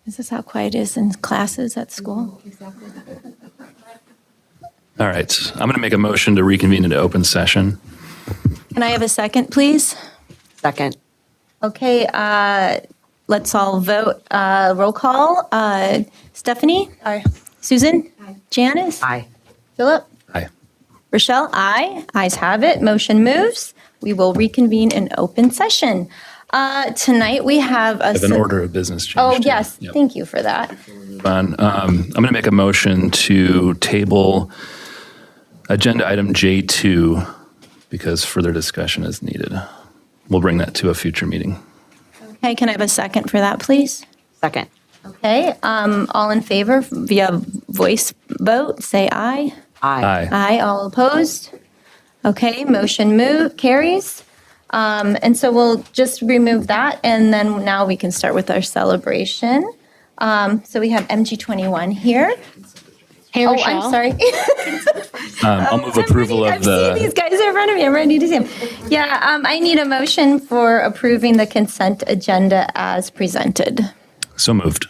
Is this how quiet it is in classes at school? Exactly. All right. I'm going to make a motion to reconvene into open session. Can I have a second, please? Second. Okay, let's all vote. Roll call. Stephanie? Aye. Susan? Aye. Janice? Aye. Philip? Aye. Rochelle? Aye. Ayes have it. Motion moves. We will reconvene in open session. Tonight we have a... Have an order of business change. Oh, too. yes. Yep. Thank you for that. I'm going to make a motion to table agenda item J2 because further discussion is needed. We'll bring that to a future meeting. Okay, can I have a second for that, please? Second. Okay, all in favor via voice vote, say aye. Aye. Aye. Aye, all opposed? Okay, motion carries. And so we'll just remove that, and then now we can start with our celebration. So we have MG21 here. Hey, Oh, Rochelle. I'm sorry. I'll move approval I'm of seeing these the... guys in front of me. I'm ready to see them. Yeah, I need a motion for approving the consent agenda as presented. So moved.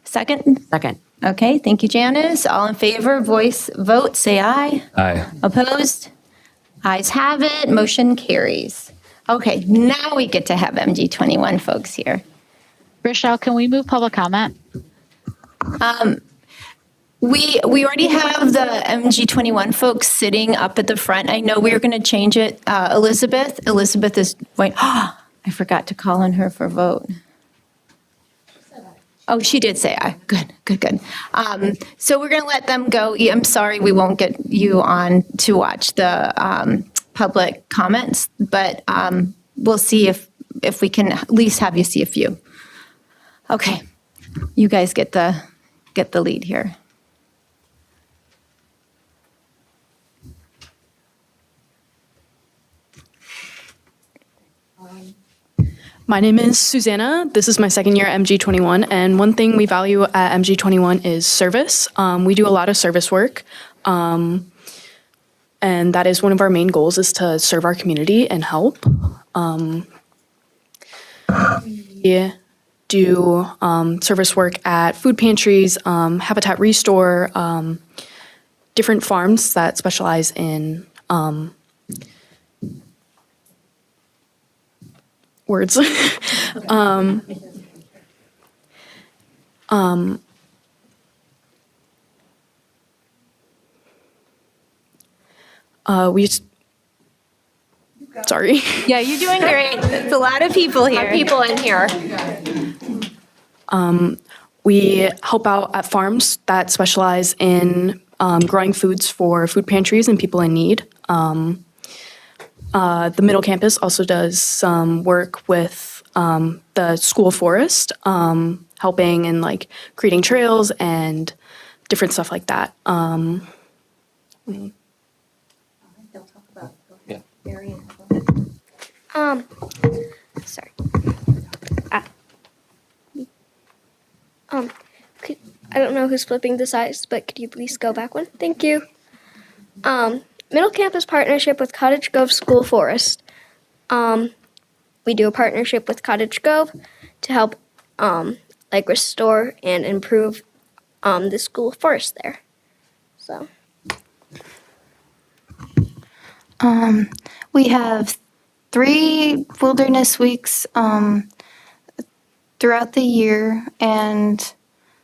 Second? Second. Okay, thank you, Janice. All in favor, voice vote, say aye. Aye. Opposed? Ayes have it, motion carries. Okay, now we get to have MG21 folks here. Rochelle, can we move public comment? We already have the MG21 folks sitting up at the front. I know we were going to change it. Elizabeth is going, I forgot to call on her for vote. Oh, she did say aye. Good. So we're going to let them go. I'm sorry we won't get you on to watch the public comments, but we'll see if we can at least have you see a few. Okay, you guys get the lead here. My name is Susanna. This is my second year at MG21, and one thing we value at MG21 is service. We do a lot of service work, and that is one of our main goals is to serve our community and help. We do service work at food pantries, Habitat Restore, different farms that specialize in words. Sorry. Yeah, you're doing great. There's a lot of people here. People in here. We help out at farms that specialize in growing foods for food pantries and people in need. The middle campus also does some work with the school forest, helping in like creating trails and different stuff like that. Sorry. I don't know who's flipping the size, but could you please go back one? Thank you. Middle Campus partnership with Cottage Grove School Forest. We do a partnership with Cottage Grove to help restore and improve the school forest there. So. We have 3 wilderness weeks throughout the year, and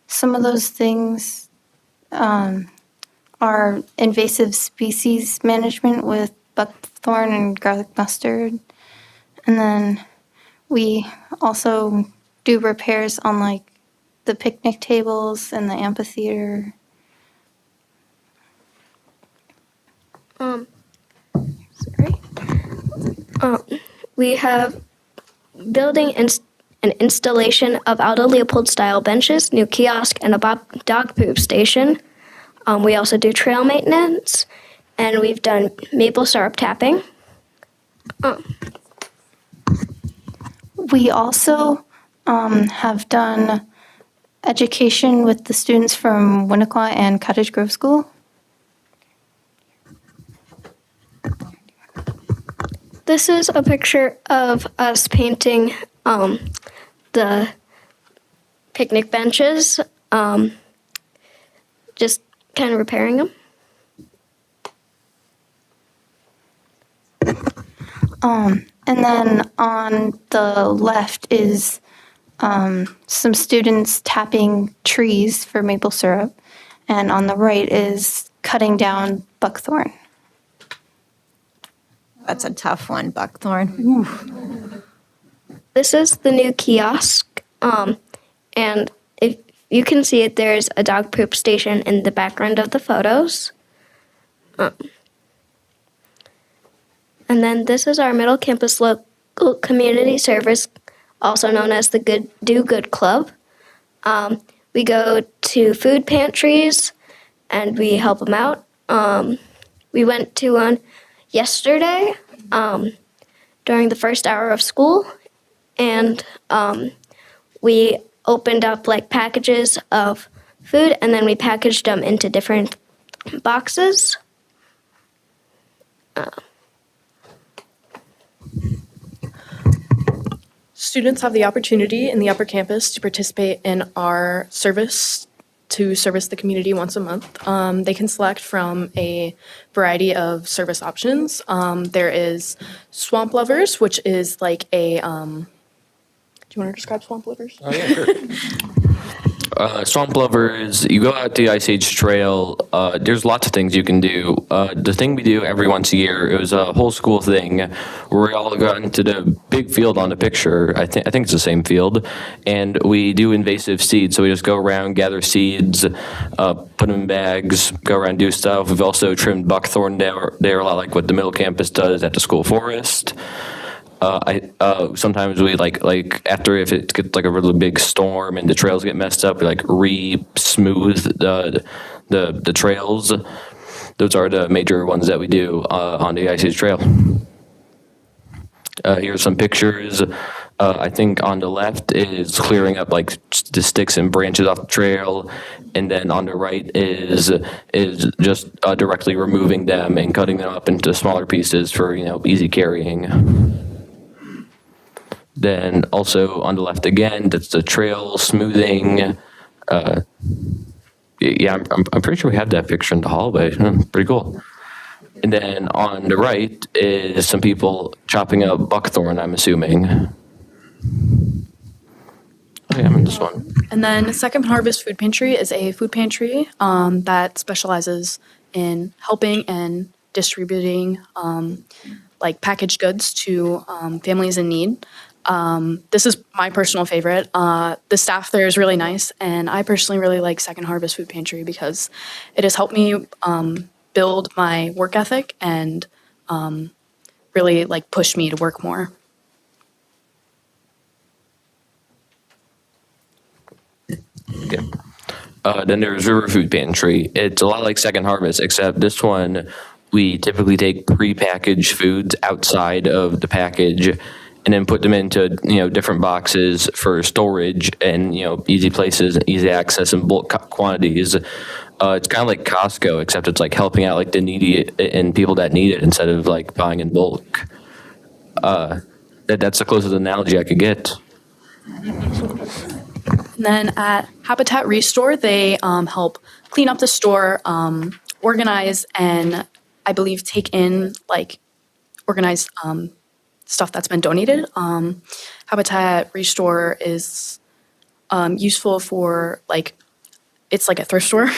some of those things are invasive species management with buckthorn and garlic mustard. And then we also do repairs on like the picnic tables and the amphitheater. We have building an installation of Aldo Leopold style benches, new kiosk, and a dog poop station. We also do trail maintenance, and we've done maple syrup tapping. We also have done education with the students from Winnequa and Cottage Grove School. This is a picture of us painting the picnic benches, just kind of repairing them. And then on the left is some students tapping trees for maple syrup. And on the right is cutting down buckthorn. That's a tough one, buckthorn. This is the new kiosk, and if you can see it, there's a dog poop station in the background of the photos. And then this is our middle campus local community service, also known as the Do Good Club. We go to food pantries and we help them out. We went to one yesterday during the first hour of school, and we opened up like packages of food, and then we packaged them into different boxes. Students have the opportunity in the upper campus to participate in our service to service the community once a month. They can select from a variety of service options. There is Swamp Lovers, which is like a, do you want to describe Swamp Lovers? Oh, yeah, sure. Swamp Lovers, you go out the Ice Age Trail. There's lots of things you can do. The thing we do every once a year, it was a whole school thing where we all got into the big field on the picture. I think it's the same field. And we do invasive seeds. So we just go around, gather seeds, put them in bags, go around, do stuff. We've also trimmed buckthorn there a lot like what the middle campus does at the school forest. Sometimes we like after if it gets like a really big storm and the trails get messed up, we like re-smooth the trails. Those are the major ones that we do on the Ice Age Trail. Here's some pictures. I think on the left is clearing up like the sticks and branches off the trail, and then on the right is just directly removing them and cutting them up into smaller pieces for easy carrying. Then also on the left again, that's the trail smoothing. Yeah, I'm pretty sure we have that picture in the hallway. Pretty cool. And then on the right is some people chopping up buckthorn, I'm assuming. Oh yeah, I'm in this one. And then Second Harvest Food Pantry is a food pantry that specializes in helping and distributing like packaged goods to families in need. This is my personal favorite. The staff there is really nice, and I personally really like Second Harvest Food Pantry because it has helped me build my work ethic and really like push me to work more. Yeah. Then there's River Food Pantry. It's a lot like Second Harvest, except this one we typically take pre-packaged foods outside of the package and then put them into different boxes for storage and easy places, easy access, and bulk quantities. It's kind of like Costco, except it's like helping out like the needy and people that need it instead of like buying in bulk. That's the closest analogy I could get. And then at Habitat Restore, they help clean up the store, organize, and I believe take in like organized stuff that's been donated. Habitat Restore is useful for like, it's like a thrift store.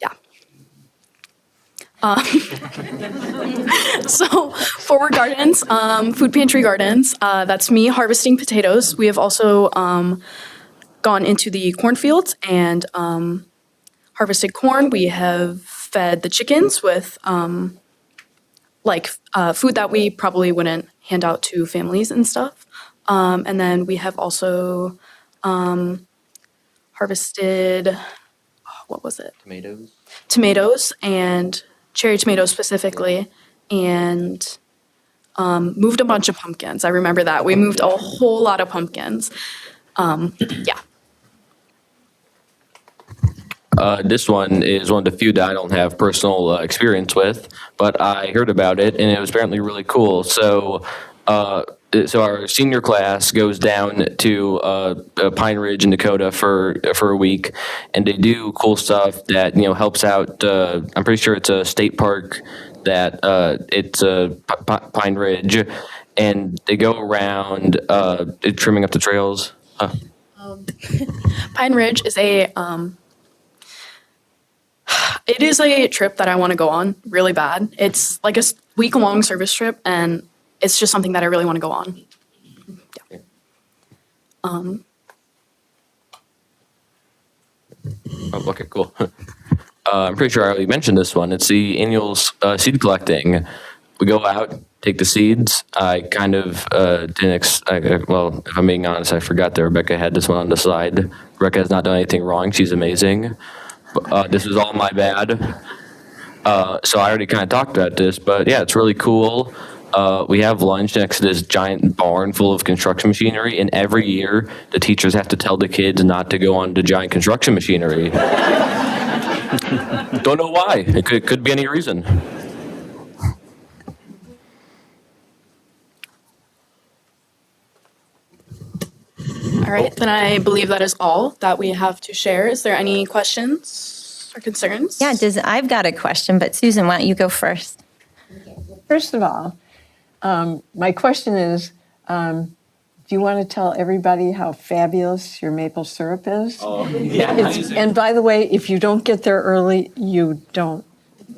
Yeah. So Forward Gardens, Food Pantry Gardens, that's me harvesting potatoes. We have also gone into the cornfields and harvested corn. We have fed the chickens with food that we probably wouldn't hand out to families and stuff. And then we have also harvested, what was it? Tomatoes and cherry tomatoes specifically, and moved a bunch of pumpkins. I remember that. We moved a whole lot of pumpkins. Yeah. This one is one of the few that I don't have personal experience with, but I heard about it and it was apparently really cool. So so our senior class goes down to Pine Ridge in Dakota for a week, and they do cool stuff that helps out. I'm pretty sure it's a state park that it's Pine Ridge, and they go around trimming up the trails. Pine Ridge is it is a trip that I want to go on really bad. It's like a week-long service trip, and it's just something that I really want to go on. Yeah. Oh, okay, cool. I'm pretty sure I already mentioned this one. It's the annual seed collecting. We go out, take the seeds. I kind of well, if I'm being honest, I forgot that Rebecca had this one on the side. Rebecca has not done anything wrong. She's amazing. This is all my bad. So I already kind of talked about this, but yeah, it's really cool. We have lunch next to this giant barn full of construction machinery, and every year the teachers have to tell the kids not to go on the giant construction machinery. Don't know why. It could be any reason. All right, then I believe that is all that we have to share. Is there any questions or concerns? Yeah, I've got a question, but Susan, why don't you go first? First of all, my question is, do you want to tell everybody how fabulous your maple syrup is? Oh, yeah. And by the way, if you don't get there early, you don't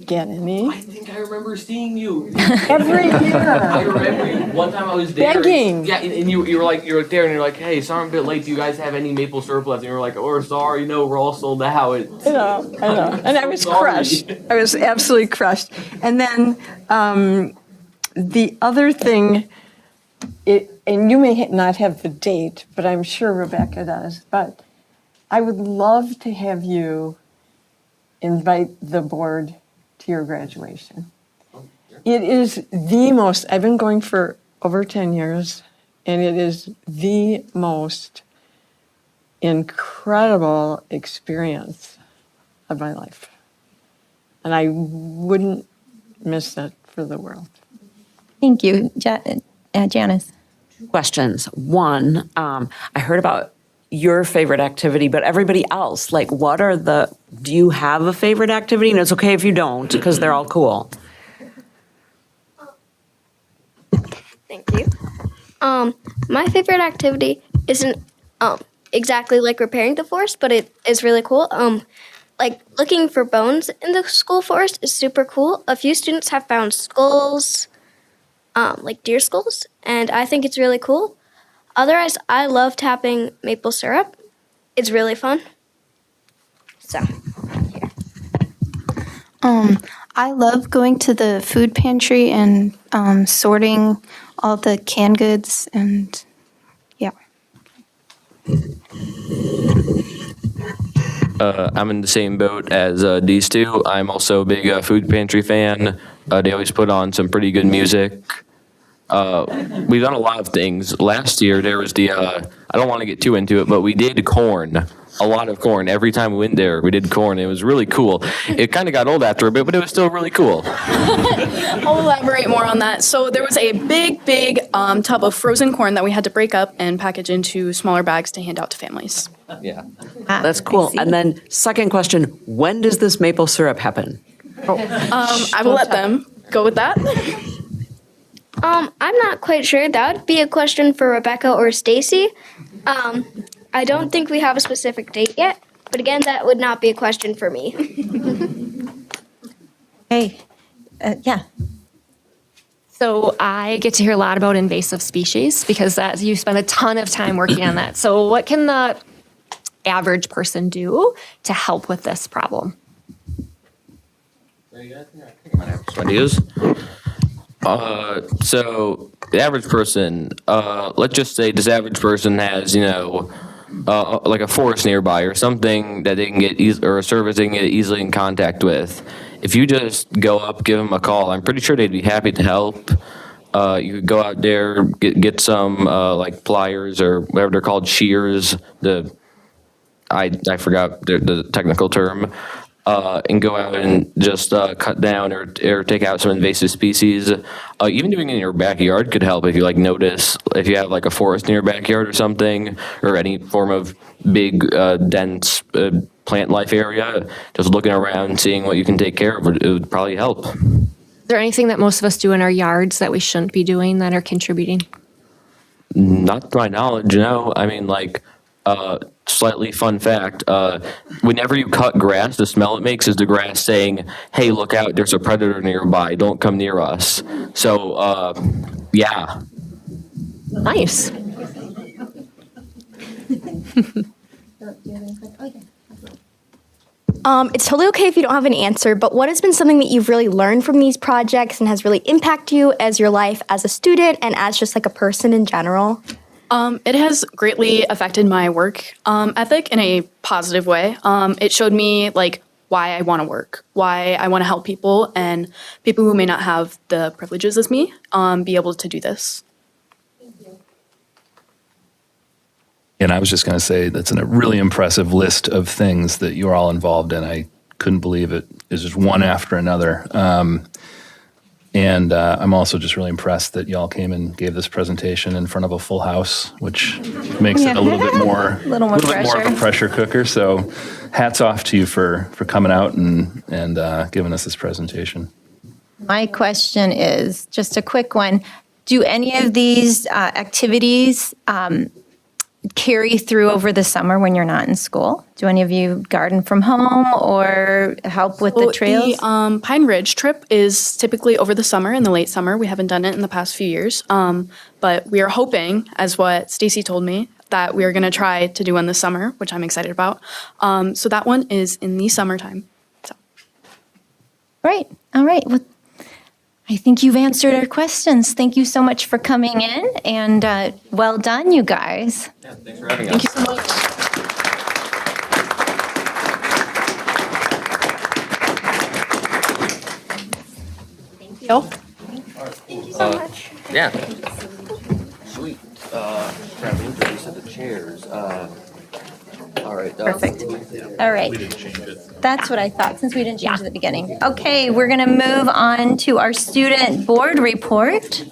get any. I think I remember seeing you. Every I year. remember you. One time I was there. Begging. Yeah, and you were there, and you're like, hey, sorry I'm a bit late. Do you guys have any maple syrup left? And you were like, oh, sorry, we're all sold out. I know. And I was Sorry. crushed. I was absolutely crushed. And then the other thing, and you may not have the date, but I'm sure Rebecca does, but I would love to have you invite the board to your graduation. It is the most, I've been going for over 10 years, and it is the most incredible experience of my life. And I wouldn't miss that for the world. Thank you, Janice. Questions. One, I heard about your favorite activity, but everybody else, like do you have a favorite activity? And it's okay if you don't, because they're all cool. Thank you. My favorite activity isn't exactly like repairing the forest, but it is really cool. Like looking for bones in the school forest is super cool. A few students have found skulls, like deer skulls, and I think it's really cool. Otherwise, I love tapping maple syrup. It's really fun. So, here. I love going to the food pantry and sorting all the canned goods and yeah. I'm in the same boat as these two. I'm also a big food pantry fan. They always put on some pretty good music. We've done a lot of things. Last year there was I don't want to get too into it, but we did corn. A lot of corn. Every time we went there, we did corn. It was really cool. It kind of got old after a bit, but it was still really cool. I'll elaborate more on that. So there was a big tub of frozen corn that we had to break up and package into smaller bags to hand out to families. Yeah. That's cool. And then second question, when does this maple syrup happen? I will let them go with that. I'm not quite sure. That would be a question for Rebecca or Stacy. I don't think we have a specific date yet, but again, that would not be a question for me. Hey, yeah. So I get to hear a lot about invasive species because you spend a ton of time working on that. So what can the average person do to help with this problem? Ideas? So the average person, let's just say this average person has, like a forest nearby or something that they can get or a service they can get easily in contact with. If you just go up, give them a call, I'm pretty sure they'd be happy to help. You could go out there, get some like pliers or whatever they're called, shears. I forgot the technical term. and go out and just cut down or take out some invasive species. Even doing it in your backyard could help if you notice if you have a forest in your backyard or something, or any form of big dense plant life area. Just looking around, seeing what you can take care of, it would probably help. Is there anything that most of us do in our yards that we shouldn't be doing that are contributing? Not to my knowledge, no. I mean, slightly fun fact, whenever you cut grass, the smell it makes is the grass saying, hey, look out, there's a predator nearby, don't come near us. So, yeah. Nice. It's totally okay if you don't have an answer, but what has been something that you've really learned from these projects and has really impacted you as your life as a student and as just a person in general? It has greatly affected my work ethic in a positive way. It showed me why I want to work, why I want to help people, and people who may not have the privileges as me be able to do this. And I was just going to say that's a really impressive list of things that you're all involved in. I couldn't believe it. It's just one after another. And I'm also just really impressed that y'all came and gave this presentation in front of a full house, which makes it a little bit more, a little more bit more of a pressure cooker. So hats off to you for coming out and giving us this presentation. My question is just a quick one. Do any of these activities carry through over the summer when you're not in school? Do any of you garden from home or help with the trails? The Pine Ridge trip is typically over the summer, in the late summer. We haven't done it in the past few years, but we are hoping, as what Stacy told me, that we are going to try to do one this summer, which I'm excited about. So that one is in the summertime. So. Right. All right. Well, I think you've answered our questions. Thank you so much for coming in, and well done, you guys. Yeah, thanks for having us. Thank you so much. Thank you. Thank you so much. Yeah. Sweet. Grab an introduce of the chairs. All right. Perfect. All right. That's what I thought, since we didn't change at the beginning. Okay, we're going to move on to our student board report.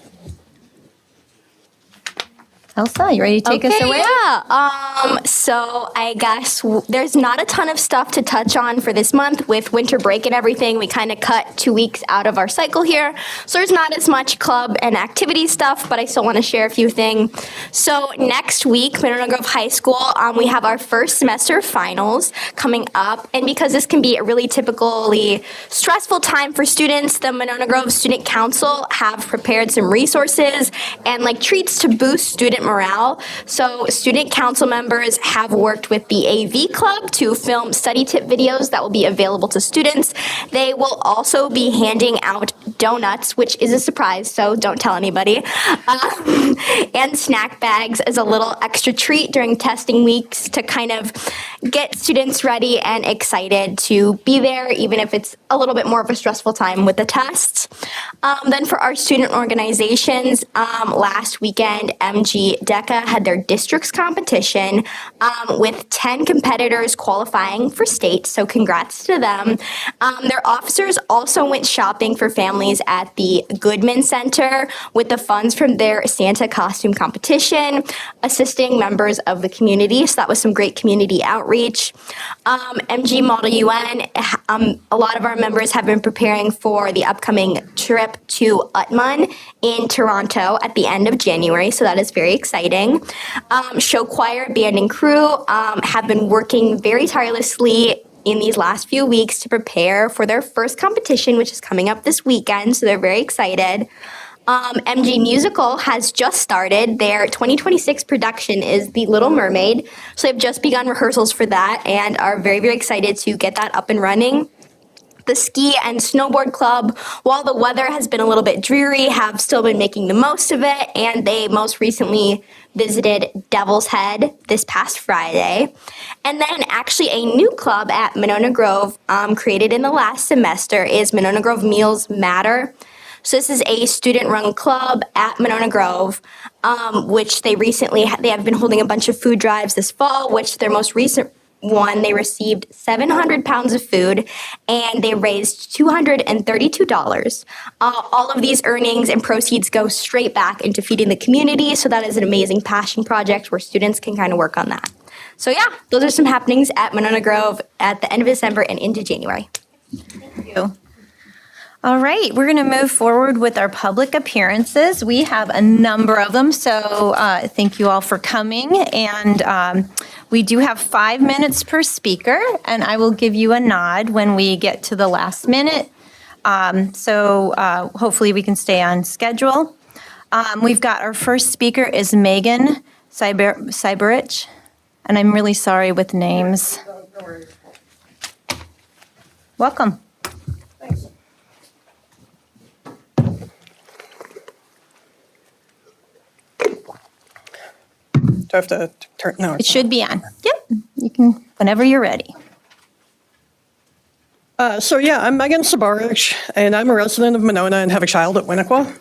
Elsa, you ready to take us away? Yeah. So I guess there's not a ton of stuff to touch on for this month with winter break and everything. We kind of cut 2 weeks out of our cycle here. So there's not as much club and activity stuff, but I still want to share a few things. So next week, Monona Grove High School, we have our first semester finals coming up. And because this can be a really typically stressful time for students, the Monona Grove Student Council have prepared some resources and treats to boost student morale. So student council members have worked with the AV club to film study tip videos that will be available to students. They will also be handing out donuts, which is a surprise, so don't tell anybody, and snack bags as a little extra treat during testing weeks to kind of get students ready and excited to be there, even if it's a little bit more of a stressful time with the tests. Then for our student organizations, last weekend, MG DECA had their districts competition with 10 competitors qualifying for state, so congrats to them. Their officers also went shopping for families at the Goodman Center with the funds from their Santa costume competition, assisting members of the community, so that was some great community outreach. MG Model UN, a lot of our members have been preparing for the upcoming trip to Utman in Toronto at the end of January, so that is very exciting. Show choir, band, and crew have been working very tirelessly in these last few weeks to prepare for their first competition, which is coming up this weekend, so they're very excited. MG Musical has just started. Their 2026 production is The Little Mermaid, so they've just begun rehearsals for that and are very, very excited to get that up and running. The Ski and Snowboard Club, while the weather has been a little bit dreary, have still been making the most of it, and they most recently visited Devil's Head this past Friday. And then actually a new club at Monona Grove, created in the last semester, is Monona Grove Meals Matter. So this is a student-run club at Monona Grove, which they have been holding a bunch of food drives this fall, which their most recent they received 700 pounds of food and they raised $232. All of these earnings and proceeds go straight back into feeding the community. So that is an amazing passion project where students can kind of work on that. So yeah, those are some happenings at Monona Grove at the end of December and into January. Thank you. All right, we're going to move forward with our public appearances. We have a number of them, so thank you all for coming. And we do have 5 minutes per speaker, and I will give you a nod when we get to the last minute. So hopefully we can stay on schedule. We've got our first speaker is Megan Cyberich, and I'm really sorry with names. Welcome. Do I have to turn? No. It should be on. Yep, you can, whenever you're ready. I'm Megan Sabar, and I'm a resident of Monona and have a child at Winnequa.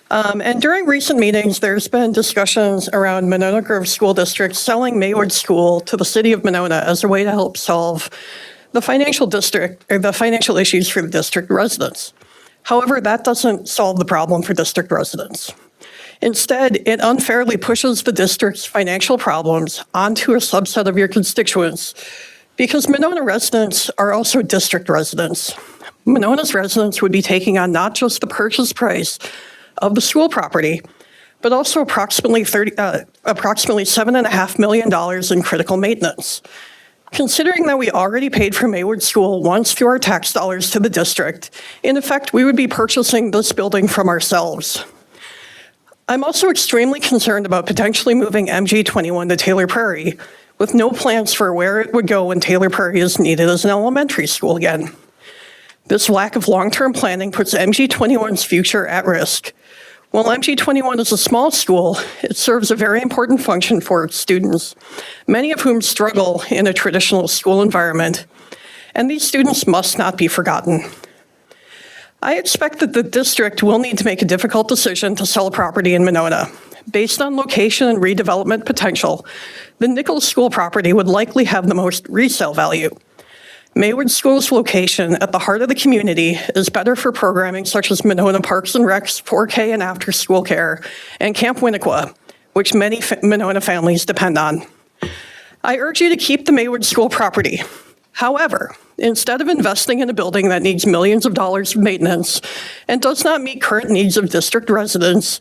And during recent meetings, there's been discussions around Monona Grove School District selling Maywood School to the city of Monona as a way to help solve the financial issues for the district residents. However, that doesn't solve the problem for district residents. Instead, it unfairly pushes the district's financial problems onto a subset of your constituents because Monona residents are also district residents. Monona's residents would be taking on not just the purchase price of the school property, but also approximately $7.5 million in critical maintenance. Considering that we already paid for Maywood School once through our tax dollars to the district, in effect, we would be purchasing this building from ourselves. I'm also extremely concerned about potentially moving MG21 to Taylor Prairie, with no plans for where it would go when Taylor Prairie is needed as an elementary school again. This lack of long-term planning puts MG21's future at risk. While MG21 is a small school, it serves a very important function for its students, many of whom struggle in a traditional school environment, and these students must not be forgotten. I expect that the district will need to make a difficult decision to sell a property in Monona. Based on location and redevelopment potential, the Nichols School property would likely have the most resale value. Maywood School's location at the heart of the community is better for programming such as Monona Parks and Recs, 4K and after school care, and Camp Winnequa, which many Monona families depend on. I urge you to keep the Maywood School property. However, instead of investing in a building that needs millions of dollars of maintenance and does not meet current needs of district residents,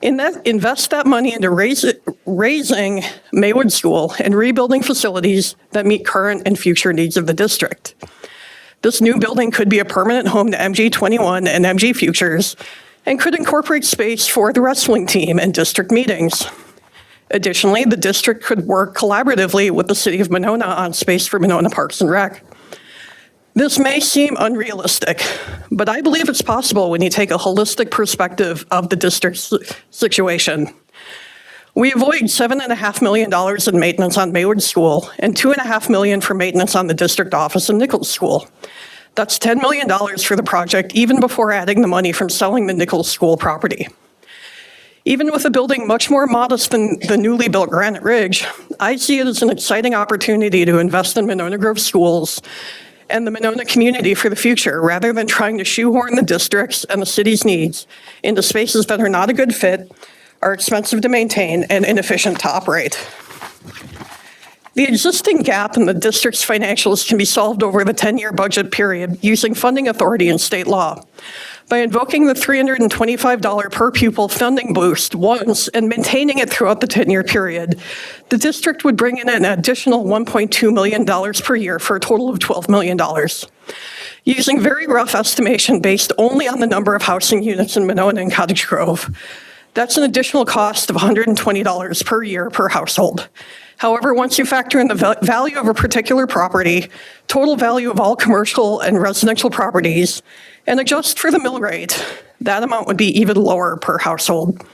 invest that money into raising Maywood School and rebuilding facilities that meet current and future needs of the district. This new building could be a permanent home to MG21 and MG Futures and could incorporate space for the wrestling team and district meetings. Additionally, the district could work collaboratively with the city of Monona on space for Monona Parks and Rec. This may seem unrealistic, but I believe it's possible when you take a holistic perspective of the district's situation. We avoid $7.5 million in maintenance on Maywood School and $2.5 million for maintenance on the district office in Nichols School. That's $10 million for the project, even before adding the money from selling the Nichols School property. Even with a building much more modest than the newly built Granite Ridge, I see it as an exciting opportunity to invest in Monona Grove schools and the Monona community for the future, rather than trying to shoehorn the district's and the city's needs into spaces that are not a good fit, are expensive to maintain, and inefficient to operate. The existing gap in the district's financials can be solved over the 10-year budget period using funding authority in state law. By invoking the $325 per pupil funding boost once and maintaining it throughout the 10-year period, the district would bring in an additional $1.2 million per year for a total of $12 million. Using very rough estimation based only on the number of housing units in Monona and Cottage Grove, that's an additional cost of $120 per year per household. However, once you factor in the value of a particular property, total value of all commercial and residential properties, and adjust for the mill rate, that amount would be even lower per household.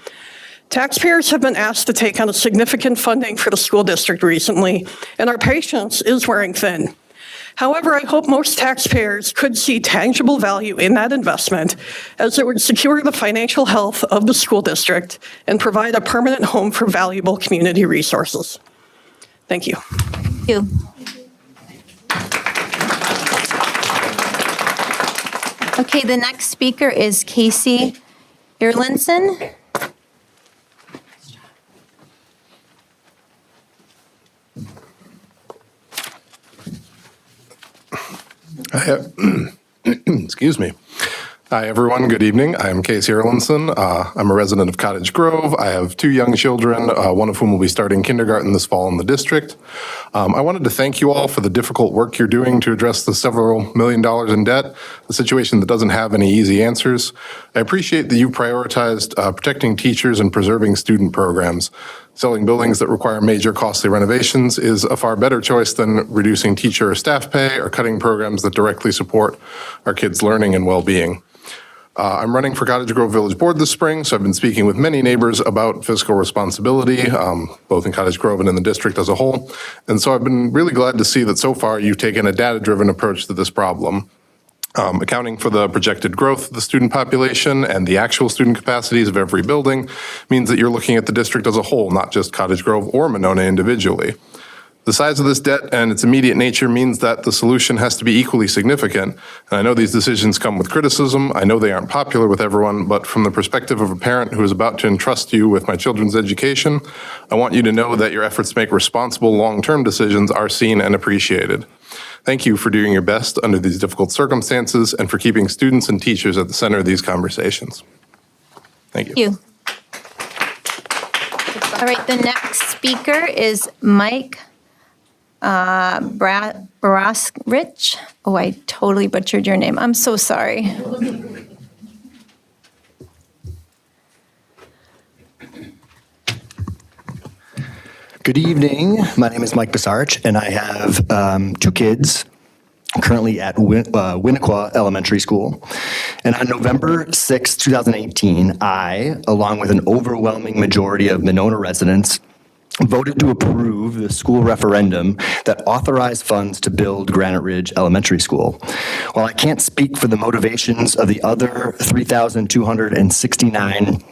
Taxpayers have been asked to take on a significant funding for the school district recently, and our patience is wearing thin. However, I hope most taxpayers could see tangible value in that investment, as it would secure the financial health of the school district and provide a permanent home for valuable community resources. Thank you. Thank you. Okay, the next speaker is Casey Erlinson. Excuse me. Hi, everyone. Good evening. I am Casey Erlinson. I'm a resident of Cottage Grove. I have 2 young children, one of whom will be starting kindergarten this fall in the district. I wanted to thank you all for the difficult work you're doing to address the several $1 million in debt, a situation that doesn't have any easy answers. I appreciate that you've prioritized protecting teachers and preserving student programs. Selling buildings that require major costly renovations is a far better choice than reducing teacher or staff pay or cutting programs that directly support our kids' learning and well-being. I'm running for Cottage Grove Village Board this spring, so I've been speaking with many neighbors about fiscal responsibility, both in Cottage Grove and in the district as a whole. And so I've been really glad to see that so far you've taken a data-driven approach to this problem. Accounting for the projected growth of the student population and the actual student capacities of every building means that you're looking at the district as a whole, not just Cottage Grove or Monona individually. The size of this debt and its immediate nature means that the solution has to be equally significant. And I know these decisions come with criticism. I know they aren't popular with everyone, but from the perspective of a parent who is about to entrust you with my children's education, I want you to know that your efforts to make responsible long-term decisions are seen and appreciated. Thank you for doing your best under these difficult circumstances and for keeping students and teachers at the center of these conversations. Thank you. Thank you. All right, the next speaker is Mike Baraskrich. Oh, I totally butchered your name. I'm so sorry. Good evening. My name is Mike Basar, and I have 2 kids currently at Winnequa Elementary School. And on November 6, 2018, I, along with an overwhelming majority of Monona residents, voted to approve the school referendum that authorized funds to build Granite Ridge Elementary School. While I can't speak for the motivations of the other 3,269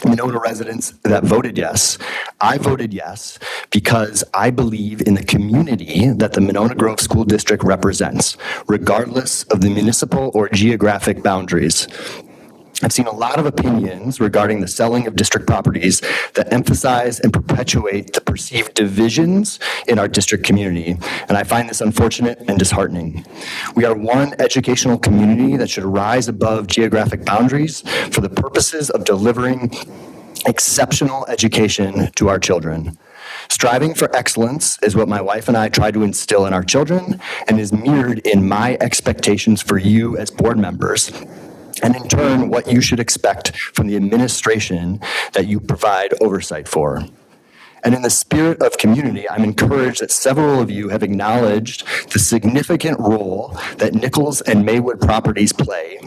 Monona residents that voted yes, I voted yes because I believe in the community that the Monona Grove School District represents, regardless of the municipal or geographic boundaries. I've seen a lot of opinions regarding the selling of district properties that emphasize and perpetuate the perceived divisions in our district community, and I find this unfortunate and disheartening. We are one educational community that should rise above geographic boundaries for the purposes of delivering exceptional education to our children. Striving for excellence is what my wife and I try to instill in our children and is mirrored in my expectations for you as board members, and in turn, what you should expect from the administration that you provide oversight for. And in the spirit of community, I'm encouraged that several of you have acknowledged the significant role that Nichols and Maywood properties play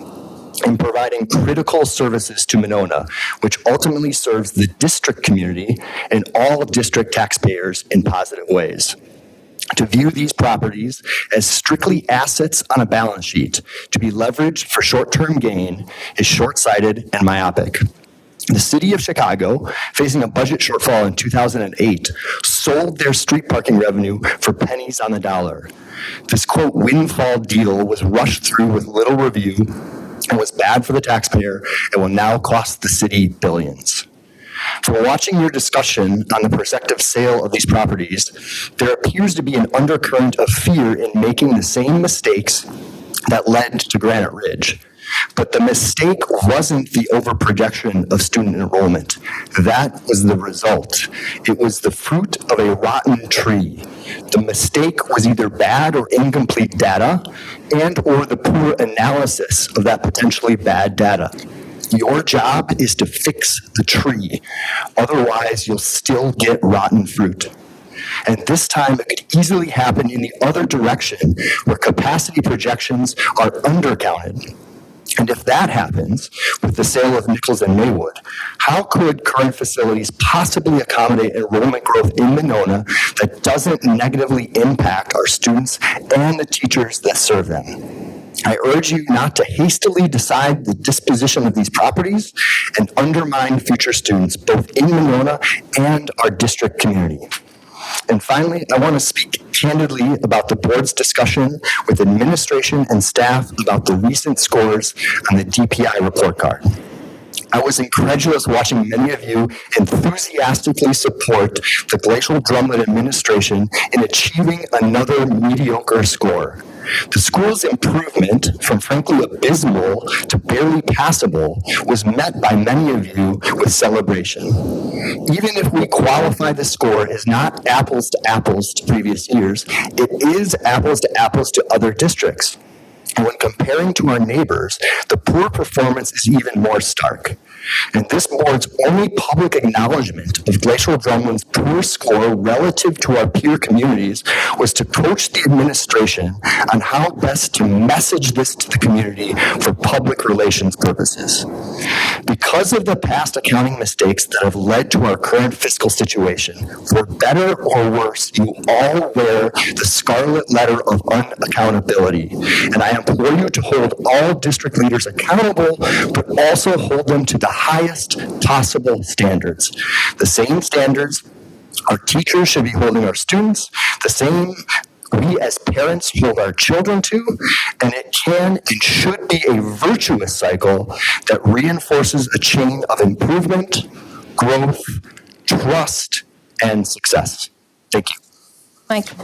in providing critical services to Monona, which ultimately serves the district community and all district taxpayers in positive ways. To view these properties as strictly assets on a balance sheet to be leveraged for short-term gain is short-sighted and myopic. The city of Chicago, facing a budget shortfall in 2008, sold their street parking revenue for pennies on the dollar. This, quote, windfall deal was rushed through with little review and was bad for the taxpayer and will now cost the city billions. From watching your discussion on the prospective sale of these properties, there appears to be an undercurrent of fear in making the same mistakes that led to Granite Ridge. But the mistake wasn't the overprojection of student enrollment. That was the result. It was the fruit of a rotten tree. The mistake was either bad or incomplete data and or the poor analysis of that potentially bad data. Your job is to fix the tree. Otherwise, you'll still get rotten fruit. And this time, it could easily happen in the other direction, where capacity projections are undercounted. And if that happens with the sale of Nichols and Maywood, how could current facilities possibly accommodate enrollment growth in Monona that doesn't negatively impact our students and the teachers that serve them? I urge you not to hastily decide the disposition of these properties and undermine future students both in Monona and our district community. And finally, I want to speak candidly about the board's discussion with administration and staff about the recent scores on the DPI report card. I was incredulous watching many of you enthusiastically support the Glacial Drumlin administration in achieving another mediocre score. The school's improvement from frankly abysmal to barely passable was met by many of you with celebration. Even if we qualify the score as not apples to previous years, it is apples to other districts. And when comparing to our neighbors, the poor performance is even more stark. And this board's only public acknowledgement of Glacial Drumlin's poor score relative to our peer communities was to coach the administration on how best to message this to the community for public relations purposes. Because of the past accounting mistakes that have led to our current fiscal situation, for better or worse, you all wear the scarlet letter of unaccountability. And I implore you to hold all district leaders accountable, but also hold them to the highest possible standards. The same standards our teachers should be holding our students, the same we as parents hold our children to, and it can and should be a virtuous cycle that reinforces a chain of improvement, growth, trust, and success. Thank you. Mike.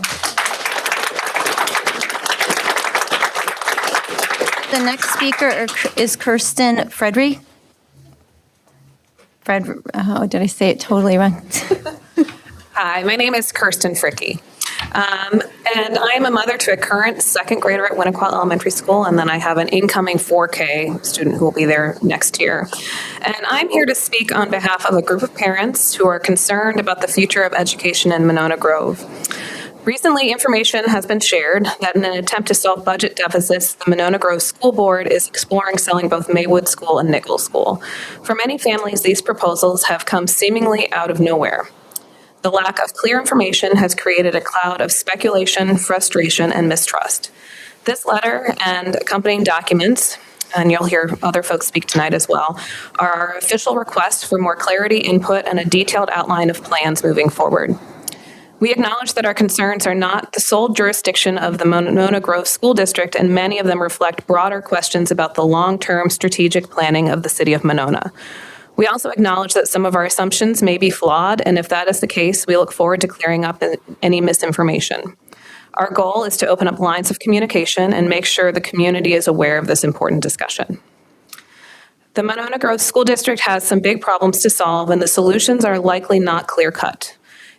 The next speaker is Kirsten Fricky. Oh, did I say it totally wrong? Hi, my name is Kirsten Fricky. And I am a mother to a current second grader at Winnequa Elementary School, and then I have an incoming 4K student who will be there next year. And I'm here to speak on behalf of a group of parents who are concerned about the future of education in Monona Grove. Recently, information has been shared that in an attempt to solve budget deficits, the Monona Grove School Board is exploring selling both Maywood School and Nichols School. For many families, these proposals have come seemingly out of nowhere. The lack of clear information has created a cloud of speculation, frustration, and mistrust. This letter and accompanying documents, and you'll hear other folks speak tonight as well, are our official request for more clarity, input, and a detailed outline of plans moving forward. We acknowledge that our concerns are not the sole jurisdiction of the Monona Grove School District, and many of them reflect broader questions about the long-term strategic planning of the city of Monona. We also acknowledge that some of our assumptions may be flawed, and if that is the case, we look forward to clearing up any misinformation. Our goal is to open up lines of communication and make sure the community is aware of this important discussion. The Monona Grove School District has some big problems to solve, and the solutions are likely not clear-cut.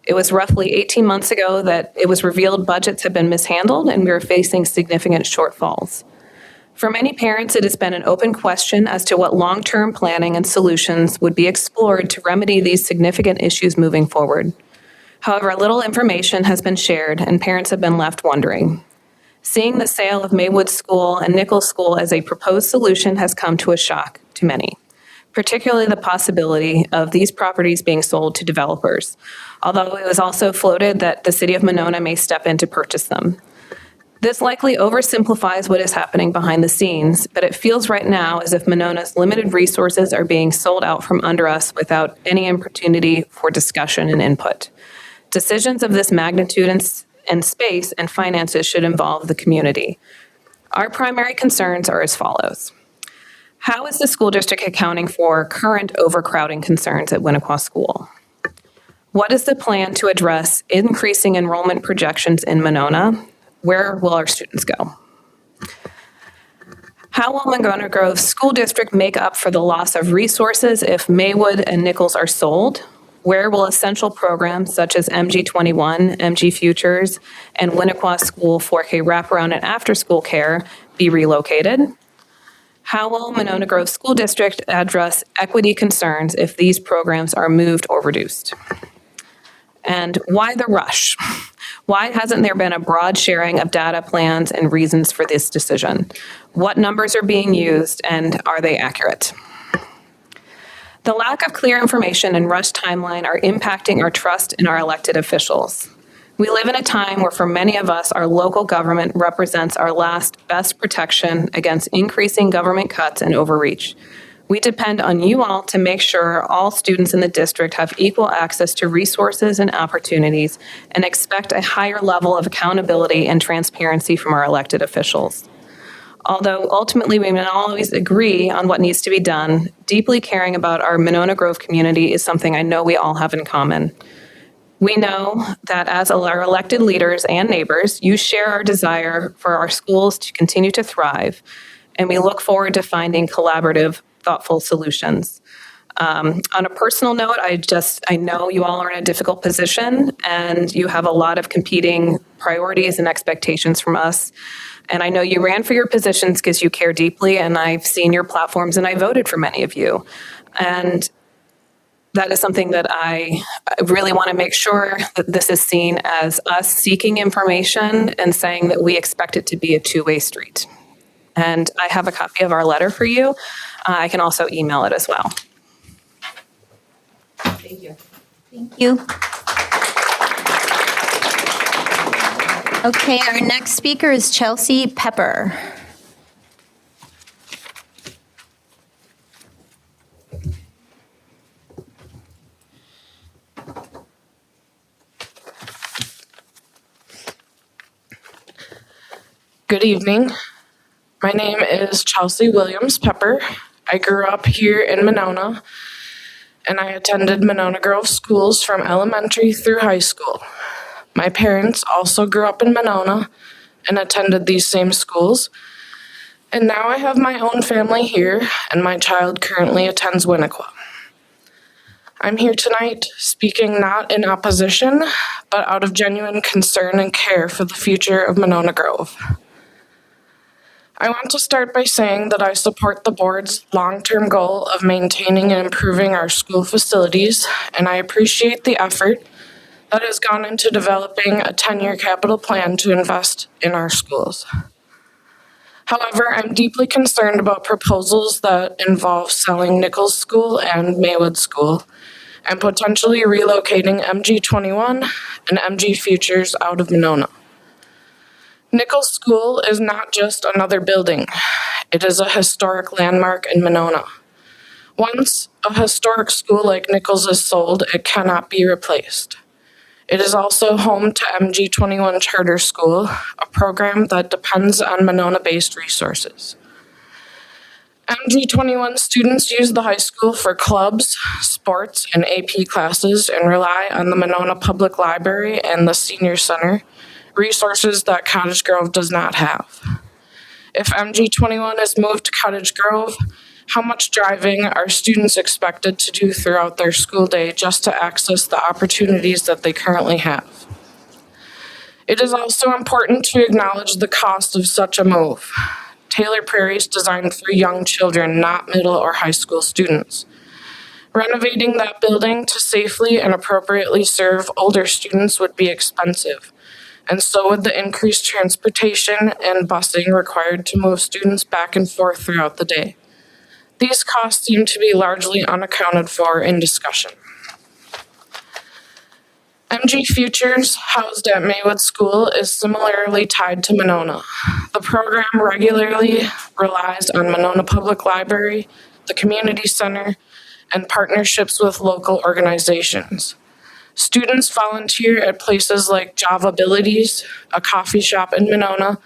It was roughly 18 months ago that it was revealed budgets had been mishandled and we were facing significant shortfalls. For many parents, it has been an open question as to what long-term planning and solutions would be explored to remedy these significant issues moving forward. However, little information has been shared and parents have been left wondering. Seeing the sale of Maywood School and Nichols School as a proposed solution has come to a shock to many, particularly the possibility of these properties being sold to developers, although it was also floated that the city of Monona may step in to purchase them. This likely oversimplifies what is happening behind the scenes, but it feels right now as if Monona's limited resources are being sold out from under us without any opportunity for discussion and input. Decisions of this magnitude and space and finances should involve the community. Our primary concerns are as follows. How is the school district accounting for current overcrowding concerns at Winnequa School? What is the plan to address increasing enrollment projections in Monona? Where will our students go? How will Monona Grove School District make up for the loss of resources if Maywood and Nichols are sold? Where will essential programs such as MG21, MG Futures, and Winnequa School 4K wraparound and after-school care be relocated? How will Monona Grove School District address equity concerns if these programs are moved or reduced? And why the rush? Why hasn't there been a broad sharing of data plans and reasons for this decision? What numbers are being used and are they accurate? The lack of clear information and rushed timeline are impacting our trust in our elected officials. We live in a time where for many of us, our local government represents our last best protection against increasing government cuts and overreach. We depend on you all to make sure all students in the district have equal access to resources and opportunities and expect a higher level of accountability and transparency from our elected officials. Although ultimately we may not always agree on what needs to be done, deeply caring about our Monona Grove community is something I know we all have in common. We know that as our elected leaders and neighbors, you share our desire for our schools to continue to thrive, and we look forward to finding collaborative, thoughtful solutions. On a personal note, I know you all are in a difficult position and you have a lot of competing priorities and expectations from us. And I know you ran for your positions because you care deeply, and I've seen your platforms and I voted for many of you. And that is something that I really want to make sure that this is seen as us seeking information and saying that we expect it to be a two-way street. And I have a copy of our letter for you. I can also email it as well. Thank you. Thank you. Okay, our next speaker is Chelsea Pepper. Good evening. My name is Chelsea Williams Pepper. I grew up here in Monona, and I attended Monona Grove schools from elementary through high school. My parents also grew up in Monona and attended these same schools. And now I have my own family here, and my child currently attends Winnequa. I'm here tonight speaking not in opposition, but out of genuine concern and care for the future of Monona Grove. I want to start by saying that I support the board's long-term goal of maintaining and improving our school facilities, and I appreciate the effort that has gone into developing a 10-year capital plan to invest in our schools. However, I'm deeply concerned about proposals that involve selling Nichols School and Maywood School and potentially relocating MG21 and MG Futures out of Monona. Nichols School is not just another building. It is a historic landmark in Monona. Once a historic school like Nichols is sold, it cannot be replaced. It is also home to MG21 Charter School, a program that depends on Monona-based resources. MG21 students use the high school for clubs, sports, and AP classes and rely on the Monona Public Library and the Senior Center, resources that Cottage Grove does not have. If MG21 is moved to Cottage Grove, how much driving are students expected to do throughout their school day just to access the opportunities that they currently have? It is also important to acknowledge the cost of such a move. Taylor Prairie is designed for young children, not middle or high school students. Renovating that building to safely and appropriately serve older students would be expensive, and so would the increased transportation and busing required to move students back and forth throughout the day. These costs seem to be largely unaccounted for in discussion. MG Futures, housed at Maywood School, is similarly tied to Monona. The program regularly relies on Monona Public Library, the Community Center, and partnerships with local organizations. Students volunteer at places like Javabilities, a coffee shop in Monona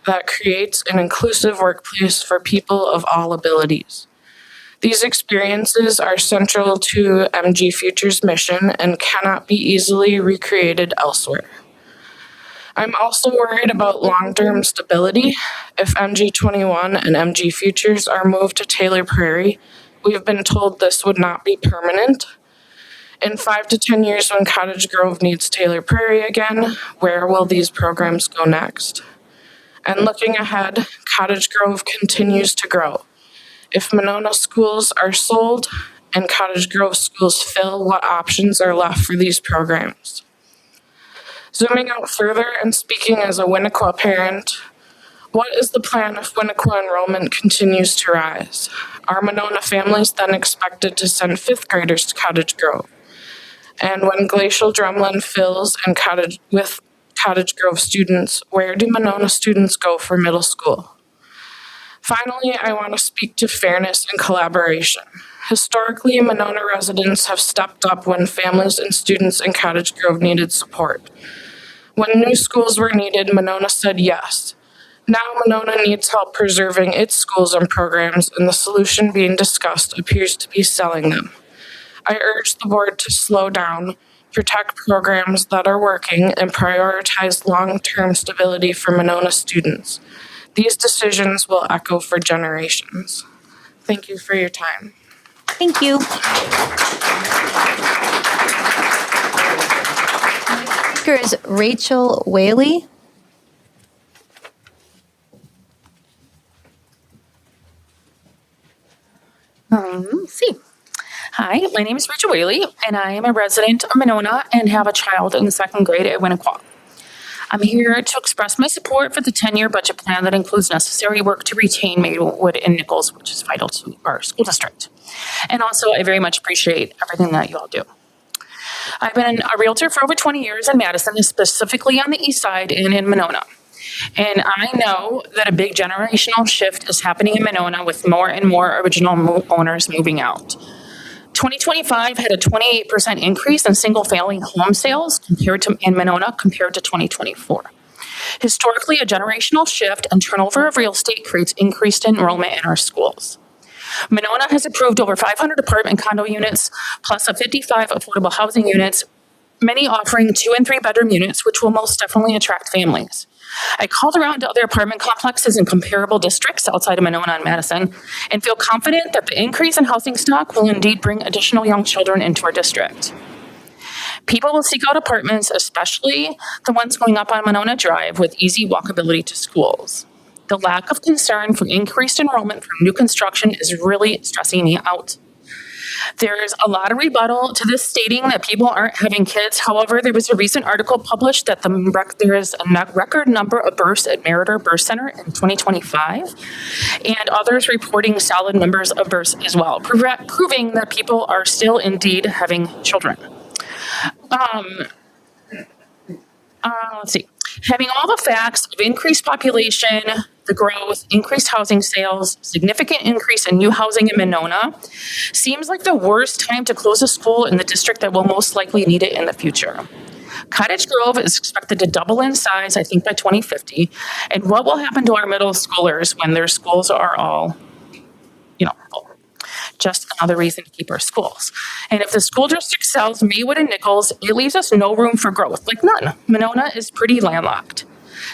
that creates an inclusive workplace for people of all abilities. These experiences are central to MG Future's mission and cannot be easily recreated elsewhere. I'm also worried about long-term stability. If MG21 and MG Futures are moved to Taylor Prairie, we've been told this would not be permanent. In 5 to 10 years, when Cottage Grove needs Taylor Prairie again, where will these programs go next? And looking ahead, Cottage Grove continues to grow. If Monona schools are sold and Cottage Grove schools fill, what options are left for these programs? Zooming out further and speaking as a Winnequa parent, what is the plan if Winnequa enrollment continues to rise? Are Monona families then expected to send 5th graders to Cottage Grove? And when Glacial Drumlin fills and with Cottage Grove students, where do Monona students go for middle school? Finally, I want to speak to fairness and collaboration. Historically, Monona residents have stepped up when families and students in Cottage Grove needed support. When new schools were needed, Monona said yes. Now Monona needs help preserving its schools and programs, and the solution being discussed appears to be selling them. I urge the board to slow down, protect programs that are working, and prioritize long-term stability for Monona students. These decisions will echo for generations. Thank you for your time. Thank you. Speaker is Rachel Whaley. Let's see. Hi, my name is Rachel Whaley, and I am a resident of Monona and have a child in the second grade at Winnequa. I'm here to express my support for the 10-year budget plan that includes necessary work to retain Maywood and Nichols, which is vital to our school district. And also, I very much appreciate everything that you all do. I've been a realtor for over 20 years in Madison, specifically on the east side and in Monona. And I know that a big generational shift is happening in Monona with more and more original owners moving out. 2025 had a 28% increase in single-family home sales in Monona compared to 2024. Historically, a generational shift and turnover of real estate creates increased enrollment in our schools. Monona has approved over 500 apartment condo units, plus 55 affordable housing units, many offering 2- and 3-bedroom units, which will most definitely attract families. I called around to other apartment complexes in comparable districts outside of Monona and Madison and feel confident that the increase in housing stock will indeed bring additional young children into our district. People will seek out apartments, especially the ones going up on Monona Drive with easy walkability to schools. The lack of concern for increased enrollment from new construction is really stressing me out. There's a lot of rebuttal to this stating that people aren't having kids. However, there was a recent article published that there is a record number of births at Meritor Birth Center in 2025, and others reporting solid numbers of births as well, proving that people are still indeed having children. Let's see. Having all the facts of increased population, the growth, increased housing sales, significant increase in new housing in Monona, seems like the worst time to close a school in the district that will most likely need it in the future. Cottage Grove is expected to double in size, I think, by 2050. And what will happen to our middle schoolers when their schools are all, full? Just another reason to keep our schools. And if the school district sells Maywood and Nichols, it leaves us no room for growth, like none. Monona is pretty landlocked.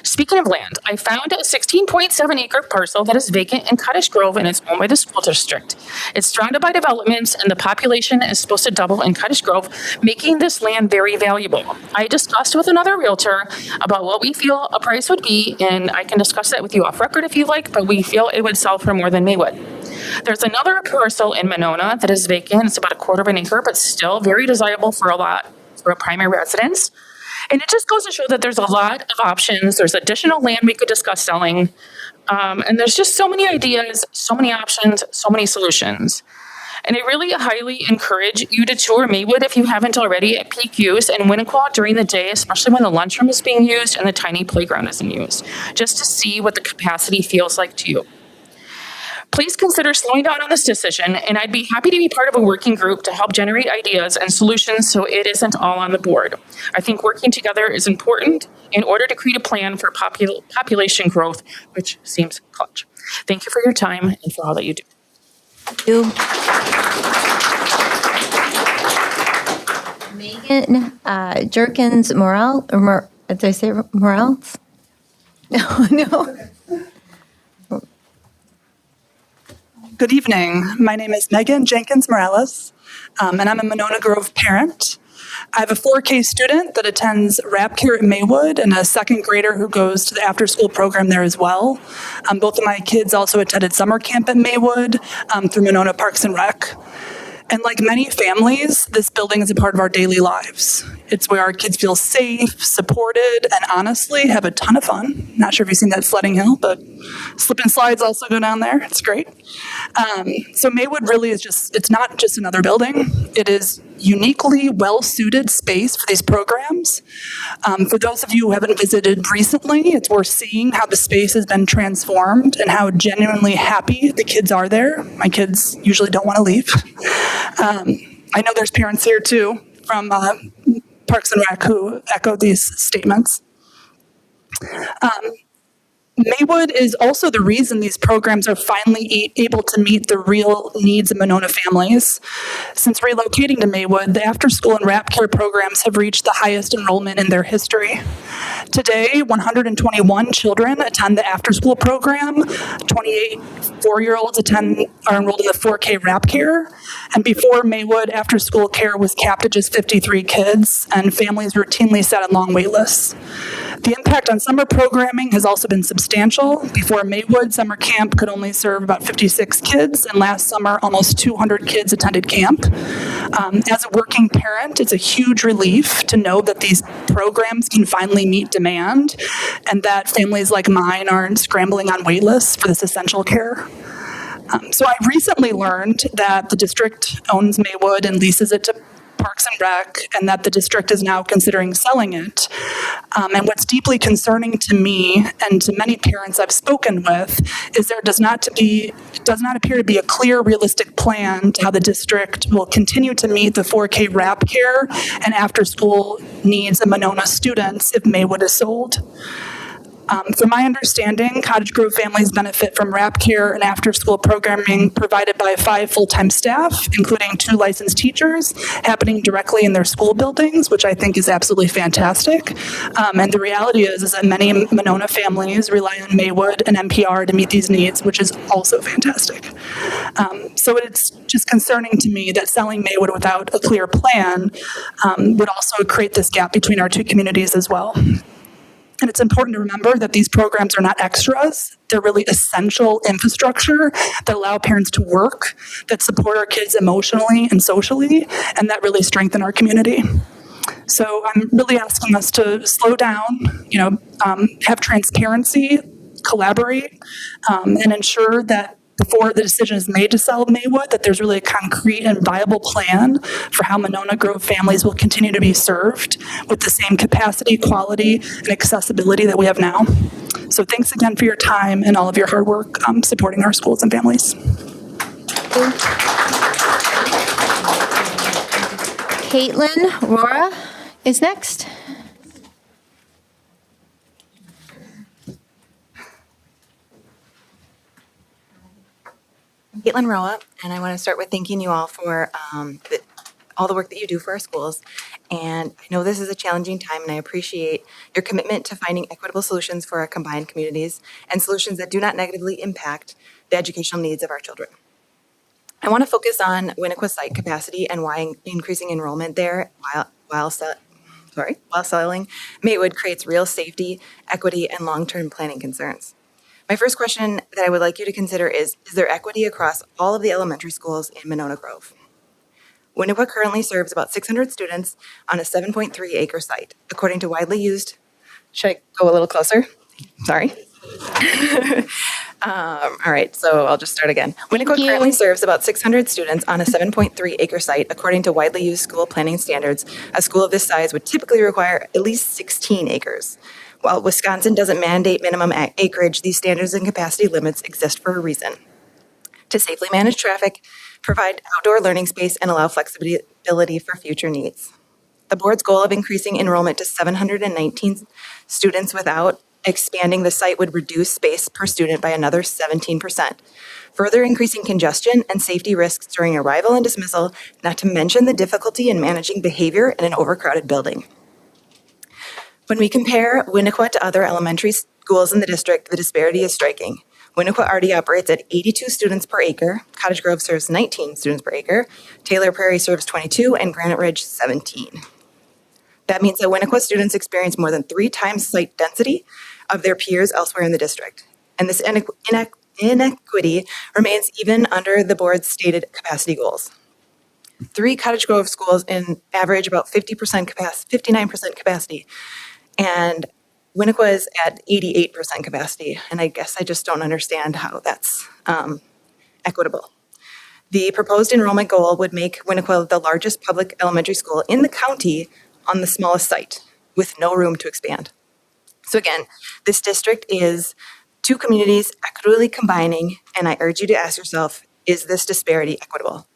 Speaking of land, I found a 16.7 acre parcel that is vacant in Cottage Grove and it's owned by the school district. It's surrounded by developments and the population is supposed to double in Cottage Grove, making this land very valuable. I discussed with another realtor about what we feel a price would be, and I can discuss that with you off record if you like, but we feel it would sell for more than Maywood. There's another parcel in Monona that is vacant. It's about 1/4 of an acre, but still very desirable for a primary residence. And it just goes to show that there's a lot of options. There's additional land we could discuss selling. And there's just so many ideas, so many options, so many solutions. And I really highly encourage you to tour Maywood if you haven't already at peak use and Winnequa during the day, especially when the lunchroom is being used and the tiny playground isn't used, just to see what the capacity feels like to you. Please consider slowing down on this decision, and I'd be happy to be part of a working group to help generate ideas and solutions so it isn't all on the board. I think working together is important in order to create a plan for population growth, which seems clutch. Thank you for your time and for all that you do. Thank you. Megan Jenkins Morel, did I say Morels? No. Good evening. My name is Megan Jenkins Morales, and I'm a Monona Grove parent. I have a 4K student that attends rap here at Maywood and a second grader who goes to the after-school program there as well. Both of my kids also attended summer camp at Maywood through Monona Parks and Rec. And like many families, this building is a part of our daily lives. It's where our kids feel safe, supported, and honestly have a ton of fun. Not sure if you've seen that sledding hill, but slip and slides also go down there. It's great. So Maywood really is it's not just another building. It is uniquely well-suited space for these programs. For those of you who haven't visited recently, it's worth seeing how the space has been transformed and how genuinely happy the kids are there. My kids usually don't want to leave. I know there's parents here too from Parks and Rec who echo these statements. Maywood is also the reason these programs are finally able to meet the real needs of Monona families. Since relocating to Maywood, the after-school and wrap care programs have reached the highest enrollment in their history. Today, 121 children attend the after-school program, 28 4-year-olds are enrolled in the 4K wrap care, and before Maywood, after-school care was capped at just 53 kids, and families routinely sat on long wait lists. The impact on summer programming has also been substantial. Before Maywood, summer camp could only serve about 56 kids, and last summer, almost 200 kids attended camp. As a working parent, it's a huge relief to know that these programs can finally meet demand and that families like mine aren't scrambling on wait lists for this essential care. So I recently learned that the district owns Maywood and leases it to Parks and Rec, and that the district is now considering selling it. And what's deeply concerning to me and to many parents I've spoken with is there does not appear to be a clear, realistic plan to how the district will continue to meet the 4K wrap care and after-school needs of Monona students if Maywood is sold. From my understanding, Cottage Grove families benefit from wrap care and after-school programming provided by 5 full-time staff, including 2 licensed teachers, happening directly in their school buildings, which I think is absolutely fantastic. And the reality is that many Monona families rely on Maywood and NPR to meet these needs, which is also fantastic. So it's just concerning to me that selling Maywood without a clear plan would also create this gap between our 2 communities as well. And it's important to remember that these programs are not extras. They're really essential infrastructure that allow parents to work, that support our kids emotionally and socially, and that really strengthen our community. So I'm really asking us to slow down, have transparency, collaborate, and ensure that before the decision is made to sell Maywood, that there's really a concrete and viable plan for how Monona Grove families will continue to be served with the same capacity, quality, and accessibility that we have now. So thanks again for your time and all of your hard work supporting our schools and families. Caitlyn Roa is next. Caitlyn Roa, and I want to start with thanking you all for all the work that you do for our schools. And I know this is a challenging time, and I appreciate your commitment to finding equitable solutions for our combined communities and solutions that do not negatively impact the educational needs of our children. I want to focus on Winnequa site capacity and why increasing enrollment there while selling Maywood creates real safety, equity, and long-term planning concerns. My first question that I would like you to consider is there equity across all of the elementary schools in Monona Grove? Winnequa currently serves about 600 students on a 7.3 acre site, according to widely used. Should I go a little closer? Sorry. All right, so I'll just start again. Winnequa currently serves about 600 students on a 7.3 acre site, according to widely used school planning standards. A school of this size would typically require at least 16 acres. While Wisconsin doesn't mandate minimum acreage, these standards and capacity limits exist for a reason. To safely manage traffic, provide outdoor learning space, and allow flexibility for future needs. The board's goal of increasing enrollment to 719 students without expanding the site would reduce space per student by another 17%, further increasing congestion and safety risks during arrival and dismissal, not to mention the difficulty in managing behavior in an overcrowded building. When we compare Winnequa to other elementary schools in the district, the disparity is striking. Winnequa already operates at 82 students per acre, Cottage Grove serves 19 students per acre, Taylor Prairie serves 22, and Granite Ridge 17. That means that Winnequa students experience more than 3 times site density of their peers elsewhere in the district. And this inequity remains even under the board's stated capacity goals. 3 Cottage Grove schools average about 59% capacity, and Winnequa is at 88% capacity, and I guess I just don't understand how that's equitable. The proposed enrollment goal would make Winnequa the largest public elementary school in the county on the smallest site, with no room to expand. So again, this district is two communities equitably combining, and I urge you to ask yourself, is this disparity equitable?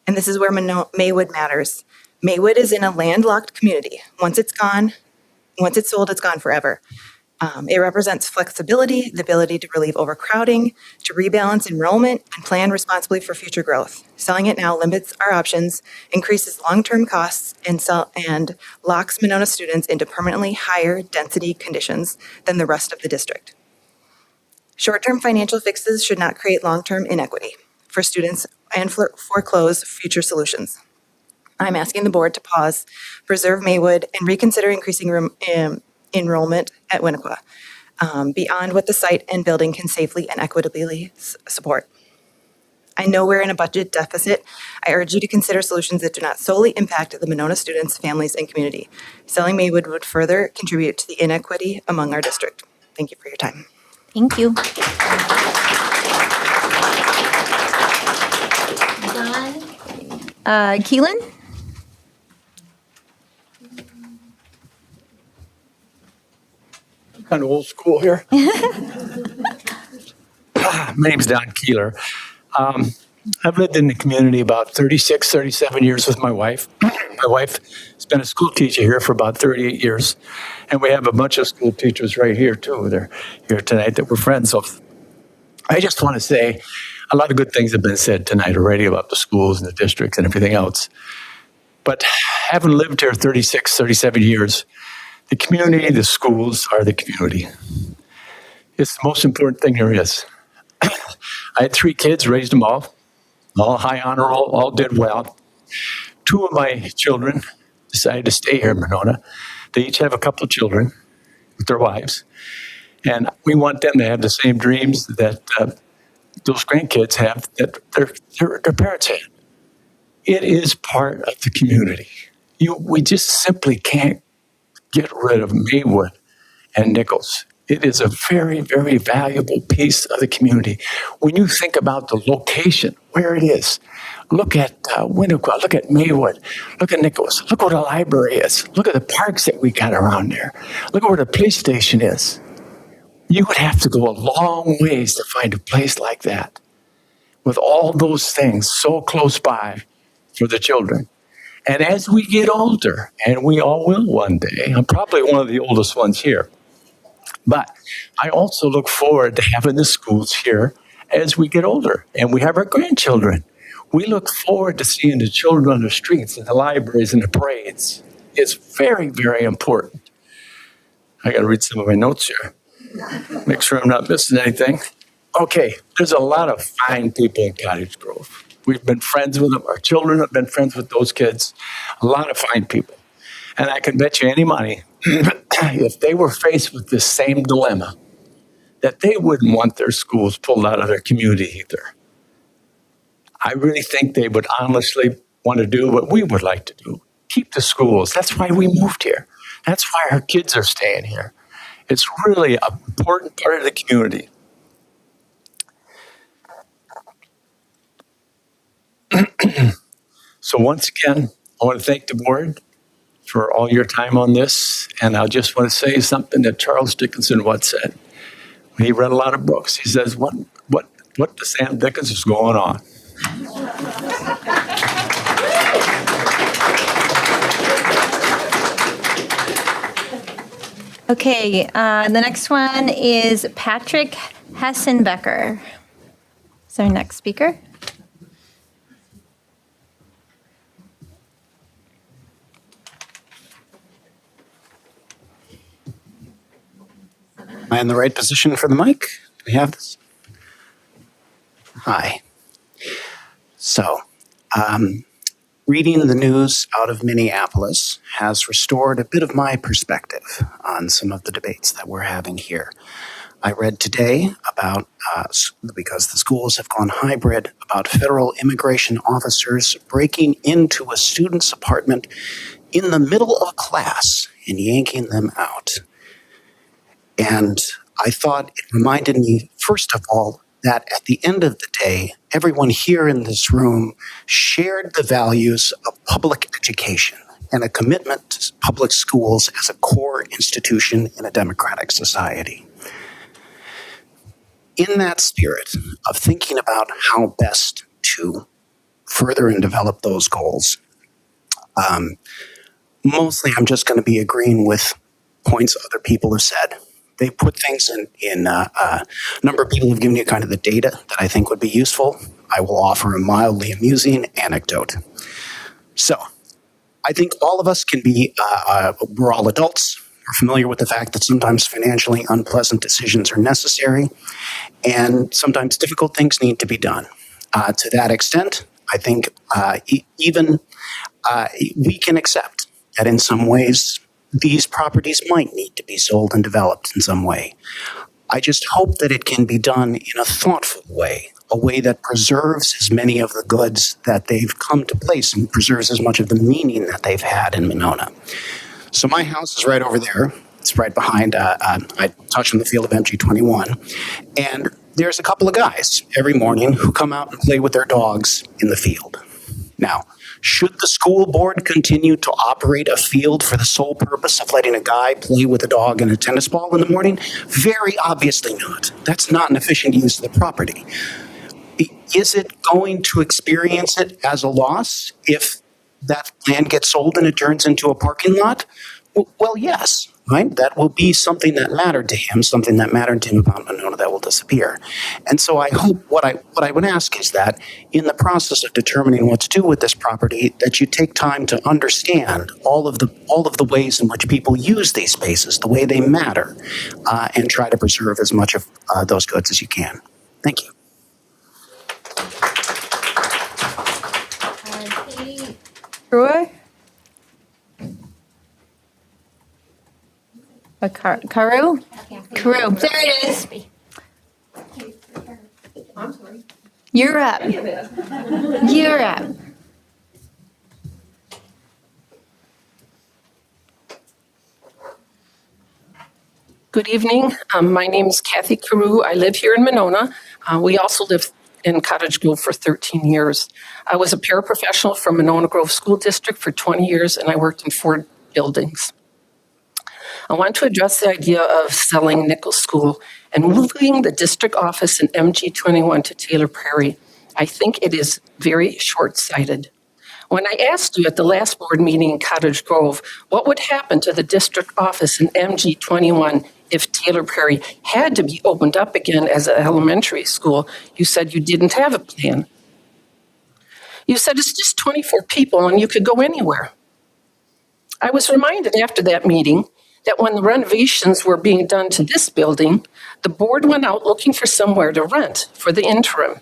And this is where Maywood matters. Maywood is in a landlocked community. Once it's sold, it's gone forever. It represents flexibility, the ability to relieve overcrowding, to rebalance enrollment, and plan responsibly for future growth. Selling it now limits our options, increases long-term costs, and locks Monona students into permanently higher density conditions than the rest of the district. Short-term financial fixes should not create long-term inequity for students and foreclose future solutions. I'm asking the board to pause, preserve Maywood, and reconsider increasing enrollment at Winnequa beyond what the site and building can safely and equitably support. I know we're in a budget deficit. I urge you to consider solutions that do not solely impact the Monona students, families, and community. Selling Maywood would further contribute to the inequity among our district. Thank you for your time. Thank you. Keelan? Kind of old school here. My name's Don Keeler. I've lived in the community about 36, 37 years with my wife. My wife has been a school teacher here for about 38 years. And we have a bunch of school teachers right here, too. They're here tonight that we're friends of. I just want to say a lot of good things have been said tonight already about the schools and the districts and everything else. But having lived here 36, 37 years, the community, the schools are the community. It's the most important thing there is. I had 3 kids, raised them all high honor roll, all did well. 2 of my children decided to stay here in Monona. They each have a couple of children with their wives. And we want them to have the same dreams that those grandkids have, that their parents had. It is part of the community. We just simply can't get rid of Maywood and Nichols. It is a very, very valuable piece of the community. When you think about the location, where it is, look at Winnequa, look at Maywood, look at Nichols, look where the library is, look at the parks that we got around there, look at where the police station is. You would have to go a long ways to find a place like that with all those things so close by for the children. And as we get older, and we all will one day, I'm probably one of the oldest ones here, but I also look forward to having the schools here as we get older and we have our grandchildren. We look forward to seeing the children on the streets and the libraries and the parades. It's very, very important. I got to read some of my notes here. Make sure I'm not missing anything. Okay, there's a lot of fine people in Cottage Grove. We've been friends with them. Our children have been friends with those kids. A lot of fine people. And I can bet you any money, if they were faced with this same dilemma, that they wouldn't want their schools pulled out of their community either. I really think they would honestly want to do what we would like to do. Keep the schools. That's why we moved here. That's why our kids are staying here. It's really an important part of the community. So once again, I want to thank the board for all your time on this. And I just want to say something that Charles Dickinson once said. When he read a lot of books, he says, what the Sam Dickens is going on? Okay, the next one is Patrick Hassenbecker. Is our next speaker? Am I in the right position for the mic? Do we have this? Hi. So, reading the news out of Minneapolis has restored a bit of my perspective on some of the debates that we're having here. I read today about, because the schools have gone hybrid, about federal immigration officers breaking into a student's apartment in the middle of class and yanking them out. And I thought it reminded me, first of all, that at the end of the day, everyone here in this room shared the values of public education and a commitment to public schools as a core institution in a democratic society. In that spirit of thinking about how best to further and develop those goals, mostly I'm just going to be agreeing with points other people have said. They put things in a number of people have given you kind of the data that I think would be useful. I will offer a mildly amusing anecdote. So I think all of us can be, we're all adults. We're familiar with the fact that sometimes financially unpleasant decisions are necessary, and sometimes difficult things need to be done. To that extent, I think even we can accept that in some ways these properties might need to be sold and developed in some way. I just hope that it can be done in a thoughtful way, a way that preserves as many of the goods that they've come to place and preserves as much of the meaning that they've had in Monona. So my house is right over there. It's right behind, I touch on the field of MG21. And there's a couple of guys every morning who come out and play with their dogs in the field. Now, should the school board continue to operate a field for the sole purpose of letting a guy play with a dog and a tennis ball in the morning? Very obviously not. That's not an efficient use of the property. Is it going to experience it as a loss if that land gets sold and it turns into a parking lot? Well, yes, right? That will be something that mattered to him, something that mattered to him about Monona that will disappear. And so I hope what I would ask is that in the process of determining what to do with this property, that you take time to understand all of the ways in which people use these spaces, the way they matter, and try to preserve as much of those goods as you can. Thank you. Roa? Karu? Karu. There it is. I'm sorry. You're up. You're up. Good evening. My name is Kathy Karu. I live here in Monona. We also live in Cottage Grove for 13 years. I was a paraprofessional for Monona Grove School District for 20 years, and I worked in 4 buildings. I want to address the idea of selling Nichols School and moving the district office in MG21 to Taylor Prairie. I think it is very short-sighted. When I asked you at the last board meeting in Cottage Grove what would happen to the district office in MG21 if Taylor Prairie had to be opened up again as an elementary school, you said you didn't have a plan. You said it's just 24 people and you could go anywhere. I was reminded after that meeting that when the renovations were being done to this building, the board went out looking for somewhere to rent for the interim,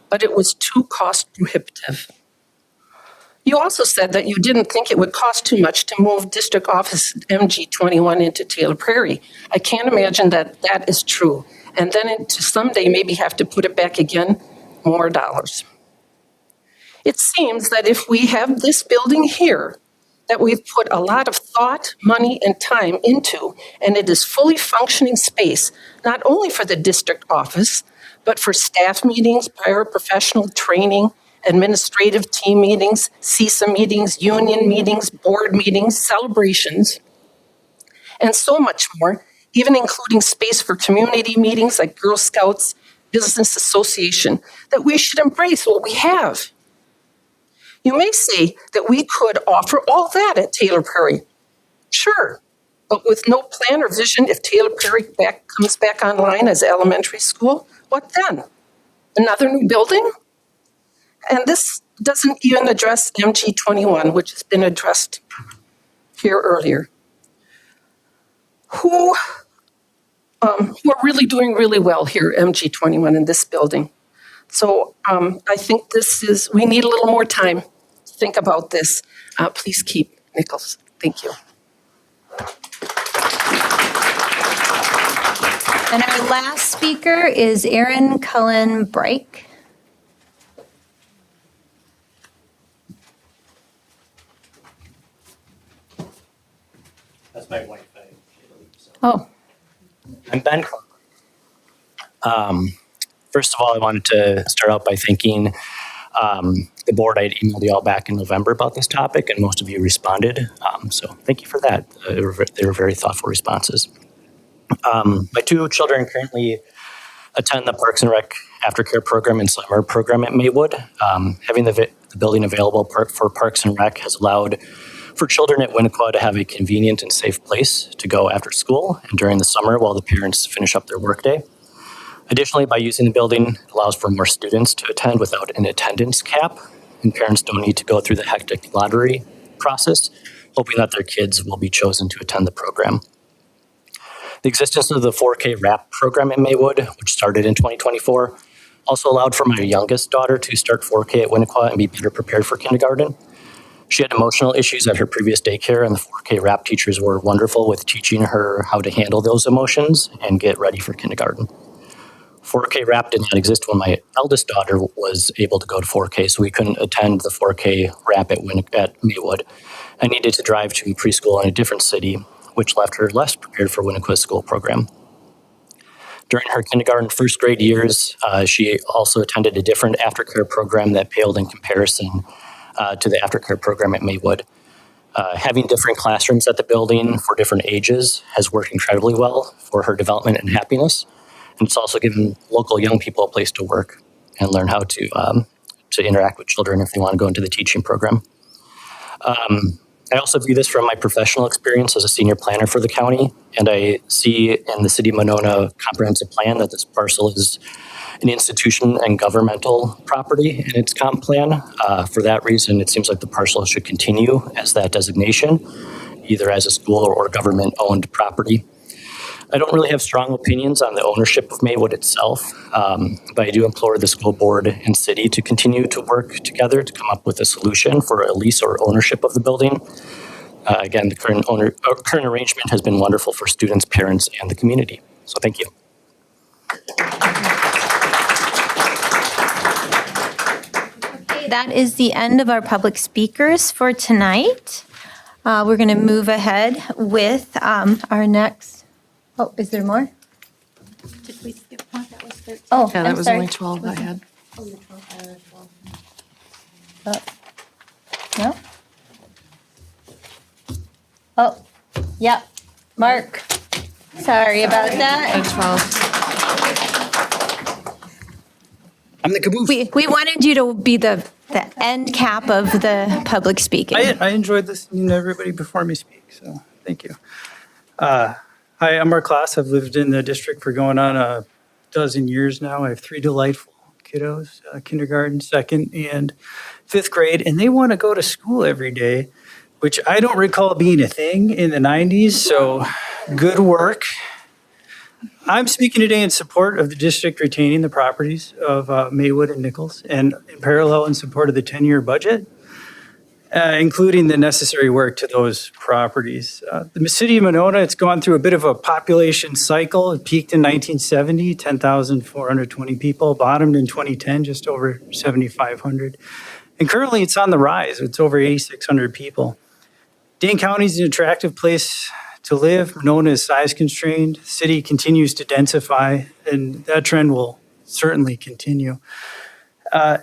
but it was too cost prohibitive. You also said that you didn't think it would cost too much to move district office MG21 into Taylor Prairie. I can't imagine that that is true. And then to someday maybe have to put it back again, more dollars. It seems that if we have this building here, that we've put a lot of thought, money, and time into, and it is fully functioning space, not only for the district office, but for staff meetings, paraprofessional training, administrative team meetings, CISA meetings, union meetings, board meetings, celebrations, and so much more, even including space for community meetings like Girl Scouts, Business Association, that we should embrace what we have. You may say that we could offer all that at Taylor Prairie. Sure, but with no plan or vision, if Taylor Prairie comes back online as elementary school, what then? Another new building? And this doesn't even address MG21, which has been addressed here earlier. Who are really doing really well here, MG21 in this building. So I think we need a little more time to think about this. Please keep Nichols. Thank you. And our last speaker is Cullen Brike. That's my wife. Oh. I'm Ben. First of all, I wanted to start out by thanking the board. I had emailed you all back in November about this topic, and most of you responded. So thank you for that. They were very thoughtful responses. My two children currently attend the Parks and Rec Aftercare Program and Summer Program at Maywood. Having the building available for Parks and Rec has allowed for children at Winnequa to have a convenient and safe place to go after school and during the summer while the parents finish up their workday. Additionally, by using the building, it allows for more students to attend without an attendance cap, and parents don't need to go through the hectic lottery process, hoping that their kids will be chosen to attend the program. The existence of the 4K RAP program at Maywood, which started in 2024, also allowed for my youngest daughter to start 4K at Winnequa and be better prepared for kindergarten. She had emotional issues at her previous daycare, and the 4K RAP teachers were wonderful with teaching her how to handle those emotions and get ready for kindergarten. 4K RAP did not exist when my eldest daughter was able to go to 4K, so we couldn't attend the 4K RAP at Maywood. I needed to drive to preschool in a different city, which left her less prepared for Winnequa's school program. During her kindergarten first grade years, she also attended a different aftercare program that paled in comparison to the aftercare program at Maywood. Having different classrooms at the building for different ages has worked incredibly well for her development and happiness. And it's also given local young people a place to work and learn how to interact with children if they want to go into the teaching program. I also view this from my professional experience as a senior planner for the county, and I see in the City of Monona comprehensive plan that this parcel is an institution and governmental property in its comp plan. For that reason, it seems like the parcel should continue as that designation, either as a school or government-owned property. I don't really have strong opinions on the ownership of Maywood itself, but I do implore the school board and city to continue to work together to come up with a solution for a lease or ownership of the building. Again, the current arrangement has been wonderful for students, parents, and the community. So thank you. Okay, that is the end of our public speakers for tonight. We're going to move ahead with our next. Oh, is there more? Did we skip one? That was 13. Oh, Yeah, that I'm was sorry. only 12 I had. Oh, no? Oh, yep. Mark. Sorry about that. 12. I'm the caboose. We wanted you to be the end cap of the public speaking. I enjoyed listening to everybody before me speak, so thank you. Hi, I'm Mark Klaas. I've lived in the district for going on a dozen years now. I have 3 delightful kiddos, kindergarten, second, and fifth grade, and they want to go to school every day, which I don't recall being a thing in the 90s, so good work. I'm speaking today in support of the district retaining the properties of Maywood and Nichols, and in parallel in support of the 10-year budget, including the necessary work to those properties. The city of Monona, it's gone through a bit of a population cycle. It peaked in 1970, 10,420 people, bottomed in 2010, just over 7,500. And currently it's on the rise. It's over 8,600 people. Dane County is an attractive place to live. Monona is size constrained. The city continues to densify, and that trend will certainly continue.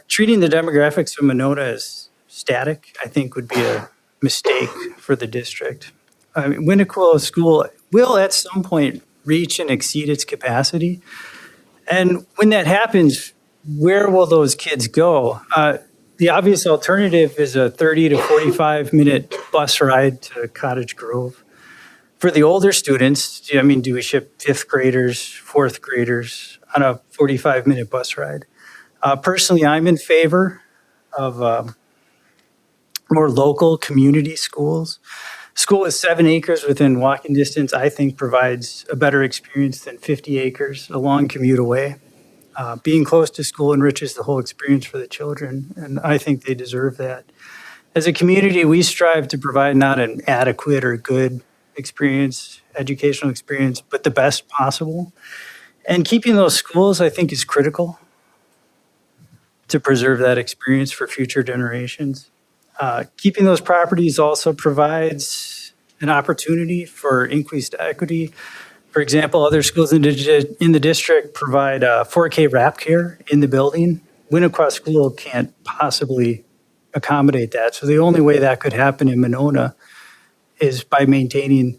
Treating the demographics of Monona as static, I think, would be a mistake for the district. I mean, Winnequa School will at some point reach and exceed its capacity. And when that happens, where will those kids go? The obvious alternative is a 30 to 45 minute bus ride to Cottage Grove. For the older students, do we ship fifth graders, fourth graders on a 45-minute bus ride? Personally, I'm in favor of more local community schools. School with 7 acres within walking distance, I think, provides a better experience than 50 acres a long commute away. Being close to school enriches the whole experience for the children, and I think they deserve that. As a community, we strive to provide not an adequate or good experience, educational experience, but the best possible. And keeping those schools, I think, is critical to preserve that experience for future generations. Keeping those properties also provides an opportunity for increased equity For example, other schools in the district provide 4K wrap care in the building. Winnicott School can't possibly accommodate that. So the only way that could happen in Monona is by maintaining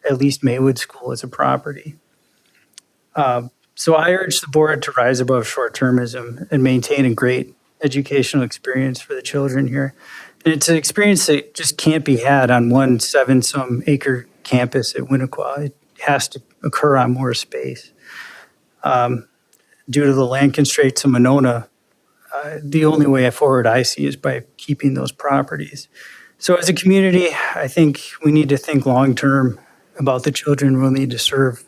at least Maywood School as a property. So I urge the board to rise above short-termism and maintain a great educational experience for the children here. And it's an experience that just can't be had on one 7-some acre campus at Winnicott. It has to occur on more space. Due to the land constraints of Monona, the only way forward I see is by keeping those properties. So as a community, I think we need to think long-term about the children we'll need to serve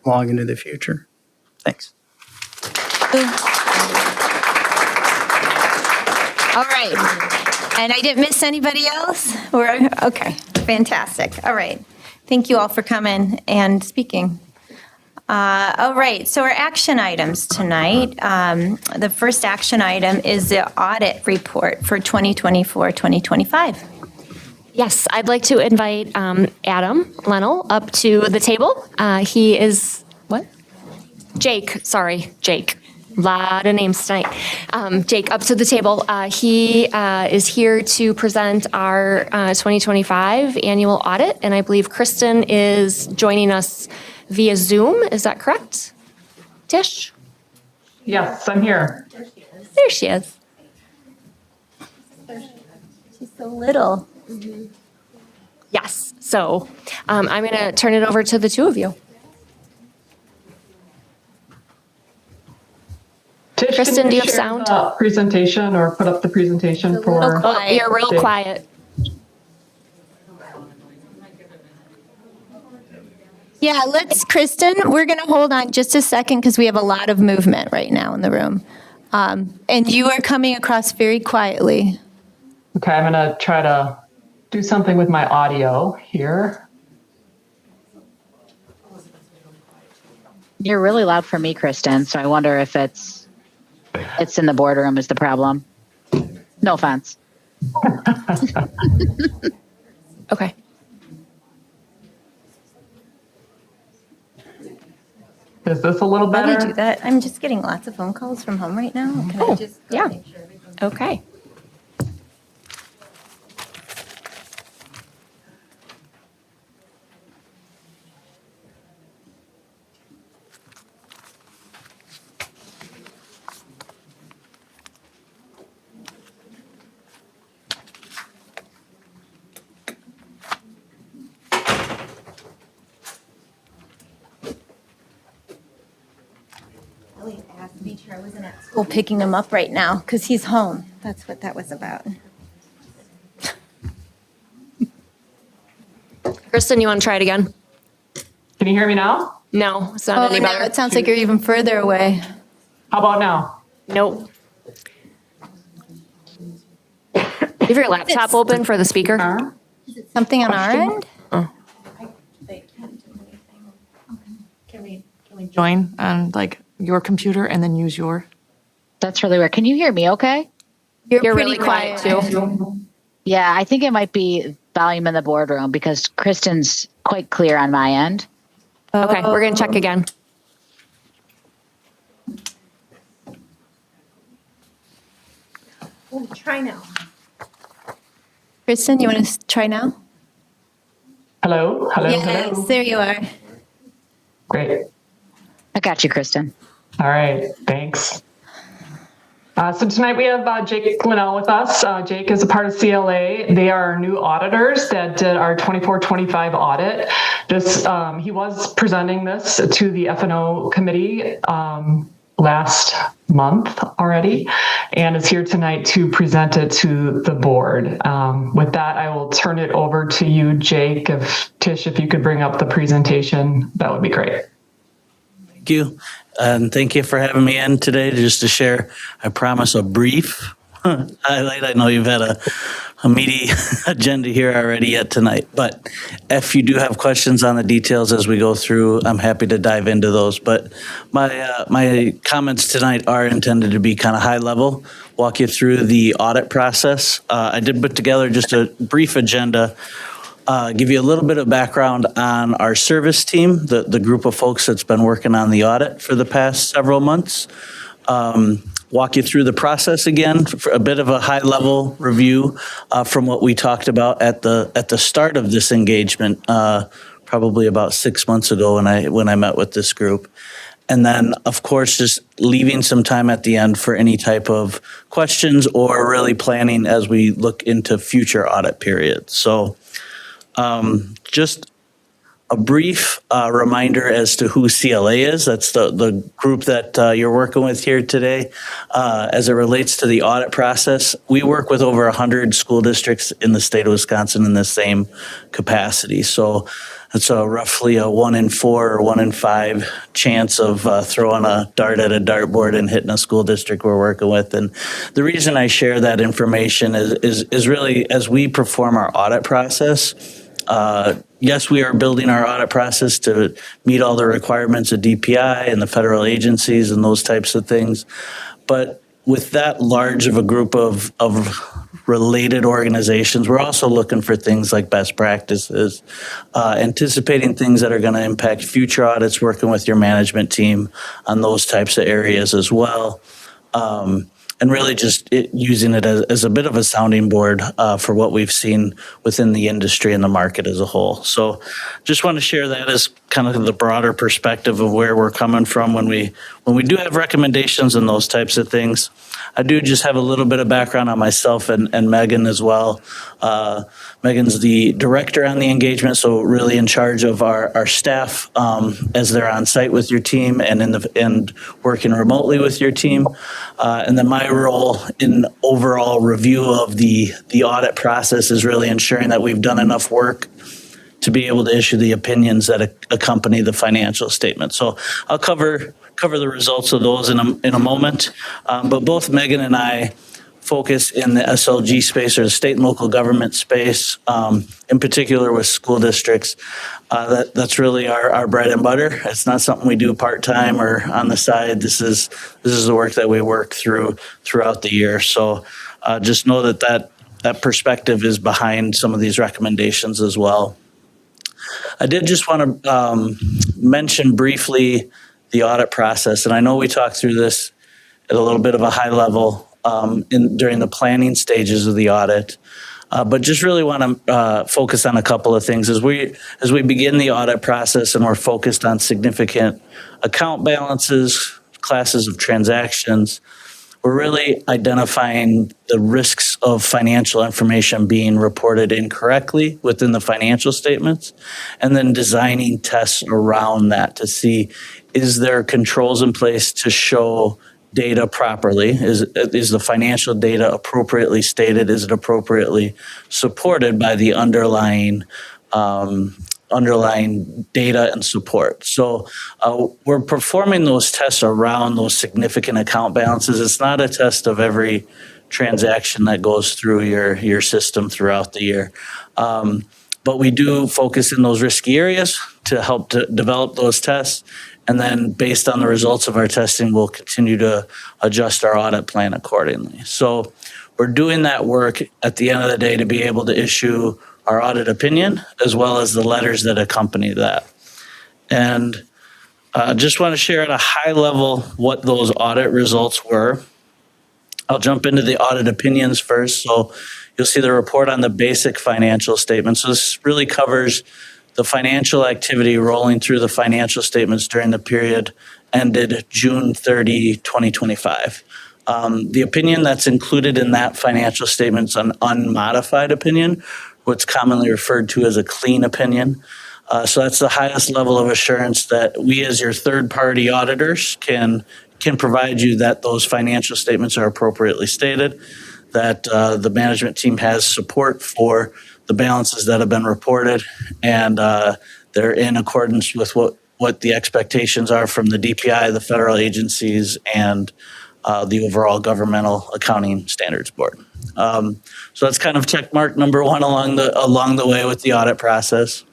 long into the future. Thanks. All right. And I didn't miss anybody else? Okay, fantastic. All right. Thank you all for coming and speaking. All right, so our action items tonight. The first action item is the audit report for 2024-2025. Yes, I'd like to invite Adam Lennell up to the table. He is, what? Jake, sorry, Jake. Lot of names tonight. Jake, up to the table. He is here to present our 2025 annual audit, and I believe Kirsten is joining us via Zoom. Is that correct, Tish? Yes, I'm here. There she is. She's so little. Yes, so I'm going to turn it over to the two of you. Tish, Kristen, do you have share sound? the presentation or put up the presentation for? Oh, you're real Jake? quiet. Yeah, Kristen, we're going to hold on just a second because we have a lot of movement right now in the room. And you are coming across very quietly. Okay, I'm going to try to do something with my audio here. You're really loud for me, Kristen, so I wonder if it's in the boardroom is the problem. No offense. Okay. Is this a little better? Let me do that. I'm just getting lots of phone calls from home right now. Can I just go make sure everything's Okay. asked to be sure I wasn't at school picking him up right now because he's home. That's what that was about. Kristen, you want to try it again? Can you hear me now? No, it's not any better. Now it sounds like you're even further away. How about now? Nope. You have your laptop open for the speaker? Is it something on our end? Oh. Can we join on like your computer and then use your? That's really weird. Can you hear me okay? You're pretty really quiet too. Yeah, I think it might be volume in the boardroom because Kristen's quite clear on my end. Okay, we're going to check again. Try now. Kristen, you want to try now? Hello? Hello? Yes, Hello? there you are. Great. I got you, Kristen. All right, thanks. So tonight we have Jake Linnell with us. Jake is a part of CLA. They are our new auditors that did our 24-25 audit. He was presenting this to the F&O committee last month already, and is here tonight to present it to the board. With that, I will turn it over to you, Jake. Tish, if you could bring up the presentation, that would be great. Thank you. And thank you for having me in today just to share, I promise, a brief highlight. I know you've had a meaty agenda here already yet tonight, but if you do have questions on the details as we go through, I'm happy to dive into those. But my comments tonight are intended to be kind of high level, walk you through the audit process. I did put together just a brief agenda give you a little bit of background on our service team, the group of folks that's been working on the audit for the past several months. Walk you through the process again, for a bit of a high-level review from what we talked about at the start of this engagement, probably about 6 months ago when I met with this group. And then, of course, just leaving some time at the end for any type of questions or really planning as we look into future audit periods. So just a brief reminder as to who CLA is. That's the group that you're working with here today. As it relates to the audit process, we work with over 100 school districts in the state of Wisconsin in the same capacity. So it's roughly a 1 in 4 or 1 in 5 chance of throwing a dart at a dartboard and hitting a school district we're working with. And the reason I share that information is really as we perform our audit process. Yes, we are building our audit process to meet all the requirements of DPI and the federal agencies and those types of things. But with that large of a group of related organizations, we're also looking for things like best practices, anticipating things that are going to impact future audits, working with your management team on those types of areas as well. And really just using it as a bit of a sounding board for what we've seen within the industry and the market as a whole. So just want to share that as kind of the broader perspective of where we're coming from when we do have recommendations and those types of things. I do just have a little bit of background on myself and Megan as well. Megan's the director on the engagement, so really in charge of our staff as they're on site with your team and working remotely with your team. And then my role in overall review of the audit process is really ensuring that we've done enough work to be able to issue the opinions that accompany the financial statement. So I'll cover the results of those in a moment. But both Megan and I focus in the SLG space or the state and local government space, in particular with school districts. That's really our bread and butter. It's not something we do part-time or on the side. This is the work that we work throughout the year. So just know that perspective is behind some of these recommendations as well. I did just want to mention briefly the audit process, and I know we talked through this at a little bit of a high level during the planning stages of the audit, but just really want to focus on a couple of things as we begin the audit process, and we're focused on significant account balances, classes of transactions. We're really identifying the risks of financial information being reported incorrectly within the financial statements, and then designing tests around that to see, is there controls in place to show data properly? Is the financial data appropriately stated? Is it appropriately supported by the underlying data and support? So we're performing those tests around those significant account balances. It's not a test of every transaction that goes through your system throughout the year. But we do focus in those risky areas to help to develop those tests. And then based on the results of our testing, we'll continue to adjust our audit plan accordingly. So we're doing that work at the end of the day to be able to issue our audit opinion, as well as the letters that accompany that. And just want to share at a high level what those audit results were. I'll jump into the audit opinions first. So you'll see the report on the basic financial statements. So this really covers the financial activity rolling through the financial statements during the period ended June 30, 2025. The opinion that's included in that financial statement is an unmodified opinion, what's commonly referred to as a clean opinion. So that's the highest level of assurance that we as your third-party auditors can provide you that those financial statements are appropriately stated, that the management team has support for the balances that have been reported, and they're in accordance with what the expectations are from the DPI, the federal agencies, and the overall governmental accounting standards board. So that's kind of check mark number one along the way with the audit process.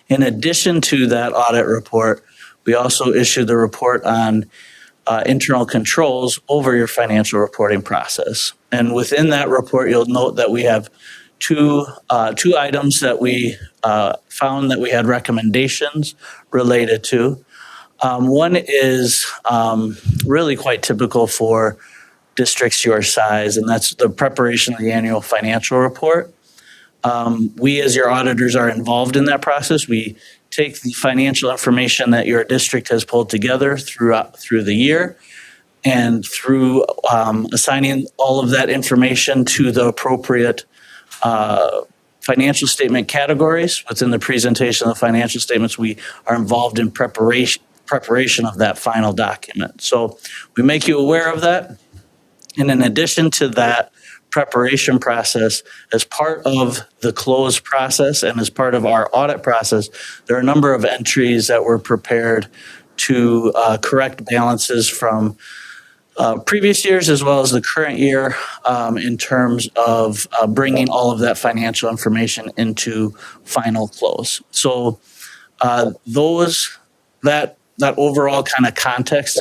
In addition to that audit report, we also issued the report on internal controls over your financial reporting process. And within that report, you'll note that we have two items that we found that we had recommendations related to. One is really quite typical for districts your size, and that's the preparation of the annual financial report. We, as your auditors, are involved in that process. We take the financial information that your district has pulled together through the year, and through assigning all of that information to the appropriate financial statement categories within the presentation of the financial statements, we are involved in preparation of that final document. So we make you aware of that. And in addition to that preparation process, as part of the close process and as part of our audit process, there are a number of entries that were prepared to correct balances from previous years as well as the current year in terms of bringing all of that financial information into final close. So that overall kind of context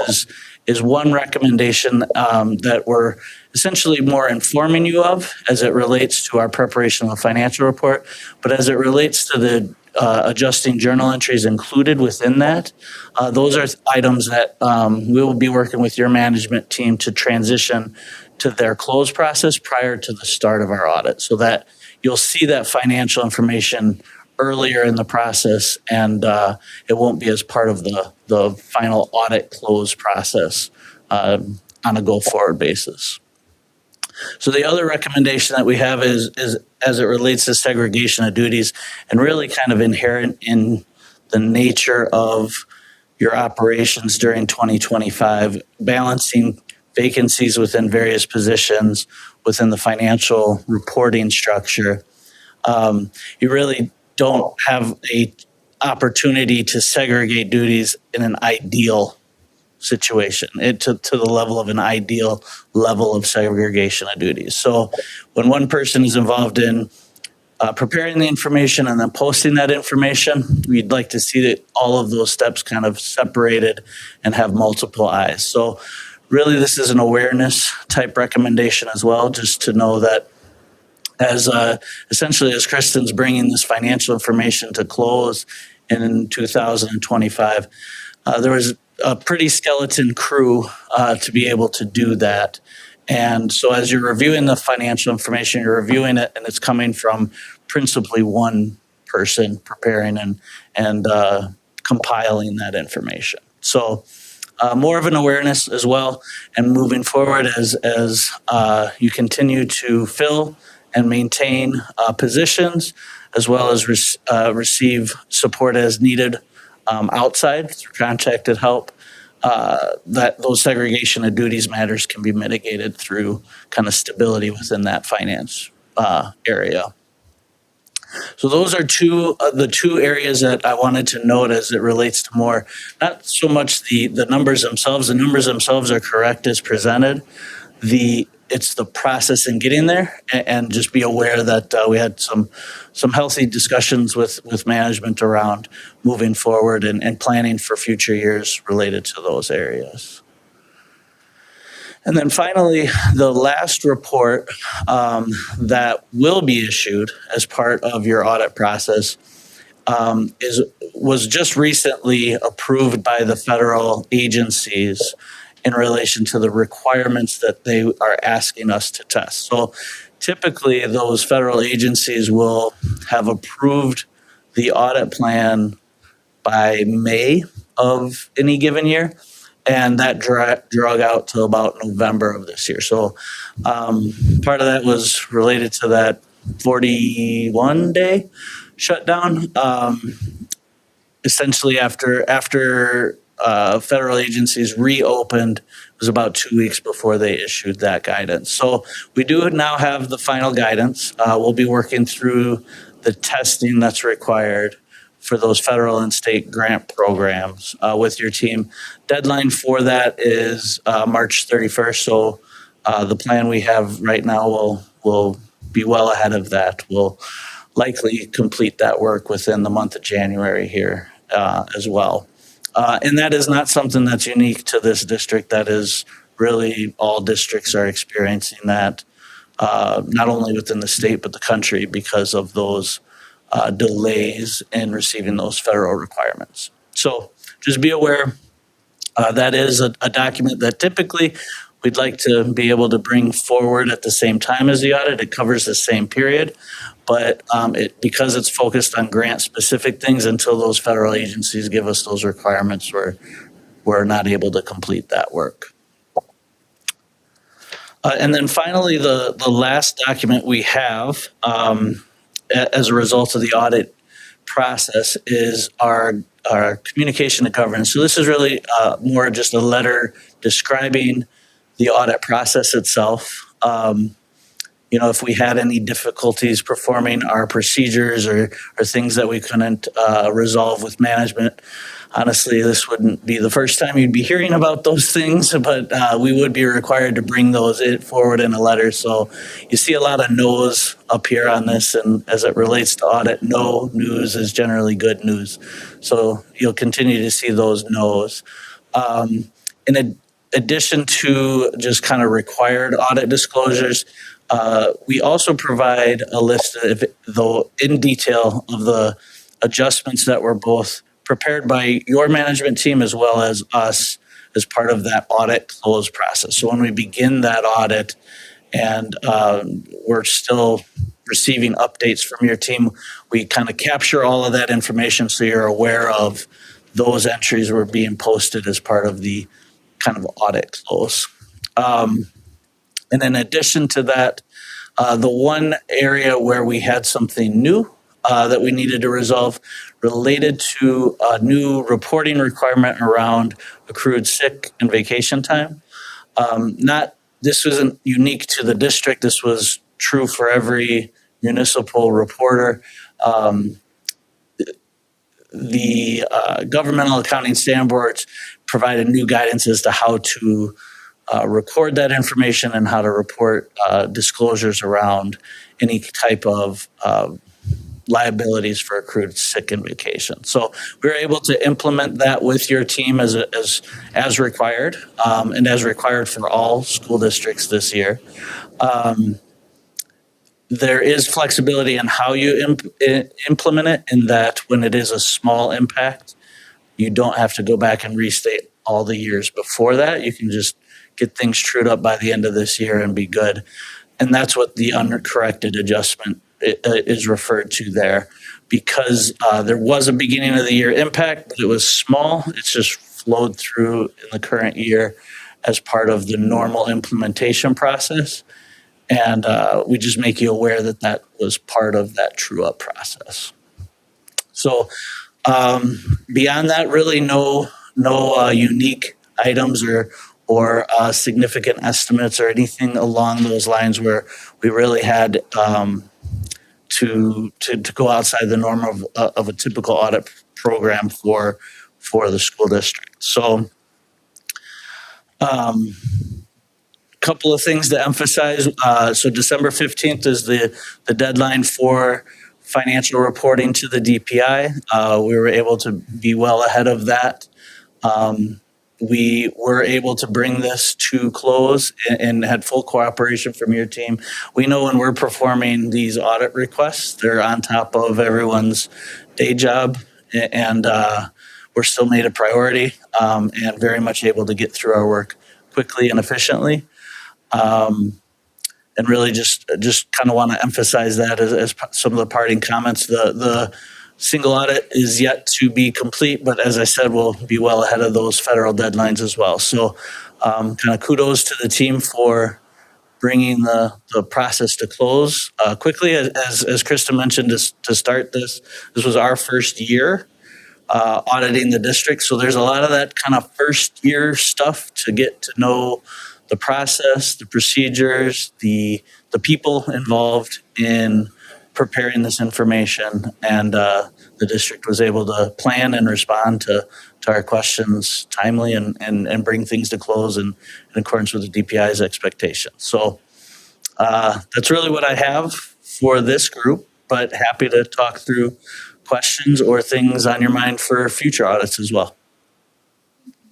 is one recommendation that we're essentially more informing you of as it relates to our preparation of the financial report. But as it relates to the adjusting journal entries included within that, those are items that we will be working with your management team to transition to their close process prior to the start of our audit, so that you'll see that financial information earlier in the process, and it won't be as part of the final audit close process on a go-forward basis. So the other recommendation that we have is as it relates to segregation of duties, and really kind of inherent in the nature of your operations during 2025, balancing vacancies within various positions within the financial reporting structure. You really don't have a opportunity to segregate duties in an ideal situation, to the level of an ideal level of segregation of duties. So when one person is involved in preparing the information and then posting that information, we'd like to see that all of those steps kind of separated and have multiple eyes. So really, this is an awareness type recommendation as well, just to know that as essentially as Kristen's bringing this financial information to close in 2025, there was a pretty skeleton crew to be able to do that. And so as you're reviewing the financial information, you're reviewing it, and it's coming from principally one person preparing and compiling that information. So more of an awareness as well, and moving forward as you continue to fill and maintain positions, as well as receive support as needed outside through contracted help, that those segregation of duties matters can be mitigated through kind of stability within that finance area. So those are the two areas that I wanted to note as it relates to more, not so much the numbers themselves. The numbers themselves are correct as presented. It's the process in getting there, and just be aware that we had some healthy discussions with management around moving forward and planning for future years related to those areas. And then finally, the last report that will be issued as part of your audit process was just recently approved by the federal agencies in relation to the requirements that they are asking us to test. So typically those federal agencies will have approved the audit plan by May of any given year, and that drug out to about November of this year. So part of that was related to that 41-day shutdown. Essentially after federal agencies reopened, it was about 2 weeks before they issued that guidance. So we do now have the final guidance. We'll be working through the testing that's required for those federal and state grant programs with your team. Deadline for that is March 31st. So the plan we have right now will be well ahead of that. We'll likely complete that work within the month of January here as well. And that is not something that's unique to this district. That is really all districts are experiencing that not only within the state, but the country because of those delays in receiving those federal requirements. So just be aware that is a document that typically we'd like to be able to bring forward at the same time as the audit. It covers the same period, but because it's focused on grant-specific things, until those federal agencies give us those requirements, we're not able to complete that work. And then finally, the last document we have as a result of the audit process is our communication to governance. So this is really more just a letter describing the audit process itself. If we had any difficulties performing our procedures or things that we couldn't resolve with management, honestly, this wouldn't be the first time you'd be hearing about those things, but we would be required to bring those forward in a letter. So you see a lot of no's up here on this, and as it relates to audit, no news is generally good news. So you'll continue to see those no's. In addition to just kind of required audit disclosures, we also provide a list in detail of the adjustments that were both prepared by your management team as well as us as part of that audit close process. So when we begin that audit and we're still receiving updates from your team, we kind of capture all of that information so you're aware of those entries were being posted as part of the kind of audit close. And in addition to that, the one area where we had something new that we needed to resolve related to a new reporting requirement around accrued sick and vacation time. This wasn't unique to the district. This was true for every municipal reporter. The governmental accounting standard boards provided new guidance as to how to record that information and how to report disclosures around any type of liabilities for accrued sick and vacation. So we were able to implement that with your team as required, and as required for all school districts this year. There is flexibility in how you implement it, in that when it is a small impact, you don't have to go back and restate all the years before that. You can just get things trued up by the end of this year and be good. And that's what the undercorrected adjustment is referred to there, because there was a beginning of the year impact, but it was small. It's just flowed through in the current year as part of the normal implementation process. And we just make you aware that that was part of that true up process. So beyond that, really no unique items or significant estimates or anything along those lines where we really had to go outside the norm of a typical audit program for the school district. So couple of things to emphasize. So December 15th is the deadline for financial reporting to the DPI. We were able to be well ahead of that. We were able to bring this to close and had full cooperation from your team. We know when we're performing these audit requests, they're on top of everyone's day job, and we're still made a priority and very much able to get through our work quickly and efficiently. And really just kind of want to emphasize that as some of the parting comments. The single audit is yet to be complete, but as I said, we'll be well ahead of those federal deadlines as well. So kind of kudos to the team for bringing the process to close quickly. As Kristen mentioned, to start this was our first year auditing the district. So there's a lot of that kind of first year stuff to get to know the process, the procedures, the people involved in preparing this information, and the district was able to plan and respond to our questions timely and bring things to close in accordance with the DPI's expectations. So that's really what I have for this group, but happy to talk through questions or things on your mind for future audits as well.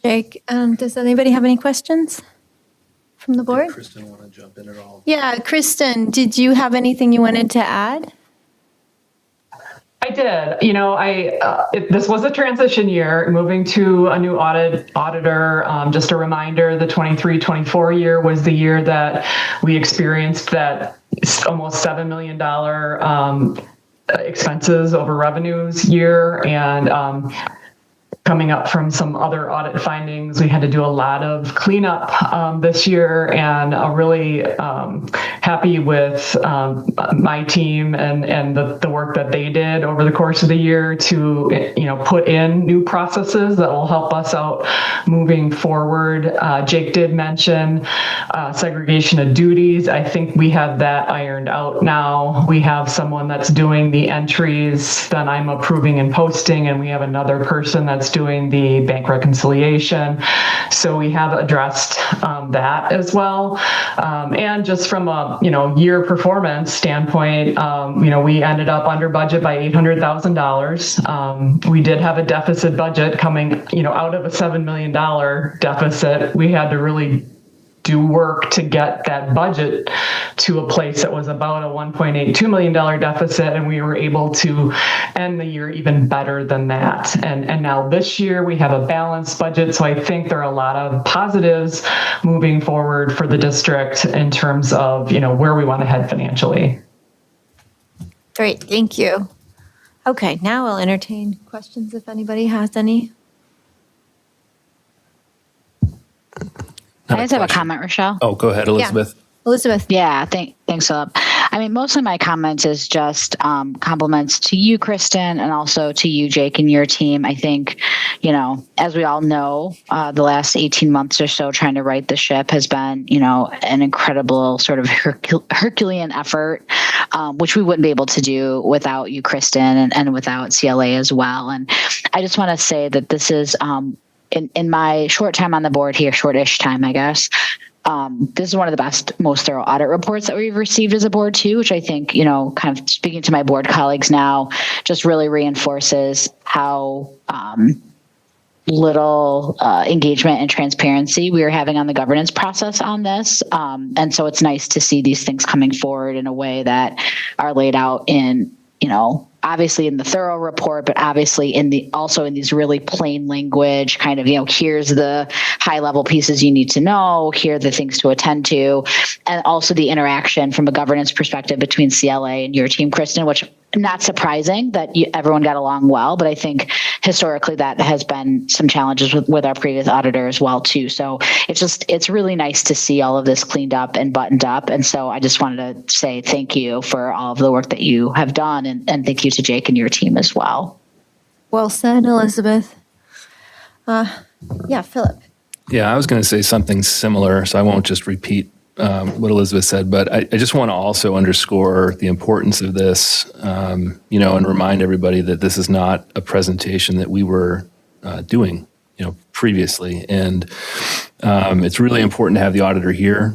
Jake, does anybody have any questions from the board? Kristen want to jump in at all? Yeah, Kristen, did you have anything you wanted to add? I did. This was a transition year, moving to a new auditor. Just a reminder, the 23-24 year was the year that we experienced that almost $7 million expenses over revenues year. And coming up from some other audit findings, we had to do a lot of cleanup this year, and really happy with my team and the work that they did over the course of the year to put in new processes that will help us out moving forward. Jake did mention segregation of duties. I think we have that ironed out now. We have someone that's doing the entries that I'm approving and posting, and we have another person that's doing the bank reconciliation. So we have addressed that as well. And just from a year performance standpoint, we ended up under budget by $800,000. We did have a deficit budget coming out of a $7 million deficit. We had to really do work to get that budget to a place that was about a $1.82 million deficit, and we were able to end the year even better than that. And now this year we have a balanced budget, so I think there are a lot of positives moving forward for the district in terms of where we want to head financially. Great, thank you. Okay, now I'll entertain questions if anybody has any. I just have a comment, Rochelle. Oh, go ahead, Elizabeth. Yeah. Elizabeth. Yeah, thanks, Philip. I mean, most of my comments is just compliments to you, Kristen, and also to you, Jake, and your team. I think, as we all know, the last 18 months or so trying to right the ship has been, an incredible sort of Herculean effort, which we wouldn't be able to do without you, Kristen, and without CLA as well. And I just want to say that this is, in my short time on the board here, shortish time, I guess, this is one of the best, most thorough audit reports that we've received as a board too, which I think, kind of speaking to my board colleagues now, just really reinforces how little engagement and transparency we are having on the governance process on this. And so it's nice to see these things coming forward in a way that are laid out in, obviously in the thorough report, but obviously also in these really plain language kind of, here's the high level pieces you need to know, here are the things to attend to, and also the interaction from a governance perspective between CLA and your team, Kristen, which not surprising that everyone got along well, but I think historically that has been some challenges with our previous auditor as well too. So it's really nice to see all of this cleaned up and buttoned up. And so I just wanted to say thank you for all of the work that you have done, and thank you to Jake and your team as well. Well said, Elizabeth. Yeah, Philip. Yeah, I was going to say something similar, so I won't just repeat what Elizabeth said, but I just want to also underscore the importance of this, and remind everybody that this is not a presentation that we were doing, previously. And it's really important to have the auditor here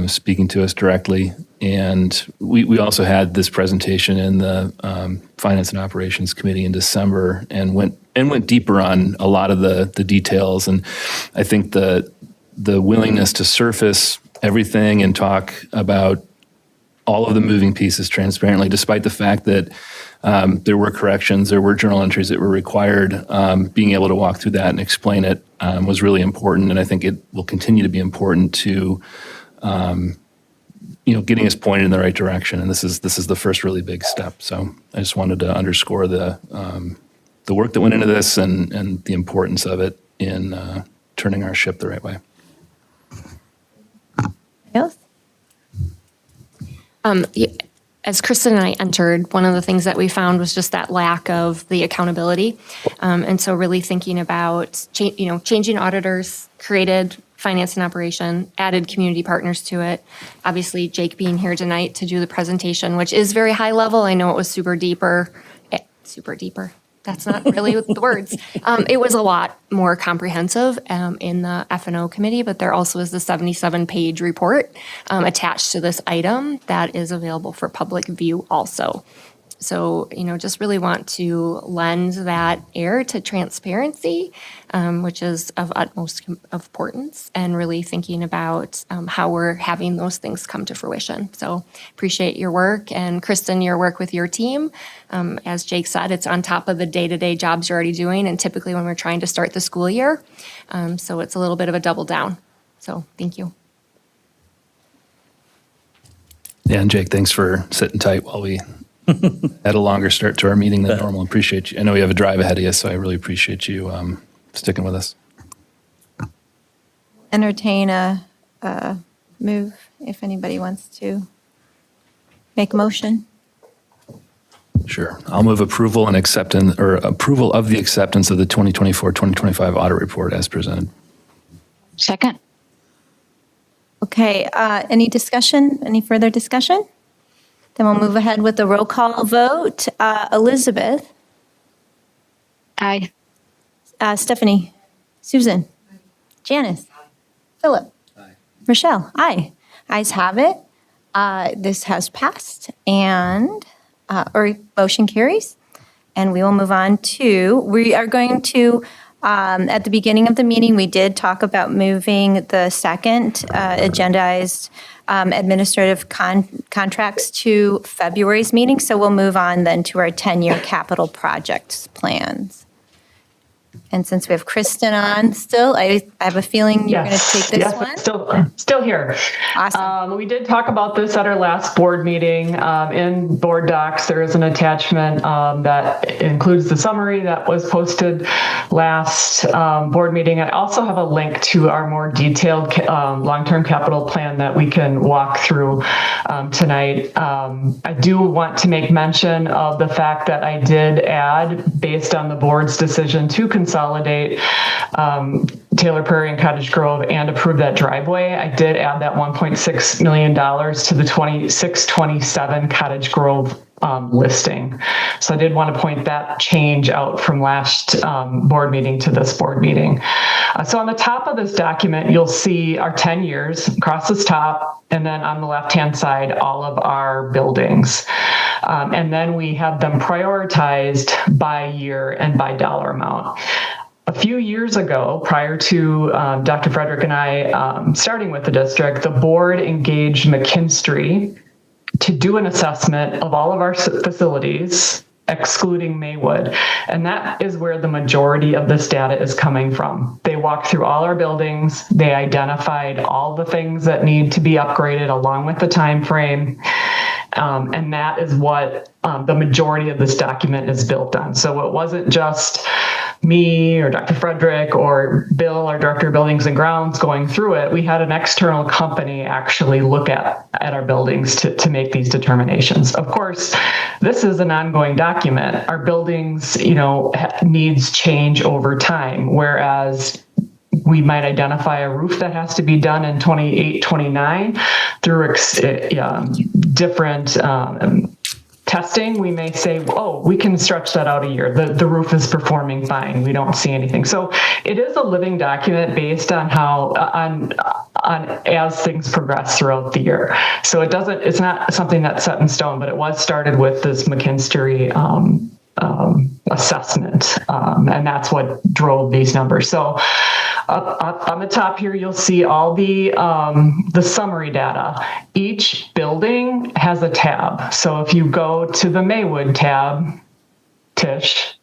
speaking to us directly. And we also had this presentation in the Finance and Operations Committee in December and went deeper on a lot of the details. And I think the willingness to surface everything and talk about all of the moving pieces transparently, despite the fact that there were corrections, there were journal entries that were required, being able to walk through that and explain it was really important. And I think it will continue to be important to, getting us pointed in the right direction. And this is the first really big step. So I just wanted to underscore the work that went into this and the importance of it in turning our ship the right way. Yes. As Kristen and I entered, one of the things that we found was just that lack of the accountability. And so really thinking about, changing auditors, created finance and operation, added community partners to it. Obviously, Jake being here tonight to do the presentation, which is very high level. I know it was super deeper. That's not really the words. It was a lot more comprehensive in the F&O committee, but there also is the 77-page report attached to this item that is available for public view also. So, just really want to lend that air to transparency, which is of utmost importance, and really thinking about how we're having those things come to fruition. So appreciate your work, and Kristen, your work with your team. As Jake said, it's on top of the day-to-day jobs you're already doing, and typically when we're trying to start the school year. So it's a little bit of a double down. So thank you. Yeah, and Jake, thanks for sitting tight while we had a longer start to our meeting than normal. Appreciate you. I know we have a drive ahead of you, so I really appreciate you sticking with us. Entertain a move if anybody wants to make a motion. Sure. I'll move approval and acceptance, or approval of the acceptance of the 2024-2025 audit report as presented. Second. Okay, any discussion, any further discussion? Then we'll move ahead with the roll call vote. Elizabeth? Aye. Stephanie? Susan? Janice? Philip? Aye. Rochelle? Aye. Ayes have it. This has passed and, or motion carries. And we will move on to, we are going to, at the beginning of the meeting, we did talk about moving the second agendized administrative contracts to February's meeting. So we'll move on then to our 10-year capital projects plans. And since we have Kristen on still, I have a feeling you're going to take this one. Still here. Awesome. We did talk about this at our last board meeting. In board docs, there is an attachment that includes the summary that was posted last board meeting. I also have a link to our more detailed long-term capital plan that we can walk through tonight. I do want to make mention of the fact that I did add, based on the board's decision to consolidate Taylor Prairie and Cottage Grove and approve that driveway, I did add that $1.6 million to the 2627 Cottage Grove listing. So I did want to point that change out from last board meeting to this board meeting. So on the top of this document, you'll see our 10 years across this top, and then on the left-hand side, all of our buildings. And then we have them prioritized by year and by dollar amount. A few years ago, prior to Dr. Frederick and I starting with the district, the board engaged McKinstry to do an assessment of all of our facilities, excluding Maywood. And that is where the majority of this data is coming from. They walked through all our buildings. They identified all the things that need to be upgraded along with the time frame. And that is what the majority of this document is built on. So it wasn't just me or Dr. Frederick or Bill, our Director of Buildings and Grounds, going through it. We had an external company actually look at our buildings to make these determinations. Of course, this is an ongoing document. Our buildings, needs change over time, whereas we might identify a roof that has to be done in 28, 29 through different testing. We may say, oh, we can stretch that out a year. The roof is performing fine. We don't see anything. So it is a living document based on how, on as things progress throughout the year. So it's not something that's set in stone, but it was started with this McKinstry assessment. And that's what drove these numbers. So up on the top here, you'll see all the summary data. Each building has a tab. So if you go to the Maywood tab, Tish,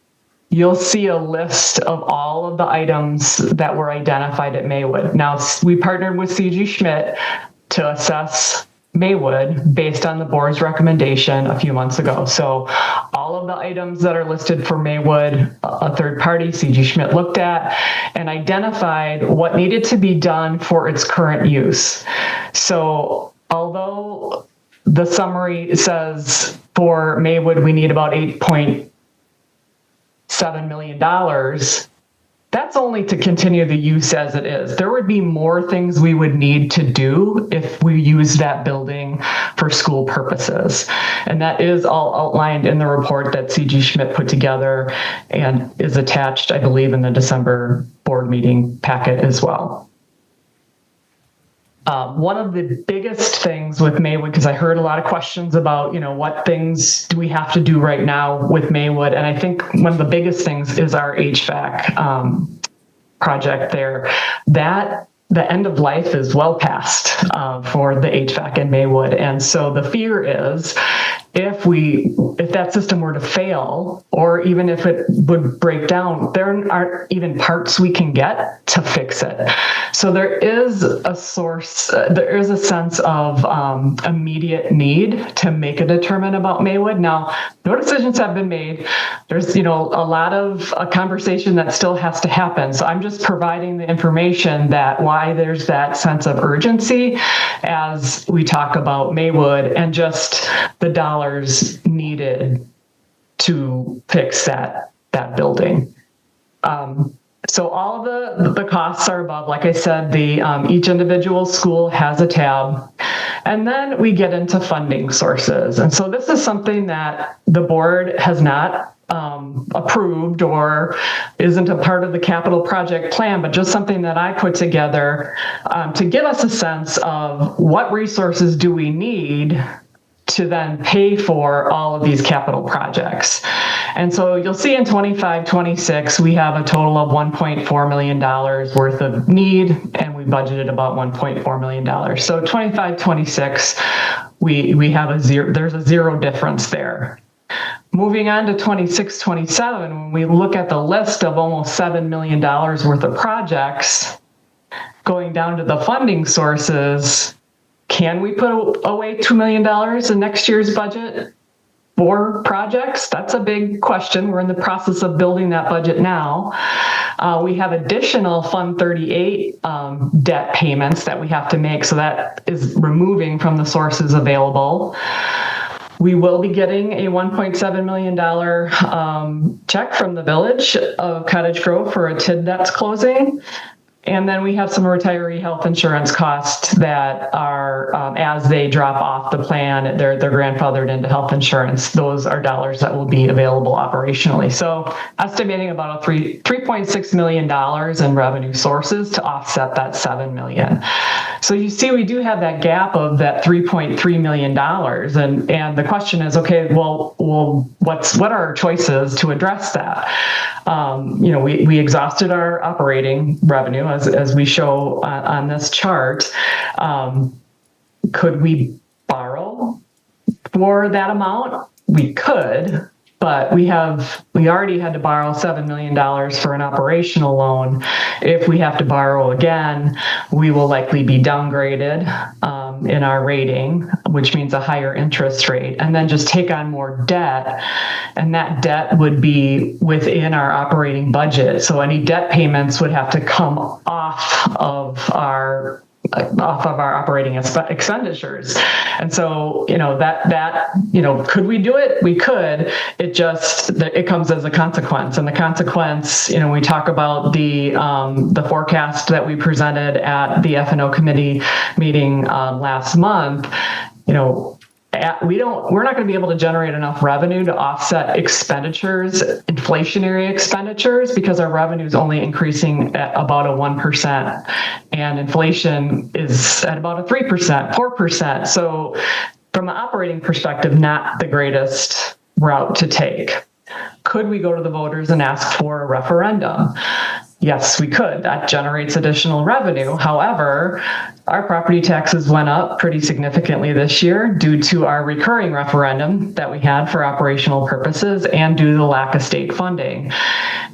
you'll see a list of all of the items that were identified at Maywood. Now, we partnered with C.G. Schmidt to assess Maywood based on the board's recommendation a few months ago. So all of the items that are listed for Maywood, a third party, C.G. Schmidt, looked at and identified what needed to be done for its current use. So although the summary says for Maywood we need about $8.7 million, that's only to continue the use as it is. There would be more things we would need to do if we use that building for school purposes. And that is all outlined in the report that C.G. Schmidt put together and is attached, I believe, in the December board meeting packet as well. One of the biggest things with Maywood, because I heard a lot of questions about, what things do we have to do right now with Maywood? And I think one of the biggest things is our HVAC project there. The end of life is well past for the HVAC in Maywood. And so the fear is if that system were to fail, or even if it would break down, there aren't even parts we can get to fix it. So there is a sense of immediate need to make a determination about Maywood. Now, no decisions have been made. There's, a lot of a conversation that still has to happen. So I'm just providing the information that why there's that sense of urgency as we talk about Maywood and just the dollars needed to fix that building. So all of the costs are above. Like I said, each individual school has a tab. And then we get into funding sources. And so this is something that the board has not approved or isn't a part of the capital project plan, but just something that I put together to give us a sense of what resources do we need to then pay for all of these capital projects. And so you'll see in 25-26, we have a total of $1.4 million worth of need, and we budgeted about $1.4 million. So 25-26, we have there's a zero difference there. Moving on to 26-27, when we look at the list of almost $7 million worth of projects, going down to the funding sources, can we put away $2 million in next year's budget for projects? That's a big question. We're in the process of building that budget now. We have additional Fund 38 debt payments that we have to make, so that is removing from the sources available. We will be getting a $1.7 million check from the village of Cottage Grove for a TID that's closing. And then we have some retiree health insurance costs that are, as they drop off the plan, they're grandfathered into health insurance. Those are dollars that will be available operationally. So estimating about a $3.6 million in revenue sources to offset that $7 million. So you see, we do have that gap of that $3.3 million. And the question is, okay, well, what are our choices to address that? We exhausted our operating revenue as we show on this chart. Could we borrow for that amount? We could, but we already had to borrow $7 million for an operational loan. If we have to borrow again, we will likely be downgraded in our rating, which means a higher interest rate, and then just take on more debt. And that debt would be within our operating budget. So any debt payments would have to come off of our operating expenditures. And so, could we do it? We could. It comes as a consequence. And the consequence, we talk about the forecast that we presented at the F&O committee meeting last month. We're not going to be able to generate enough revenue to offset expenditures, inflationary expenditures, because our revenue is only increasing at about a 1%, and inflation is at about a 3%, 4%. So from an operating perspective, not the greatest route to take. Could we go to the voters and ask for a referendum? Yes, we could. That generates additional revenue. However, our property taxes went up pretty significantly this year due to our recurring referendum that we had for operational purposes and due to the lack of state funding.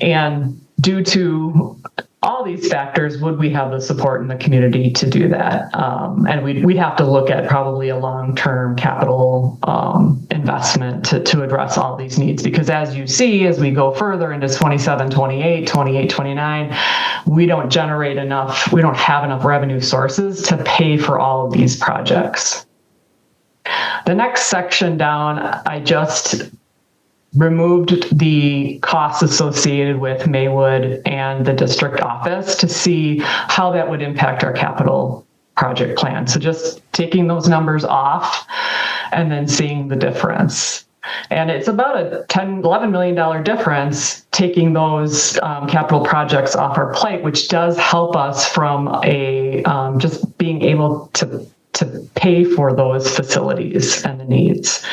And due to all these factors, would we have the support in the community to do that? And we'd have to look at probably a long-term capital investment to address all these needs. Because as you see, as we go further into 27, 28, 28, 29, we don't have enough revenue sources to pay for all of these projects. The next section down, I just removed the costs associated with Maywood and the district office to see how that would impact our capital project plan. So just taking those numbers off and then seeing the difference. And it's about a $11 million difference taking those capital projects off our plate, which does help us from a just being able to pay for those facilities and the needs.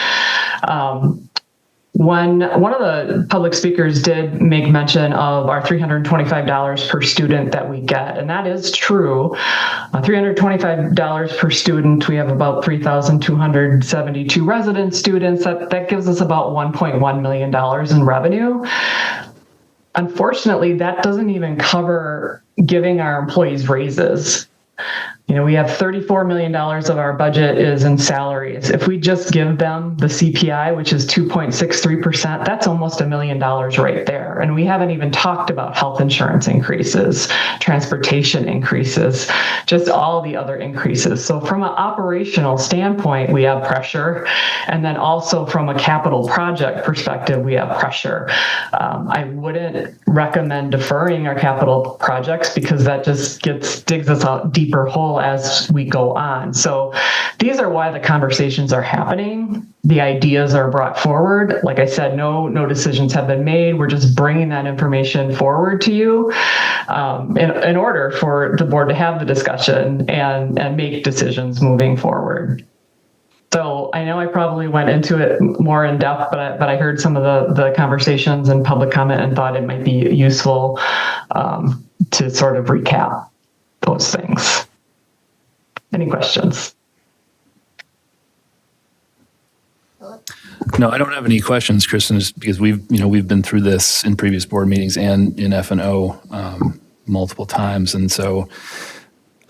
One of the public speakers did make mention of our $325 per student that we get, and that is true. $325 per student. We have about 3,272 resident students. That gives us about $1.1 million in revenue. Unfortunately, that doesn't even cover giving our employees raises. We have $34 million of our budget is in salaries. If we just give them the CPI, which is 2.63%, that's almost $1 million right there. And we haven't even talked about health insurance increases, transportation increases, just all the other increases. So from an operational standpoint, we have pressure. And then also from a capital project perspective, we have pressure. I wouldn't recommend deferring our capital projects because that just digs us a deeper hole as we go on. So these are why the conversations are happening. The ideas are brought forward. Like I said, no decisions have been made. We're just bringing that information forward to you in order for the board to have the discussion and make decisions moving forward. So I know I probably went into it more in depth, but I heard some of the conversations and public comment and thought it might be useful to sort of recap those things. Any questions? No, I don't have any questions, Kristen, just because we've been through this in previous board meetings and in F&O multiple times. And so,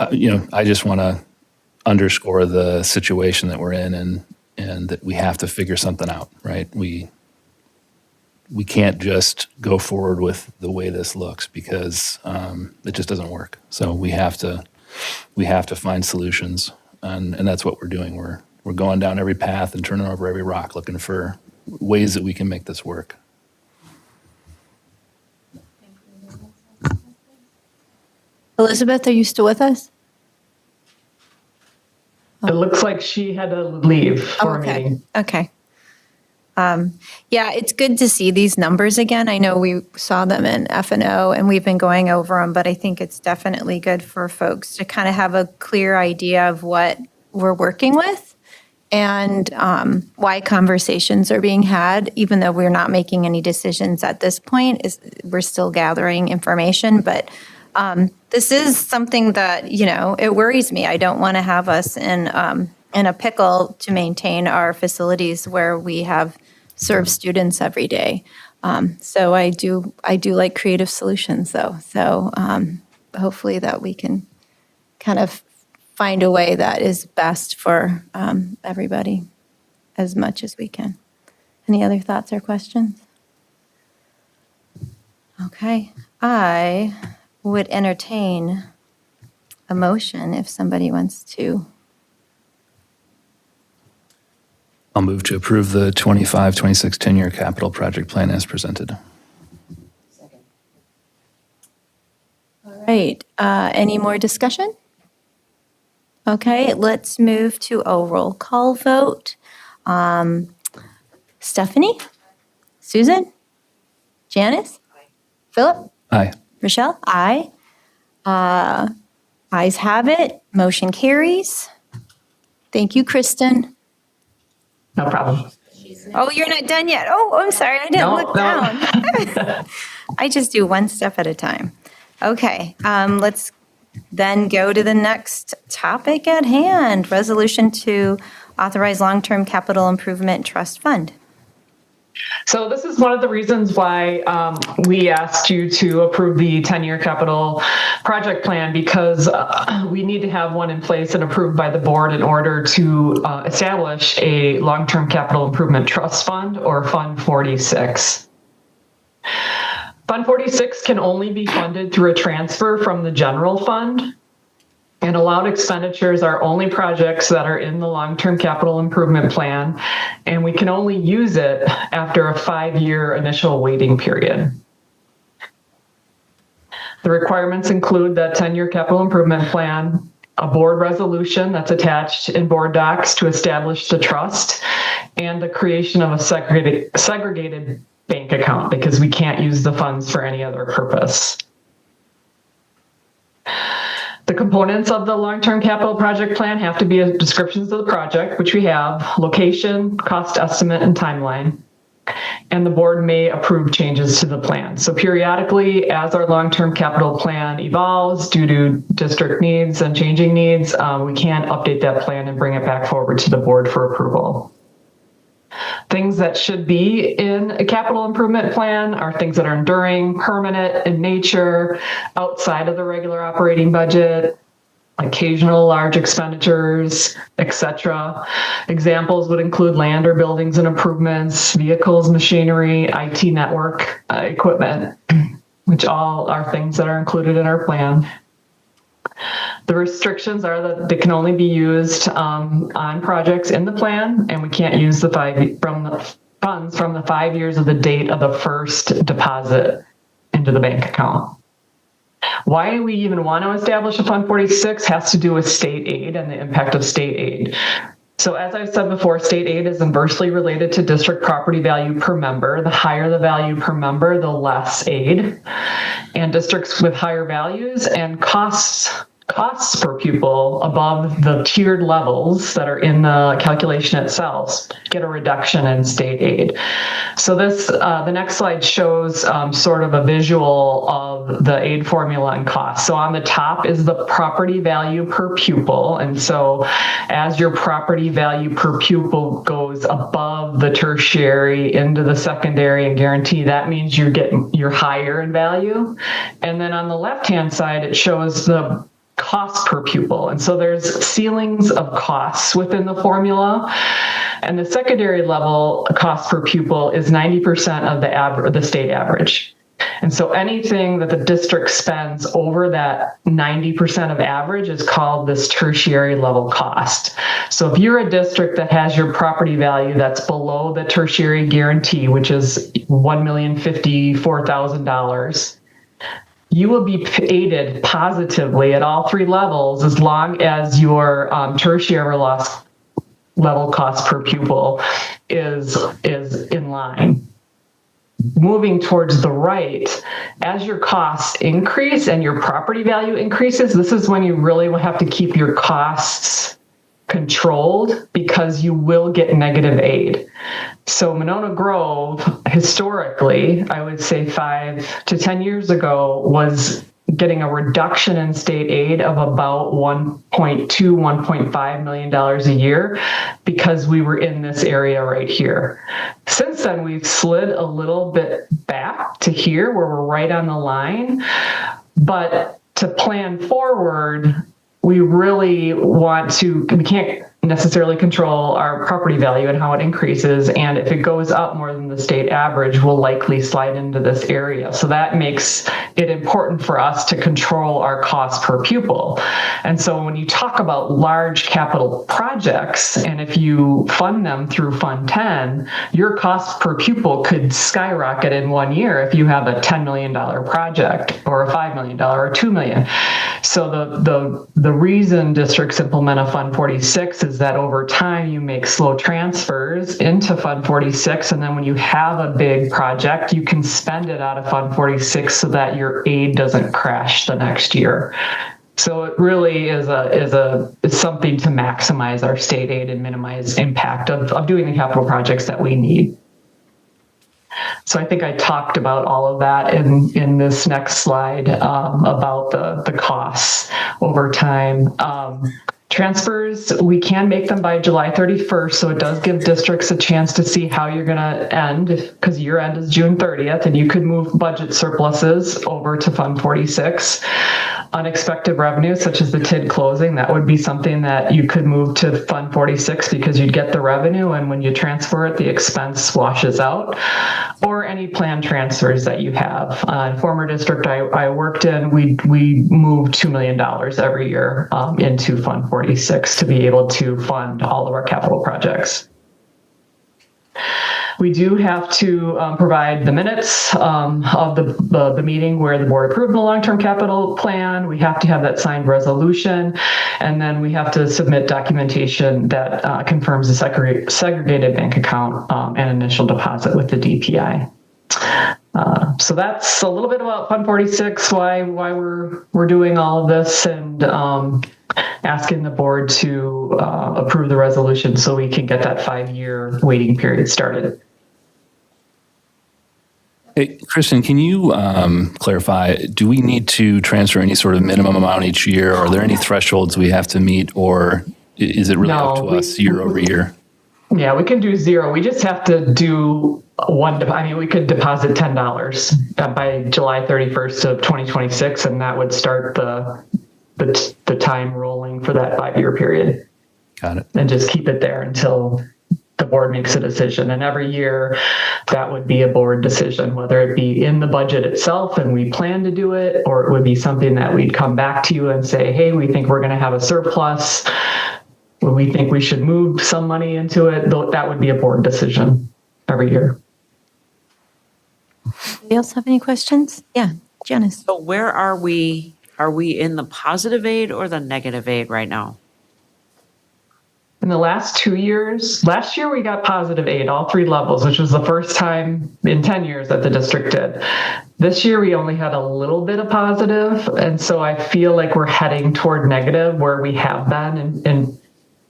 I just want to underscore the situation that we're in and that we have to figure something out, right? We can't just go forward with the way this looks because it just doesn't work. So we have to find solutions, and that's what we're doing. We're going down every path and turning over every rock, looking for ways that we can make this work. Elizabeth, are you still with us? It looks like she had to leave for a meeting. Okay. Yeah, it's good to see these numbers again. I know we saw them in F&O and we've been going over them, but I think it's definitely good for folks to kind of have a clear idea of what we're working with and why conversations are being had, even though we're not making any decisions at this point. We're still gathering information, but this is something that, it worries me. I don't want to have us in a pickle to maintain our facilities where we have served students every day. So I do like creative solutions though. So hopefully that we can kind of find a way that is best for everybody as much as we can. Any other thoughts or questions? Okay, I would entertain a motion if somebody wants to. I'll move to approve the 25-26 10-year capital project plan as presented. All right, any more discussion? Okay, let's move to a roll call vote. Stephanie? Susan? Janice? Philip? Aye. Rochelle? Aye. Ayes have it, motion carries. Thank you, Kristen. No problem. Oh, you're not done yet. Oh, I'm sorry, I didn't look down. I just do one step at a time. Okay, let's then go to the next topic at hand, resolution to authorize long-term capital improvement trust fund. So this is one of the reasons why we asked you to approve the 10-year capital project plan, because we need to have one in place and approved by the board in order to establish a long-term capital improvement trust fund, or Fund 46. Fund 46 can only be funded through a transfer from the general fund, and allowed expenditures are only projects that are in the long-term capital improvement plan, and we can only use it after a 5-year initial waiting period. The requirements include that 10-year capital improvement plan, a board resolution that's attached in board docs to establish the trust, and the creation of a segregated bank account because we can't use the funds for any other purpose. The components of the long-term capital project plan have to be descriptions of the project, which we have, location, cost estimate, and timeline. And the board may approve changes to the plan. So periodically, as our long-term capital plan evolves due to district needs and changing needs, we can update that plan and bring it back forward to the board for approval. Things that should be in a capital improvement plan are things that are enduring, permanent in nature, outside of the regular operating budget, occasional large expenditures, etc. Examples would include land or buildings and improvements, vehicles, machinery, IT network, equipment, which all are things that are included in our plan. The restrictions are that they can only be used on projects in the plan, and we can't use the funds from the 5 years of the date of the first deposit into the bank account. Why we even want to establish a Fund 46 has to do with state aid and the impact of state aid. So as I've said before, state aid is inversely related to district property value per member. The higher the value per member, the less aid. And districts with higher values and costs per pupil above the tiered levels that are in the calculation itself get a reduction in state aid. So this, the next slide shows sort of a visual of the aid formula and cost. So on the top is the property value per pupil. And so as your property value per pupil goes above the tertiary into the secondary and guarantee, that means you're higher in value. And then on the left-hand side, it shows the cost per pupil. And so there's ceilings of costs within the formula. And the secondary level cost per pupil is 90% of the state average. And so anything that the district spends over that 90% of average is called this tertiary level cost. So if you're a district that has your property value that's below the tertiary guarantee, which is $1,054,000, you will be aided positively at all three levels as long as your tertiary level cost per pupil is in line. Moving towards the right, as your costs increase and your property value increases, this is when you really will have to keep your costs controlled because you will get negative aid. So Monona Grove, historically, I would say 5 to 10 years ago, was getting a reduction in state aid of about $1.5 million a year because we were in this area right here. Since then, we've slid a little bit back to here where we're right on the line. But to plan forward, we really we can't necessarily control our property value and how it increases. And if it goes up more than the state average, we'll likely slide into this area. So that makes it important for us to control our cost per pupil. And so when you talk about large capital projects, and if you fund them through Fund 10, your cost per pupil could skyrocket in 1 year if you have a $10 million project or a $5 million or $2 million. So the reason districts implement a Fund 46 is that over time you make slow transfers into Fund 46, and then when you have a big project, you can spend it out of Fund 46 so that your aid doesn't crash the next year. So it really is something to maximize our state aid and minimize impact of doing the capital projects that we need. So I think I talked about all of that in this next slide about the costs over time. Transfers, we can make them by July 31st, so it does give districts a chance to see how you're going to end, because year end is June 30th, and you could move budget surpluses over to Fund 46. Unexpected revenue, such as the TID closing, that would be something that you could move to Fund 46 because you'd get the revenue, and when you transfer it, the expense washes out. Or any planned transfers that you have. Former district I worked in, we moved $2 million every year into Fund 46 to be able to fund all of our capital projects. We do have to provide the minutes of the meeting where the board approved the long-term capital plan. We have to have that signed resolution, and then we have to submit documentation that confirms the segregated bank account and initial deposit with the DPI. So that's a little bit about Fund 46, why we're doing all of this, and asking the board to approve the resolution so we can get that 5-year waiting period started. Hey, Kristen, can you clarify, do we need to transfer any sort of minimum amount each year? Are there any thresholds we have to meet, or is it really up to us year over year? Yeah, we can do 0. We just have to do we could deposit $10 by July 31st of 2026, and that would start the time rolling for that 5-year period. Got it. And just keep it there until the board makes a decision. And every year that would be a board decision, whether it be in the budget itself and we plan to do it, or it would be something that we'd come back to you and say, hey, we think we're going to have a surplus. We think we should move some money into it. That would be a board decision every year. Anybody else have any questions? Yeah, Janice. So where are we? Are we in the positive aid or the negative aid right now? In the last 2 years, last year we got positive aid, all 3 levels, which was the first time in 10 years that the district did. This year we only had a little bit of positive, and so I feel like we're heading toward negative where we have been in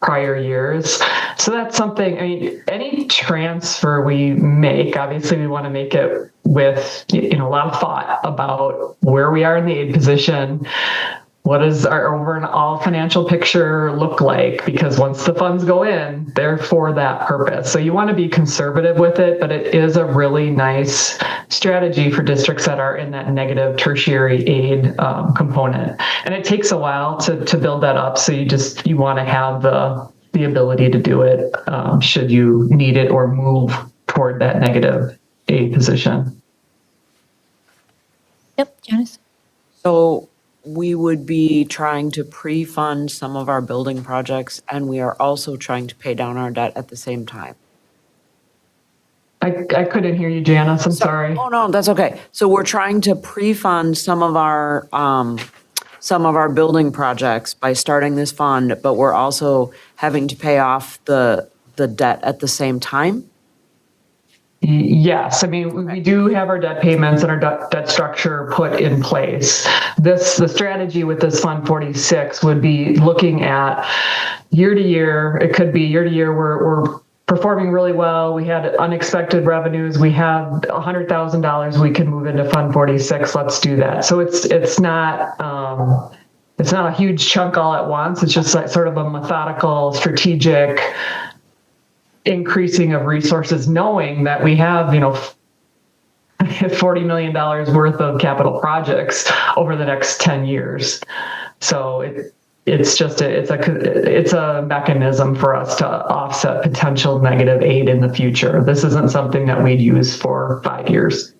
prior years. So that's something, I mean, any transfer we make, obviously we want to make it with, a lot of thought about where we are in the aid position. What does our overall financial picture look like? Because once the funds go in, they're for that purpose. So you want to be conservative with it, but it is a really nice strategy for districts that are in that negative tertiary aid component. And it takes a while to build that up. So you want to have the ability to do it should you need it or move toward that negative aid position. Yep, Janice. So we would be trying to pre-fund some of our building projects, and we are also trying to pay down our debt at the same time. I couldn't hear you, Janice. I'm sorry. Oh, no, that's okay. So we're trying to pre-fund some of our building projects by starting this fund, but we're also having to pay off the debt at the same time? Yes, I mean, we do have our debt payments and our debt structure put in place. The strategy with this Fund 46 would be looking at year to year. It could be year to year we're performing really well. We had unexpected revenues. We have $100,000 we can move into Fund 46. Let's do that. So it's not a huge chunk all at once. It's just like sort of a methodical, strategic increasing of resources, knowing that we have, $40 million worth of capital projects over the next 10 years. So it's a mechanism for us to offset potential negative aid in the future. This isn't something that we'd use for 5 years.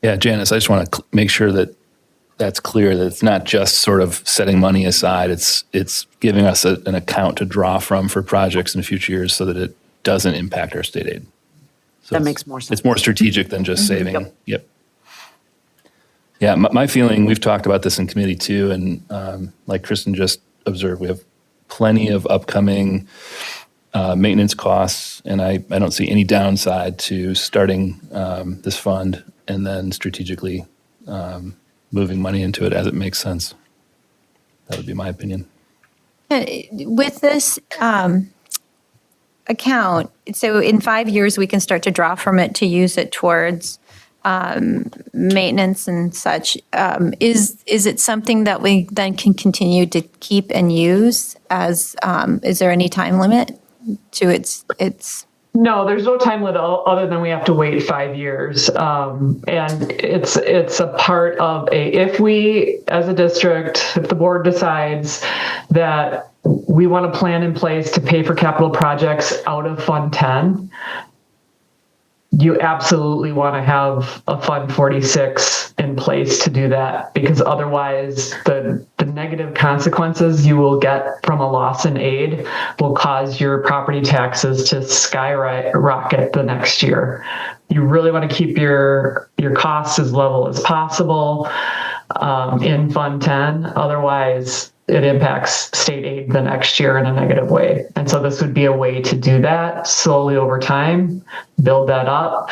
Yeah, Janice, I just want to make sure that that's clear, that it's not just sort of setting money aside. It's giving us an account to draw from for projects in future years so that it doesn't impact our state aid. So that makes more sense. It's more strategic than just saving. Yep. Yeah, my feeling, we've talked about this in committee too, and like Kristen just observed, we have plenty of upcoming maintenance costs, and I don't see any downside to starting this fund and then strategically moving money into it as it makes sense. That would be my opinion. With this account, so in 5 years, we can start to draw from it to use it towards maintenance and such. Is it something that we then can continue to keep and use as, is there any time limit to its? No, there's no time limit other than we have to wait 5 years. And it's a part of if we, as a district, if the board decides that we want a plan in place to pay for capital projects out of Fund 10, you absolutely want to have a Fund 46 in place to do that, because otherwise the negative consequences you will get from a loss in aid will cause your property taxes to skyrocket the next year. You really want to keep your costs as level as possible in Fund 10. Otherwise, it impacts state aid the next year in a negative way. And so this would be a way to do that slowly over time, build that up.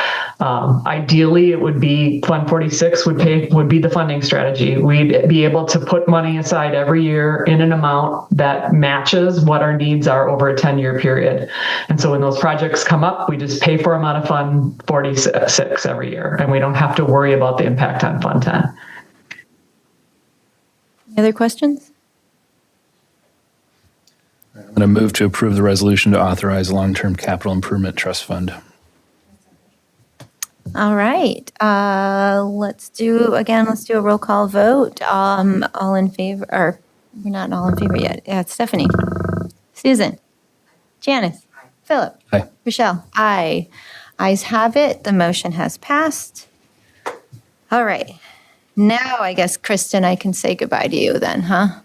Ideally, it would be Fund 46 would be the funding strategy. We'd be able to put money aside every year in an amount that matches what our needs are over a 10-year period. And so when those projects come up, we just pay for them out of Fund 46 every year, and we don't have to worry about the impact on Fund 10. Any other questions? I'm going to move to approve the resolution to authorize long-term capital improvement trust fund. All right. Let's do a roll call vote. All in favor, or we're not all in favor yet. Yeah, it's Stephanie. Susan. Janice. Philip. Aye. Rochelle. Aye. Ayes have it. The motion has passed. All right. Now, I guess, Kristen, I can say goodbye to you then, huh?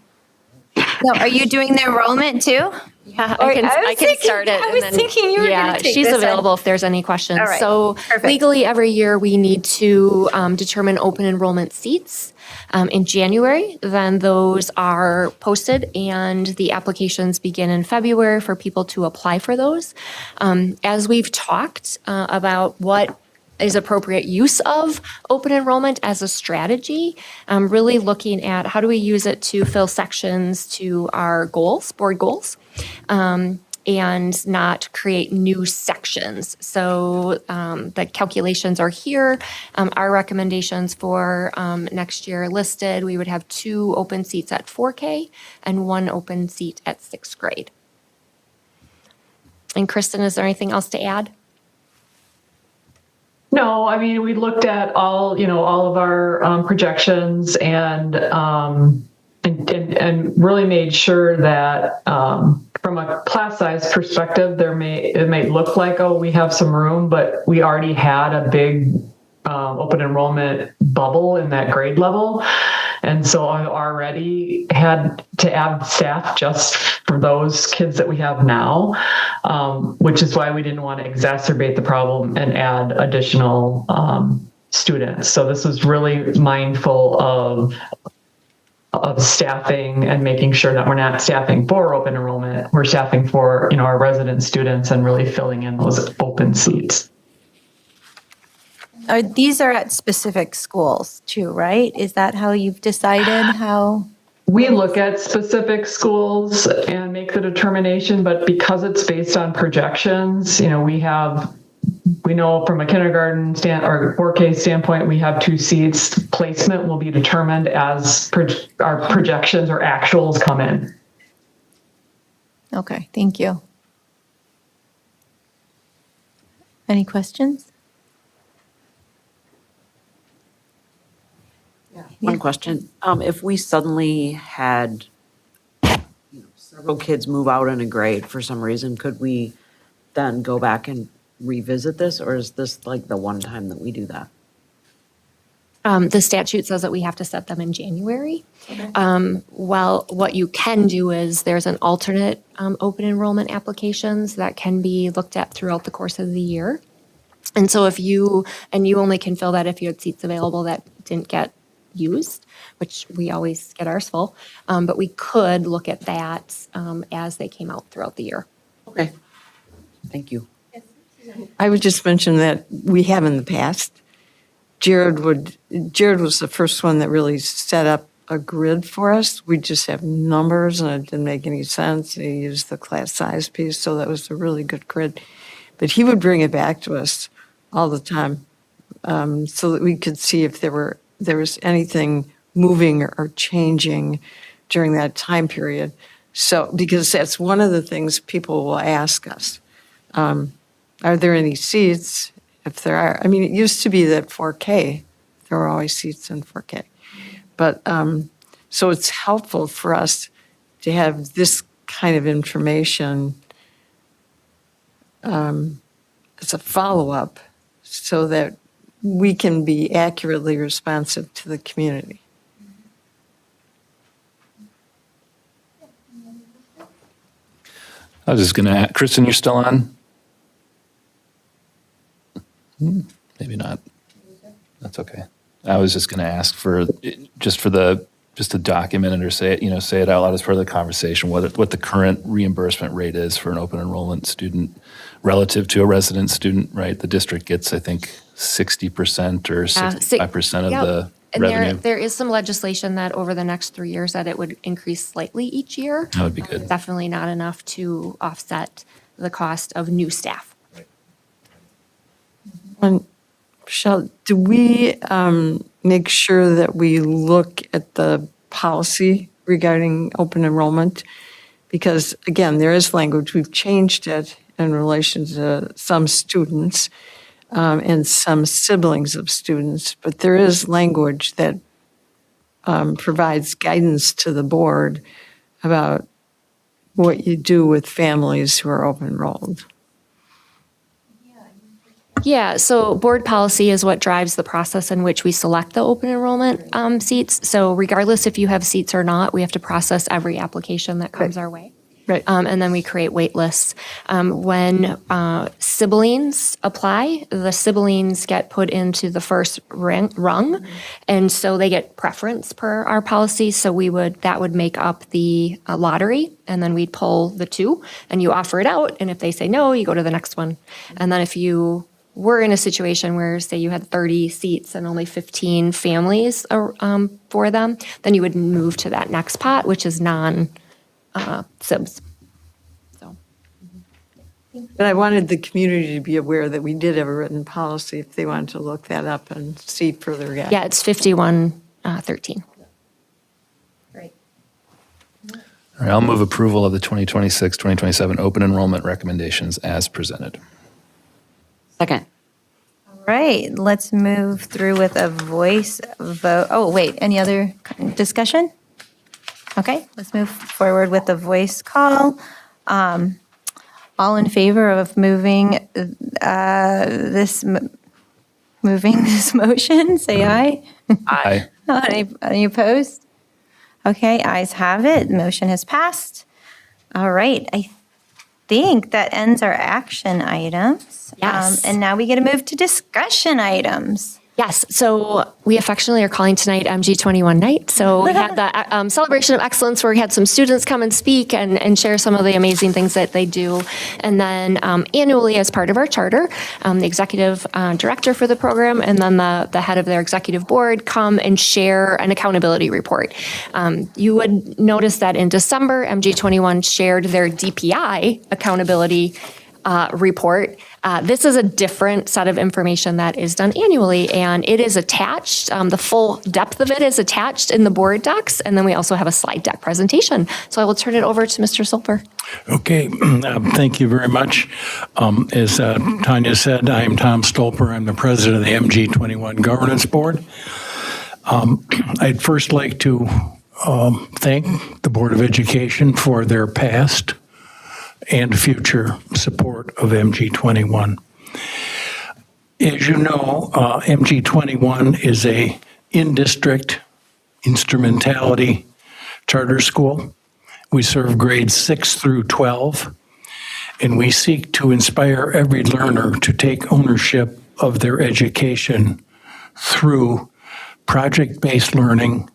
No, are you doing the enrollment too? Yeah, I can start it. I was thinking you were going to take she's this available one. if there's any questions. All right, So perfect. legally, every year we need to determine open enrollment seats in January. Then those are posted, and the applications begin in February for people to apply for those. As we've talked about what is appropriate use of open enrollment as a strategy, really looking at how do we use it to fill sections to our goals, board goals, and not create new sections. So the calculations are here. Our recommendations for next year listed, we would have 2 open seats at 4K and 1 open seat at 6th grade. And Kristen, is there anything else to add? No, I mean, we looked at all of our projections and really made sure that from a class size perspective, it may look like, oh, we have some room, but we already had a big open enrollment bubble in that grade level. And so I already had to add staff just for those kids that we have now, which is why we didn't want to exacerbate the problem and add additional students. So this was really mindful of staffing and making sure that we're not staffing for open enrollment. We're staffing for our resident students and really filling in those open seats. These are at specific schools too, right? Is that how you've decided how? We look at specific schools and make the determination, but because it's based on projections, we know from a kindergarten or 4K standpoint, we have 2 seats. Placement will be determined as our projections or actuals come in. Okay, thank you. Any questions? One question. If we suddenly had several kids move out in a grade for some reason, could we then go back and revisit this, or is this like the one time that we do that? The statute says that we have to set them in January. Well, what you can do is there's an alternate open enrollment applications that can be looked at throughout the course of the year. And so you only can fill that if you had seats available that didn't get used, which we always get ours full. But we could look at that as they came out throughout the year. Okay. Thank you. I would just mention that we have in the past. Jared was the first one that really set up a grid for us. We just have numbers and it didn't make any sense. He used the class size piece, so that was a really good grid. But he would bring it back to us all the time so that we could see if there was anything moving or changing during that time period. So, because that's one of the things people will ask us. Are there any seats? If there are, I mean, it used to be that 4K, there were always seats in 4K. But so it's helpful for us to have this kind of information as a follow-up so that we can be accurately responsive to the community. I was just going to ask, Kristen, you're still on? Maybe not. That's okay. I was just going to ask just to document it or say it out loud as part of the conversation, what the current reimbursement rate is for an open enrollment student relative to a resident student, right? The district gets, I think, 60% or 65% of the And revenue. there is some legislation that over the next 3 years that it would increase slightly each year. That would be good. Definitely not enough to offset the cost of new staff. And Michelle, do we make sure that we look at the policy regarding open enrollment? Because again, there is language, we've changed it in relation to some students and some siblings of students, but there is language that provides guidance to the board about what you do with families who are open enrolled. Yeah, so board policy is what drives the process in which we select the open enrollment seats. So regardless if you have seats or not, we have to process every application that comes our way. Right. And then we create wait lists. When siblings apply, the siblings get put into the first rung, and so they get preference per our policy. So that would make up the lottery, and then we'd pull the two, and you offer it out. And if they say no, you go to the next one. And then if you were in a situation where, say, you had 30 seats and only 15 families for them, then you would move to that next pot, which is non-SIBs. But I wanted the community to be aware that we did have a written policy if they wanted to look that up and see further guidance. Yeah, it's 5113. All right, I'll move approval of the 2026-2027 open enrollment recommendations as presented. Second. All right, let's move through with a voice vote. Oh, wait, any other discussion? Okay, let's move forward with a voice call. All in favor of moving this motion, say aye. Aye. Any opposed? Okay, ayes have it. Motion has passed. All right, I think that ends our action items. Yes. And now we get to move to discussion items. Yes, so we affectionately are calling tonight MG21 night. So we had the celebration of excellence where we had some students come and speak and share some of the amazing things that they do. And then annually, as part of our charter, the executive director for the program and then the head of their executive board come and share an accountability report. You would notice that in December, MG21 shared their DPI accountability report. This is a different set of information that is done annually, and it is attached. The full depth of it is attached in the board docs, and then we also have a slide deck presentation. So I will turn it over to Mr. Silver. Okay, thank you very much. As Tanya said, I am Tom Stolper. I'm the president of the MG21 Governance Board. I'd first like to thank the Board of Education for their past and future support of MG21. As you know, MG21 is a in-district instrumentality charter school. We serve grades 6 through 12, and we seek to inspire every learner to take ownership of their education through project-based learning,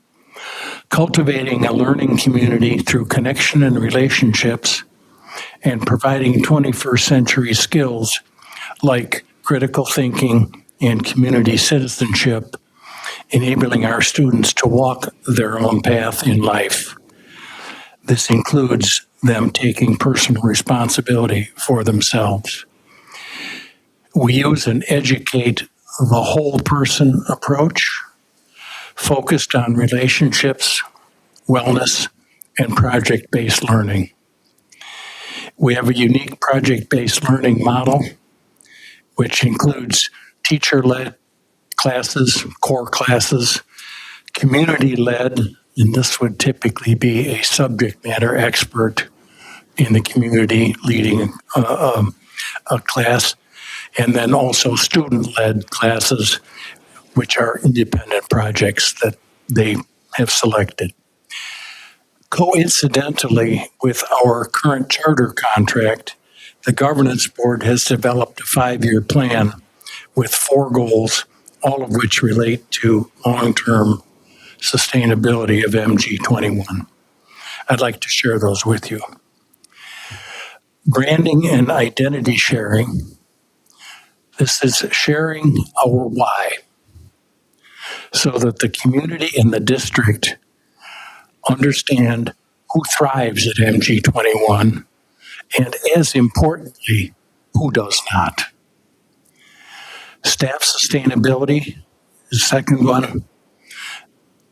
cultivating a learning community through connection and relationships, and providing 21st century skills like critical thinking and community citizenship, enabling our students to walk their own path in life. This includes them taking personal responsibility for themselves. We use an educate the whole person approach, focused on relationships, wellness, and project-based learning. We have a unique project-based learning model, which includes teacher-led classes, core classes, community-led, and this would typically be a subject matter expert in the community leading a class, and then also student-led classes, which are independent projects that they have selected. Coincidentally, with our current charter contract, the governance board has developed a 5-year plan with 4 goals, all of which relate to long-term sustainability of MG21. I'd like to share those with you. Branding and identity sharing. This is sharing our why so that the community and the district understand who thrives at MG21 and, as importantly, who does not. Staff sustainability, the second one,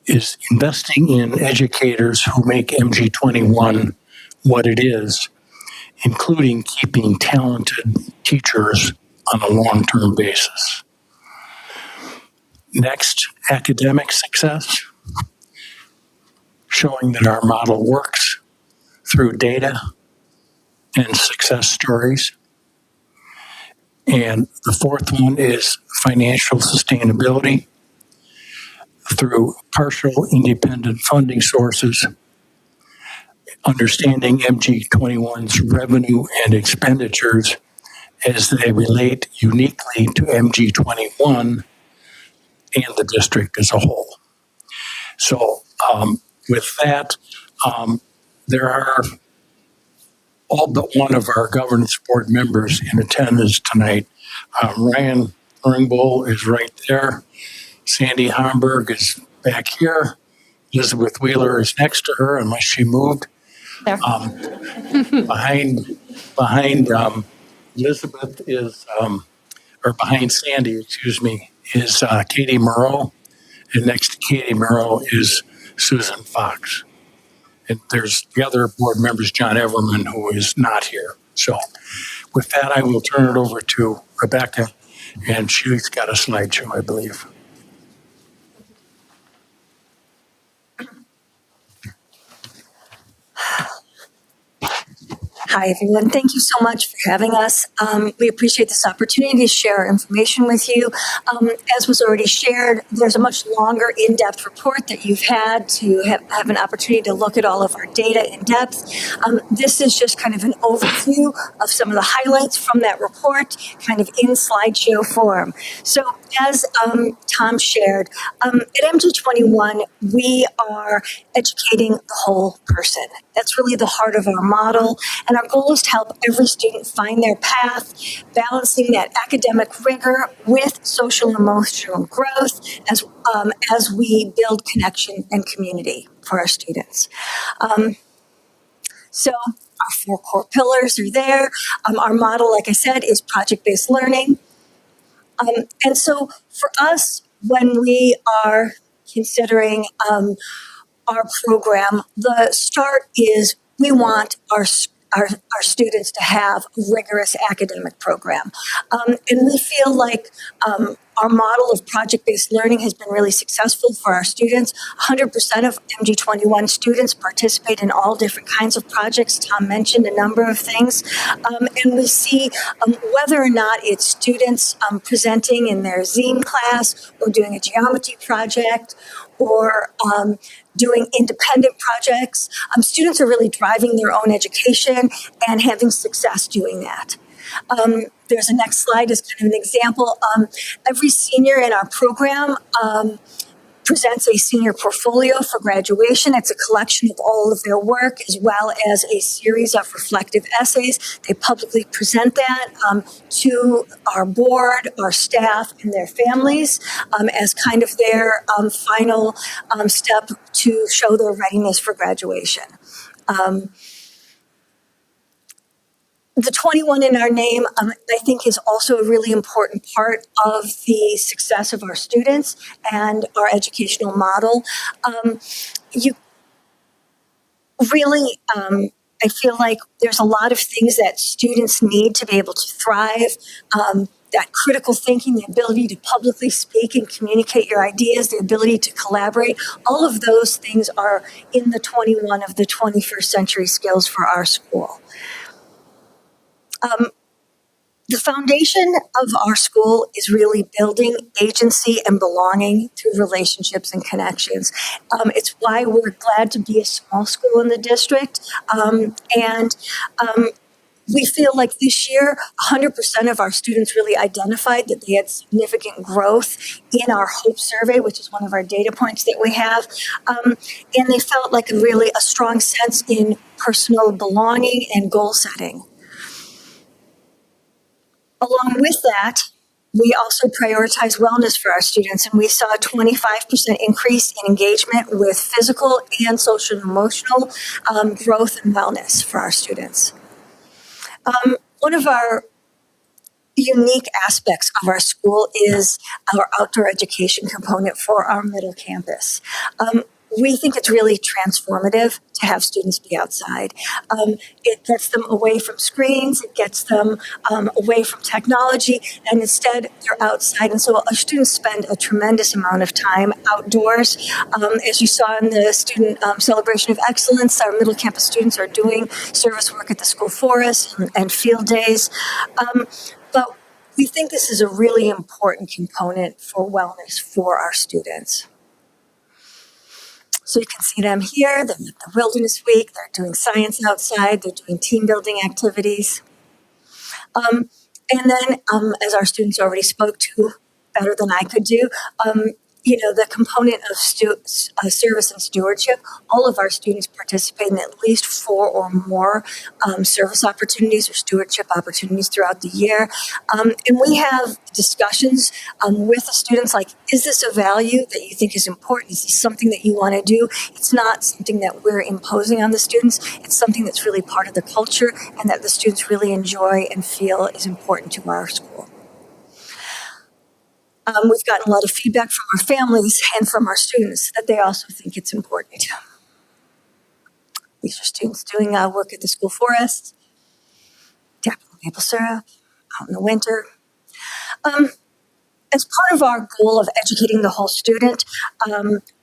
is investing in educators who make MG21 what it is, including keeping talented teachers on a long-term basis. Next, academic success, showing that our model works through data and success stories. And the fourth one is financial sustainability through partial independent funding sources, understanding MG21's revenue and expenditures as they relate uniquely to MG21 and the district as a whole. So with that, there are all but one of our governance board members in attendance tonight. Ryan Ringbull is right there. Sandy Homburg is back here. Elizabeth Wheeler is next to her, unless she moved. There. Behind Elizabeth is, or behind Sandy, excuse me, is Katie Moreau. And next to Katie Moreau is Susan Fox. And there's the other board members, John Everman, who is not here. So with that, I will turn it over to Rebecca, and she's got a slideshow, I believe. Hi, everyone. Thank you so much for having us. We appreciate this opportunity to share our information with you. As was already shared, there's a much longer in-depth report that you've had to have an opportunity to look at all of our data in depth. This is just kind of an overview of some of the highlights from that report, kind of in slideshow form. So as Tom shared, at MG21, we are educating the whole person. That's really the heart of our model. And our goal is to help every student find their path, balancing that academic rigor with social and emotional growth as we build connection and community for our students. So our 4 core pillars are there. Our model, like I said, is project-based learning. And so for us, when we are considering our program, the start is we want our students to have a rigorous academic program. And we feel like our model of project-based learning has been really successful for our students. 100% of MG21 students participate in all different kinds of projects. Tom mentioned a number of things. And we see whether or not it's students presenting in their zine class or doing a geometry project or doing independent projects. Students are really driving their own education and having success doing that. There's a next slide is kind of an example. Every senior in our program presents a senior portfolio for graduation. It's a collection of all of their work as well as a series of reflective essays. They publicly present that to our board, our staff, and their families as kind of their final step to show their readiness for graduation. The 21 in our name, I think, is also a really important part of the success of our students and our educational model. You really, I feel like there's a lot of things that students need to be able to thrive. That critical thinking, the ability to publicly speak and communicate your ideas, the ability to collaborate, all of those things are in the 21 of the 21st century skills for our school. The foundation of our school is really building agency and belonging through relationships and connections. It's why we're glad to be a small school in the district. We feel like this year, 100% of our students really identified that they had significant growth in our Hope survey, which is one of our data points that we have. And they felt like a strong sense in personal belonging and goal setting. Along with that, we also prioritize wellness for our students, and we saw a 25% increase in engagement with physical and social and emotional growth and wellness for our students. One of our unique aspects of our school is our outdoor education component for our middle campus. We think it's really transformative to have students be outside. It gets them away from screens, it gets them away from technology, and instead they're outside. And so our students spend a tremendous amount of time outdoors. As you saw in the student celebration of excellence, our middle campus students are doing service work at the school forest and field days. But we think this is a really important component for wellness for our students. So you can see them here. They're at the Wilderness Week. They're doing science outside. They're doing team building activities. And then, as our students already spoke to better than I could do, the component of service and stewardship, all of our students participate in at least 4 or more service opportunities or stewardship opportunities throughout the year. And we have discussions with the students like, is this a value that you think is important? Is this something that you want to do? It's not something that we're imposing on the students. It's something that's really part of the culture and that the students really enjoy and feel is important to our school. We've gotten a lot of feedback from our families and from our students that they also think it's important. These are students doing work at the school forest, tapping maple syrup out in the winter. As part of our goal of educating the whole student,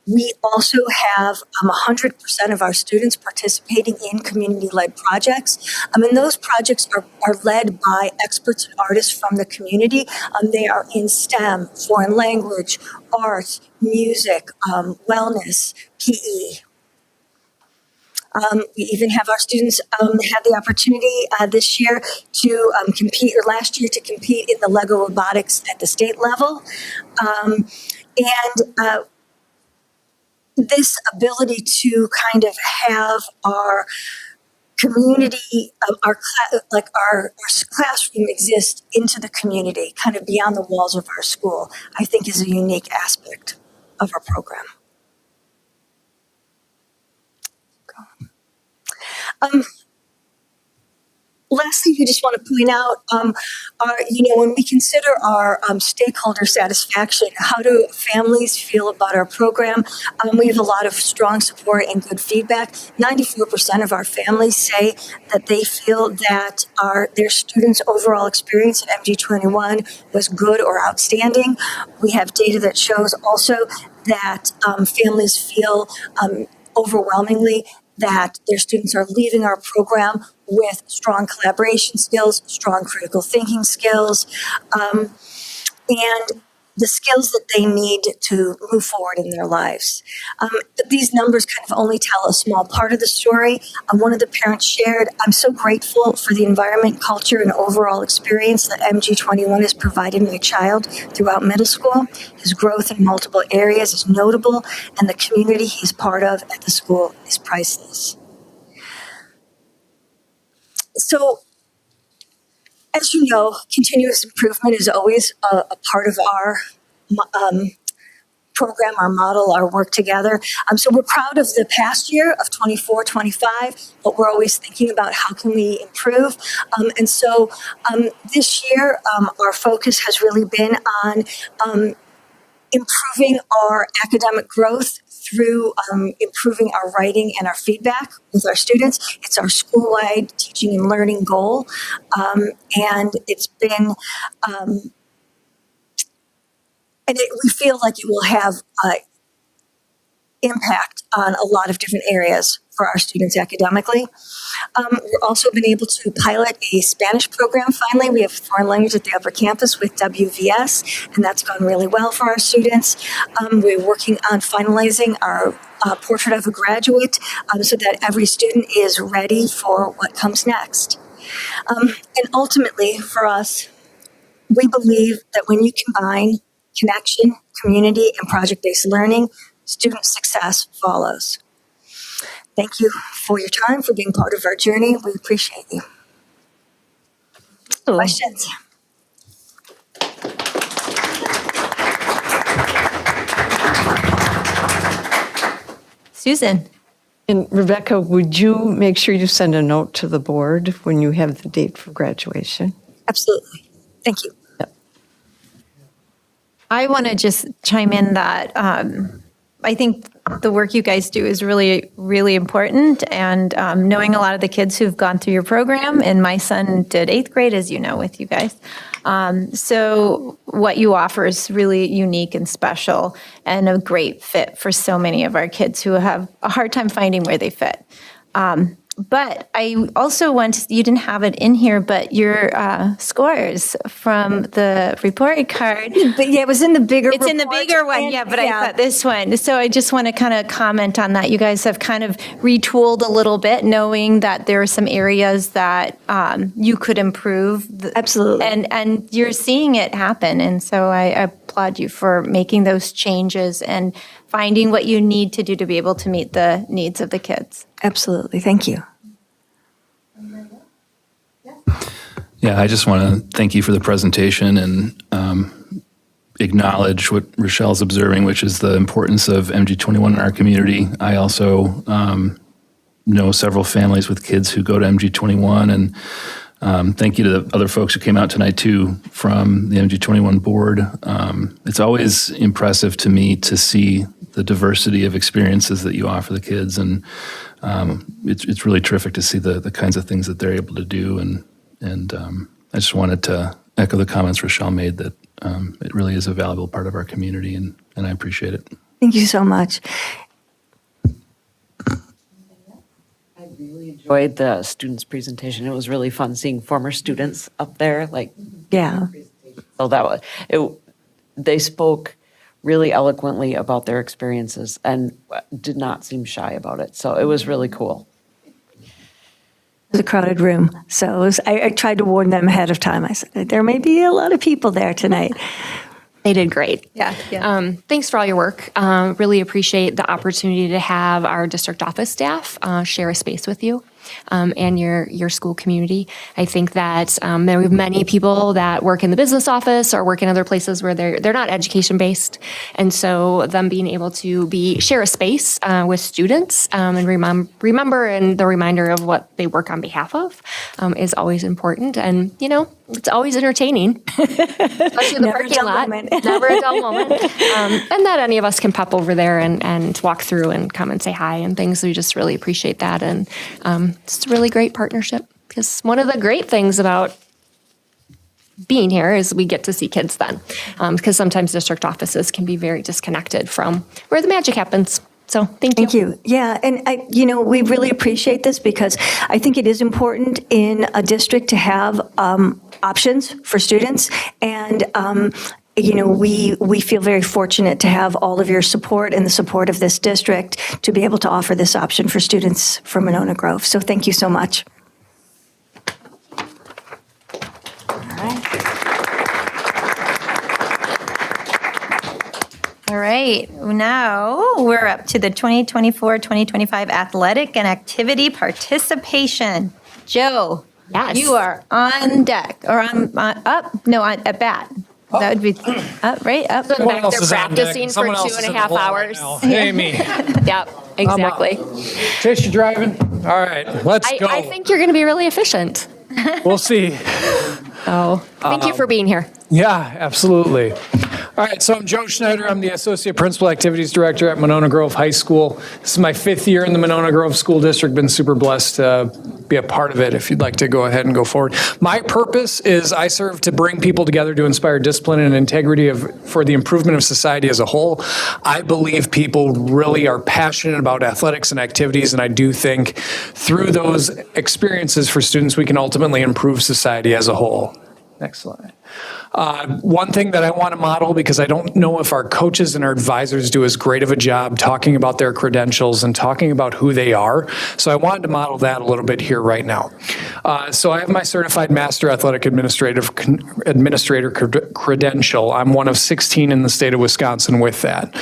we also have 100% of our students participating in community-led projects. And those projects are led by experts and artists from the community. They are in STEM, foreign language, art, music, wellness, PE. We even have our students had the opportunity this year to compete, or last year to compete in the Lego robotics at the state level. This ability to kind of have our community, our classroom exist into the community, kind of beyond the walls of our school, I think is a unique aspect of our program. Last thing we just want to point out, when we consider our stakeholder satisfaction, how do families feel about our program? We have a lot of strong support and good feedback. 94% of our families say that they feel that their students' overall experience at MG21 was good or outstanding. We have data that shows also that families feel overwhelmingly that their students are leaving our program with strong collaboration skills, strong critical thinking skills, and the skills that they need to move forward in their lives. But these numbers kind of only tell a small part of the story. One of the parents shared, I'm so grateful for the environment, culture, and overall experience that MG21 has provided my child throughout middle school. His growth in multiple areas is notable, and the community he's part of at the school is priceless. So, as you know, continuous improvement is always a part of our program, our model, our work together. So we're proud of the past year of 24-25, but we're always thinking about how can we improve. And so this year, our focus has really been on improving our academic growth through improving our writing and our feedback with our students. It's our school-wide teaching and learning goal. And it's been, we feel like it will have impact on a lot of different areas for our students academically. We've also been able to pilot a Spanish program finally. We have foreign language at the upper campus with WVS, and that's gone really well for our students. We're working on finalizing our portrait of a graduate so that every student is ready for what comes next. And ultimately, for us, we believe that when you combine connection, community, and project-based learning, student success follows. Thank you for your time, for being part of our journey. We appreciate you. Questions? Susan. And Rebecca, would you make sure you send a note to the board when you have the date for graduation? Absolutely. Thank you. I want to just chime in that I think the work you guys do is really, really important. And knowing a lot of the kids who've gone through your program, and my son did 8th grade, as you know, with you guys. So what you offer is really unique and special and a great fit for so many of our kids who have a hard time finding where they fit. But I also you didn't have it in here, but your scores from the report card. But yeah, it was in the bigger It's in the bigger one, yeah, but I thought this one. So I just want to kind of comment on that. You guys have kind of retooled a little bit, knowing that there are some areas that you could improve. Absolutely. And you're seeing it happen. And so I applaud you for making those changes and finding what you need to do to be able to meet the needs of the kids. Absolutely. Thank you. Yeah, I just want to thank you for the presentation and acknowledge what Rochelle's observing, which is the importance of MG21 in our community. I also know several families with kids who go to MG21, and thank you to the other folks who came out tonight too from the MG21 board. It's always impressive to me to see the diversity of experiences that you offer the kids, and it's really terrific to see the kinds of things that they're able to do. And I just wanted to echo the comments Rochelle made that it really is a valuable part of our community, and I appreciate it. Thank you so much. I really enjoyed the students' presentation. It was really fun seeing former students up there. Yeah. So that was they spoke really eloquently about their experiences and did not seem shy about it. So it was really cool. It was a crowded room. So I tried to warn them ahead of time. I said, there may be a lot of people there tonight. They did great. Yeah. Thanks for all your work. Really appreciate the opportunity to have our district office staff share a space with you and your school community. I think that there are many people that work in the business office or work in other places where they're not education based, and so them being able to share a space with students and remember and the reminder of what they work on behalf of is always important. And it's always entertaining, especially in the parking lot. Never a dull moment. And that any of us can pop over there and walk through and come and say hi and things. We just really appreciate that. And it's a really great partnership, because one of the great things about being here is we get to see kids then, because sometimes district offices can be very disconnected from where the magic happens. So thank you. Yeah, and we really appreciate this, because I think it is important in a district to have options for students, and we feel very fortunate to have all of your support and the support of this district to be able to offer this option for students from Monona Grove. So thank you so much. All right, now we're up to the 2024-2025 athletic and activity participation. Joe, yes, you are on deck, or at bat. That would be up, right? Up. So back there practicing for 2.5 hours. Hey, me. Yep, exactly. Trish, you driving? All right, let's go. I think you're going to be really efficient. We'll see. Thank you for being here. Yeah, absolutely. All right, so I'm Joe Schneider. I'm the Associate Principal Activities Director at Monona Grove High School. This is my 5th year in the Monona Grove School District. Been super blessed to be a part of it. If you'd like to go ahead and go forward. My purpose is I serve to bring people together to inspire discipline and integrity for the improvement of society as a whole. I believe people really are passionate about athletics and activities, and I do think through those experiences for students, we can ultimately improve society as a whole. Next slide. One thing that I want to model, because I don't know if our coaches and our advisors do as great of a job talking about their credentials and talking about who they are. So I wanted to model that a little bit here right now. So I have my Certified Master Athletic Administrator credential. I'm one of 16 in the state of Wisconsin with that.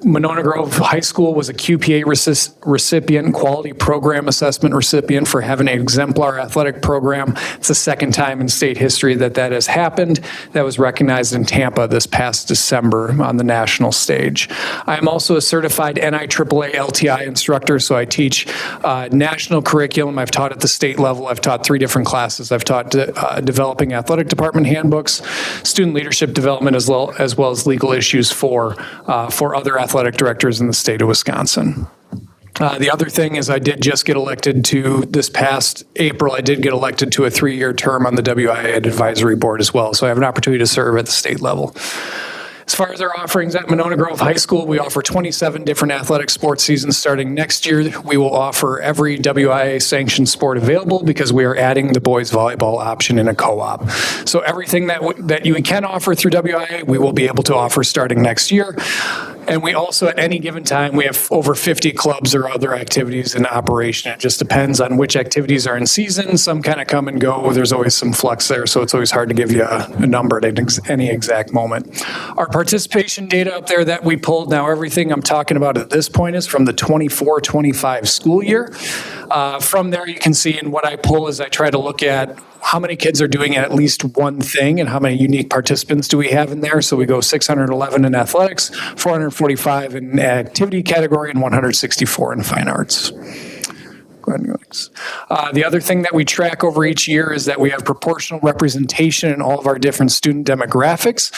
Monona Grove High School was a QPA recipient, Quality Program Assessment recipient for having an exemplar athletic program. It's the second time in state history that that has happened. That was recognized in Tampa this past December on the national stage. I am also a certified NIAAA LTI instructor, so I teach national curriculum. I've taught at the state level. I've taught 3 different classes. I've taught developing athletic department handbooks, student leadership development, as well as legal issues for other athletic directors in the state of Wisconsin. The other thing is I did just get elected to, this past April, I did get elected to a 3-year term on the WIA advisory board as well. So I have an opportunity to serve at the state level. As far as our offerings at Monona Grove High School, we offer 27 different athletic sports seasons starting next year. We will offer every WIA sanctioned sport available because we are adding the boys volleyball option in a co-op. So everything that you can offer through WIA, we will be able to offer starting next year. And we also, at any given time, we have over 50 clubs or other activities in operation. It just depends on which activities are in season. Some kind of come and go. There's always some flux there, so it's always hard to give you a number at any exact moment. Our participation data up there that we pulled, now everything I'm talking about at this point is from the 24-25 school year. From there, you can see, and what I pull is I try to look at how many kids are doing at least one thing and how many unique participants do we have in there. So we go 611 in athletics, 445 in activity category, and 164 in fine arts. Go ahead and go next. The other thing that we track over each year is that we have proportional representation in all of our different student demographics.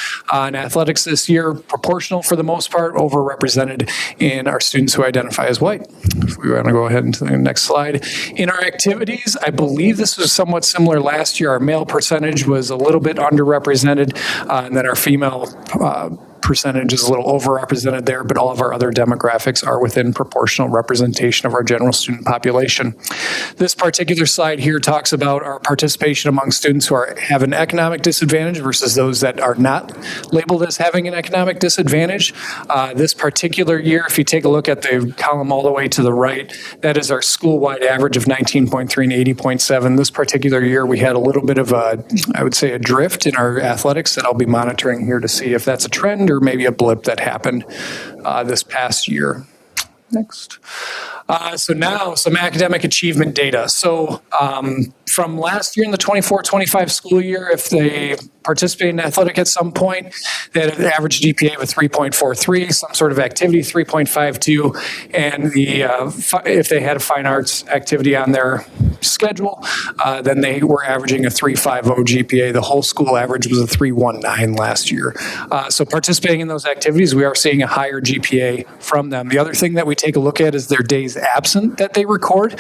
In athletics this year, proportional for the most part, overrepresented in our students who identify as white. If we want to go ahead into the next slide. In our activities, I believe this was somewhat similar last year. Our male percentage was a little bit underrepresented, and then our female percentage is a little overrepresented there, but all of our other demographics are within proportional representation of our general student population. This particular slide here talks about our participation among students who have an economic disadvantage versus those that are not labeled as having an economic disadvantage. This particular year, if you take a look at the column all the way to the right, that is our school-wide average of 19.3 and 80.7. This particular year, we had a little bit of a drift in our athletics that I'll be monitoring here to see if that's a trend or maybe a blip that happened this past year. Next. So now some academic achievement data. So from last year in the 24-25 school year, if they participated in athletic at some point, they had an average GPA of a 3.43, some sort of activity 3.52, and if they had a fine arts activity on their schedule, then they were averaging a 3.50 GPA. The whole school average was a 3.19 last year. So participating in those activities, we are seeing a higher GPA from them. The other thing that we take a look at is their days absent that they record.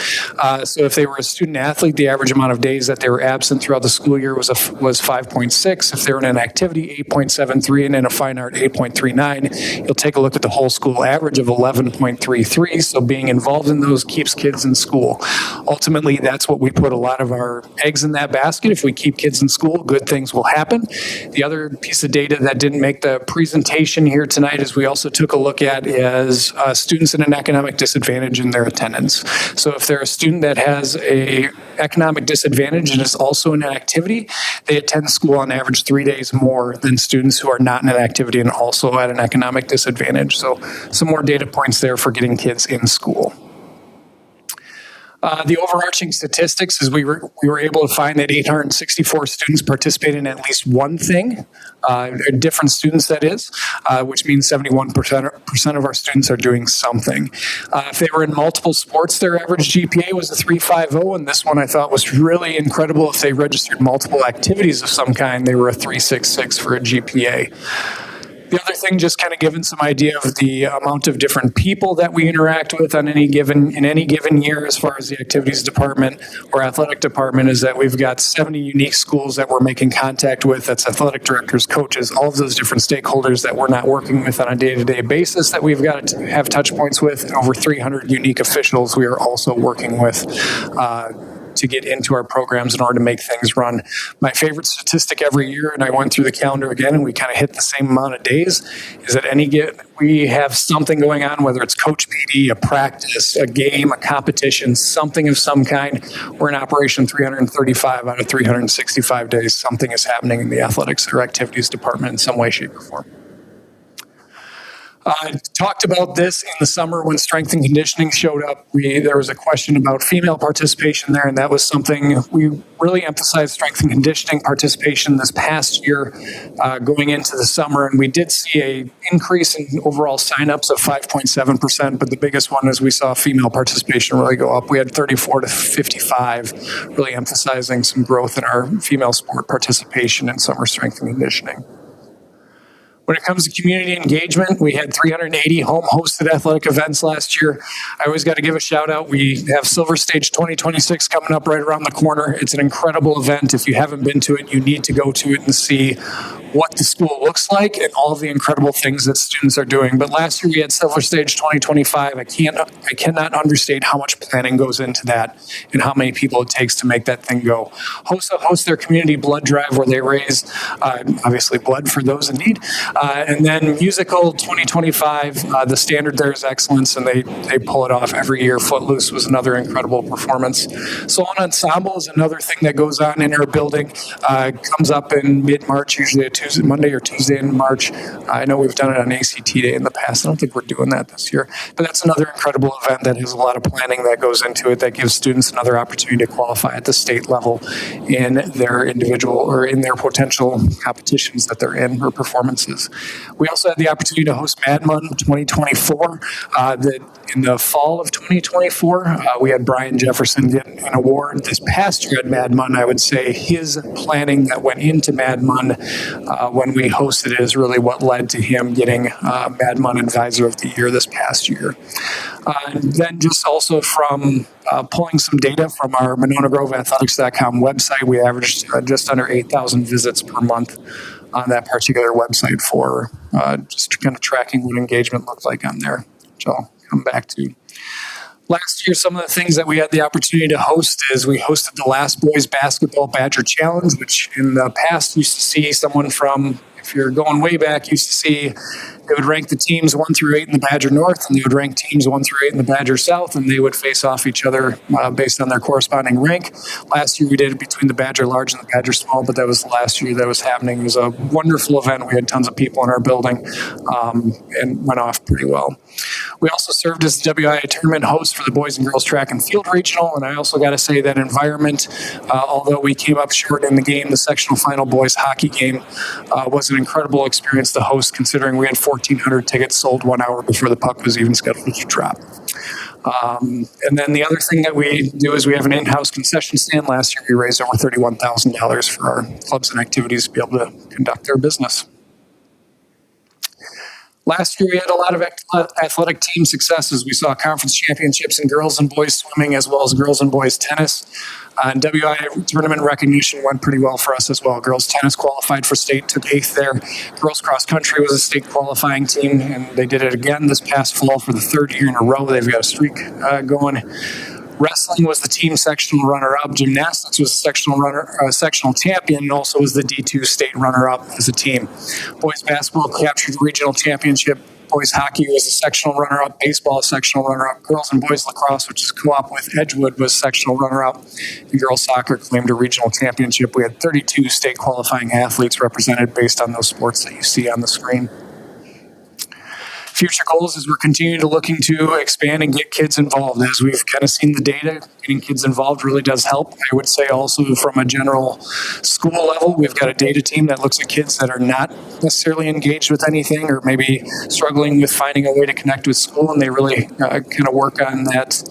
So if they were a student athlete, the average amount of days that they were absent throughout the school year was 5.6. If they were in an activity, 8.73, and in a fine art, 8.39. You'll take a look at the whole school average of 11.33. So being involved in those keeps kids in school. Ultimately, that's what we put a lot of our eggs in that basket. If we keep kids in school, good things will happen. The other piece of data that didn't make the presentation here tonight is we also took a look at is students in an economic disadvantage in their attendance. So if they're a student that has a economic disadvantage and is also in an activity, they attend school on average 3 days more than students who are not in an activity and also at an economic disadvantage. So some more data points there for getting kids in school. The overarching statistics is we were able to find that 864 students participated in at least one thing, different students that is, which means 71% of our students are doing something. If they were in multiple sports, their average GPA was a 3.50, and this one I thought was really incredible. If they registered multiple activities of some kind, they were a 3.66 for a GPA. The other thing, just kind of giving some idea of the amount of different people that we interact with in any given year as far as the activities department or athletic department, is that we've got 70 unique schools that we're making contact with. That's athletic directors, coaches, all of those different stakeholders that we're not working with on a day-to-day basis that we've got to have touch points with, and over 300 unique officials we are also working with to get into our programs in order to make things run. My favorite statistic every year, and I went through the calendar again, and we kind of hit the same amount of days, is that we have something going on, whether it's coach PD, a practice, a game, a competition, something of some kind. We're in operation 335 out of 365 days. Something is happening in the athletics or activities department in some way, shape, or form. I talked about this in the summer when strength and conditioning showed up. There was a question about female participation there, and that was something we really emphasized, strength and conditioning participation this past year going into the summer. And we did see an increase in overall signups of 5.7%, but the biggest one is we saw female participation really go up. We had 34 to 55, really emphasizing some growth in our female sport participation in summer strength and conditioning. When it comes to community engagement, we had 380 home-hosted athletic events last year. I always got to give a shout out. We have Silver Stage 2026 coming up right around the corner. It's an incredible event. If you haven't been to it, you need to go to it and see what the school looks like and all of the incredible things that students are doing. But last year we had Silver Stage 2025. I cannot understate how much planning goes into that and how many people it takes to make that thing go. HOSA hosts their community blood drive where they raise, obviously, blood for those in need. And then Musical 2025, the standard there is excellence, and they pull it off every year. Footloose was another incredible performance. Salon Ensemble is another thing that goes on in our building. Comes up in mid-March, usually a Monday or Tuesday in March. I know we've done it on ACT Day in the past. I don't think we're doing that this year. But that's another incredible event that has a lot of planning that goes into it that gives students another opportunity to qualify at the state level in their individual or in their potential competitions that they're in or performances. We also had the opportunity to host MadMun 2024. In the fall of 2024, we had Brian Jefferson get an award. This past year at MadMun, I would say his planning that went into MadMun when we hosted it is really what led to him getting MadMun Advisor of the Year this past year. And then just also from pulling some data from our MononaGroveAthletics.com website, we averaged just under 8,000 visits per month on that particular website for just kind of tracking what engagement looked like on there, which I'll come back to. Last year, some of the things that we had the opportunity to host is we hosted the Last Boys Basketball Badger Challenge, which in the past used to see someone from, if you're going way back, used to see they would rank the teams 1 through 8 in the Badger North, and they would rank teams 1 through 8 in the Badger South, and they would face off each other based on their corresponding rank. Last year, we did it between the Badger Large and the Badger Small, but that was the last year that was happening. It was a wonderful event. We had tons of people in our building and went off pretty well. We also served as the WIA tournament host for the boys and girls track and field regional, and I also got to say that environment, although we came up short in the game, the sectional final boys hockey game was an incredible experience to host, considering we had 1,400 tickets sold 1 hour before the puck was even scheduled to drop. And then the other thing that we do is we have an in-house concession stand. Last year, we raised over $31,000 for our clubs and activities to be able to conduct their business. Last year, we had a lot of athletic team successes. We saw conference championships in girls and boys swimming, as well as girls and boys tennis. And WIA tournament recognition went pretty well for us as well. Girls tennis qualified for state, took 8th there. Girls cross country was a state qualifying team, and they did it again this past fall for the 3rd year in a row. They've got a streak going. Wrestling was the team sectional runner-up. Gymnastics was sectional champion, and also was the D2 state runner-up as a team. Boys basketball captured the regional championship. Boys hockey was a sectional runner-up. Baseball, sectional runner-up. Girls and boys lacrosse, which is co-op with Edgewood, was sectional runner-up. And girls soccer claimed a regional championship. We had 32 state qualifying athletes represented based on those sports that you see on the screen. Future goals is we're continuing to looking to expand and get kids involved. As we've kind of seen the data getting kids involved really does help. I would say also from a general school level, we've got a data team that looks at kids that are not necessarily engaged with anything or maybe struggling with finding a way to connect with school, and they really kind of work on that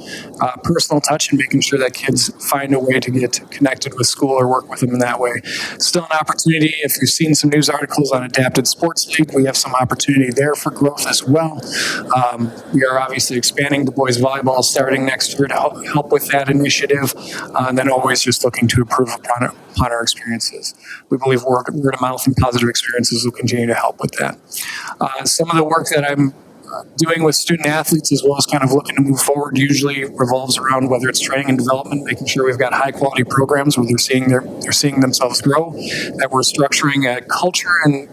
personal touch and making sure that kids find a way to get connected with school or work with them in that way. Still an opportunity, if you've seen some news articles on Adapted Sports League, we have some opportunity there for growth as well. We are obviously expanding the boys volleyball starting next year to help with that initiative, and then always just looking to improve upon our experiences. We believe word of mouth and positive experiences will continue to help with that. Some of the work that I'm doing with student athletes, as well as kind of looking to move forward, usually revolves around whether it's training and development, making sure we've got high quality programs where they're seeing themselves grow, that we're structuring a culture and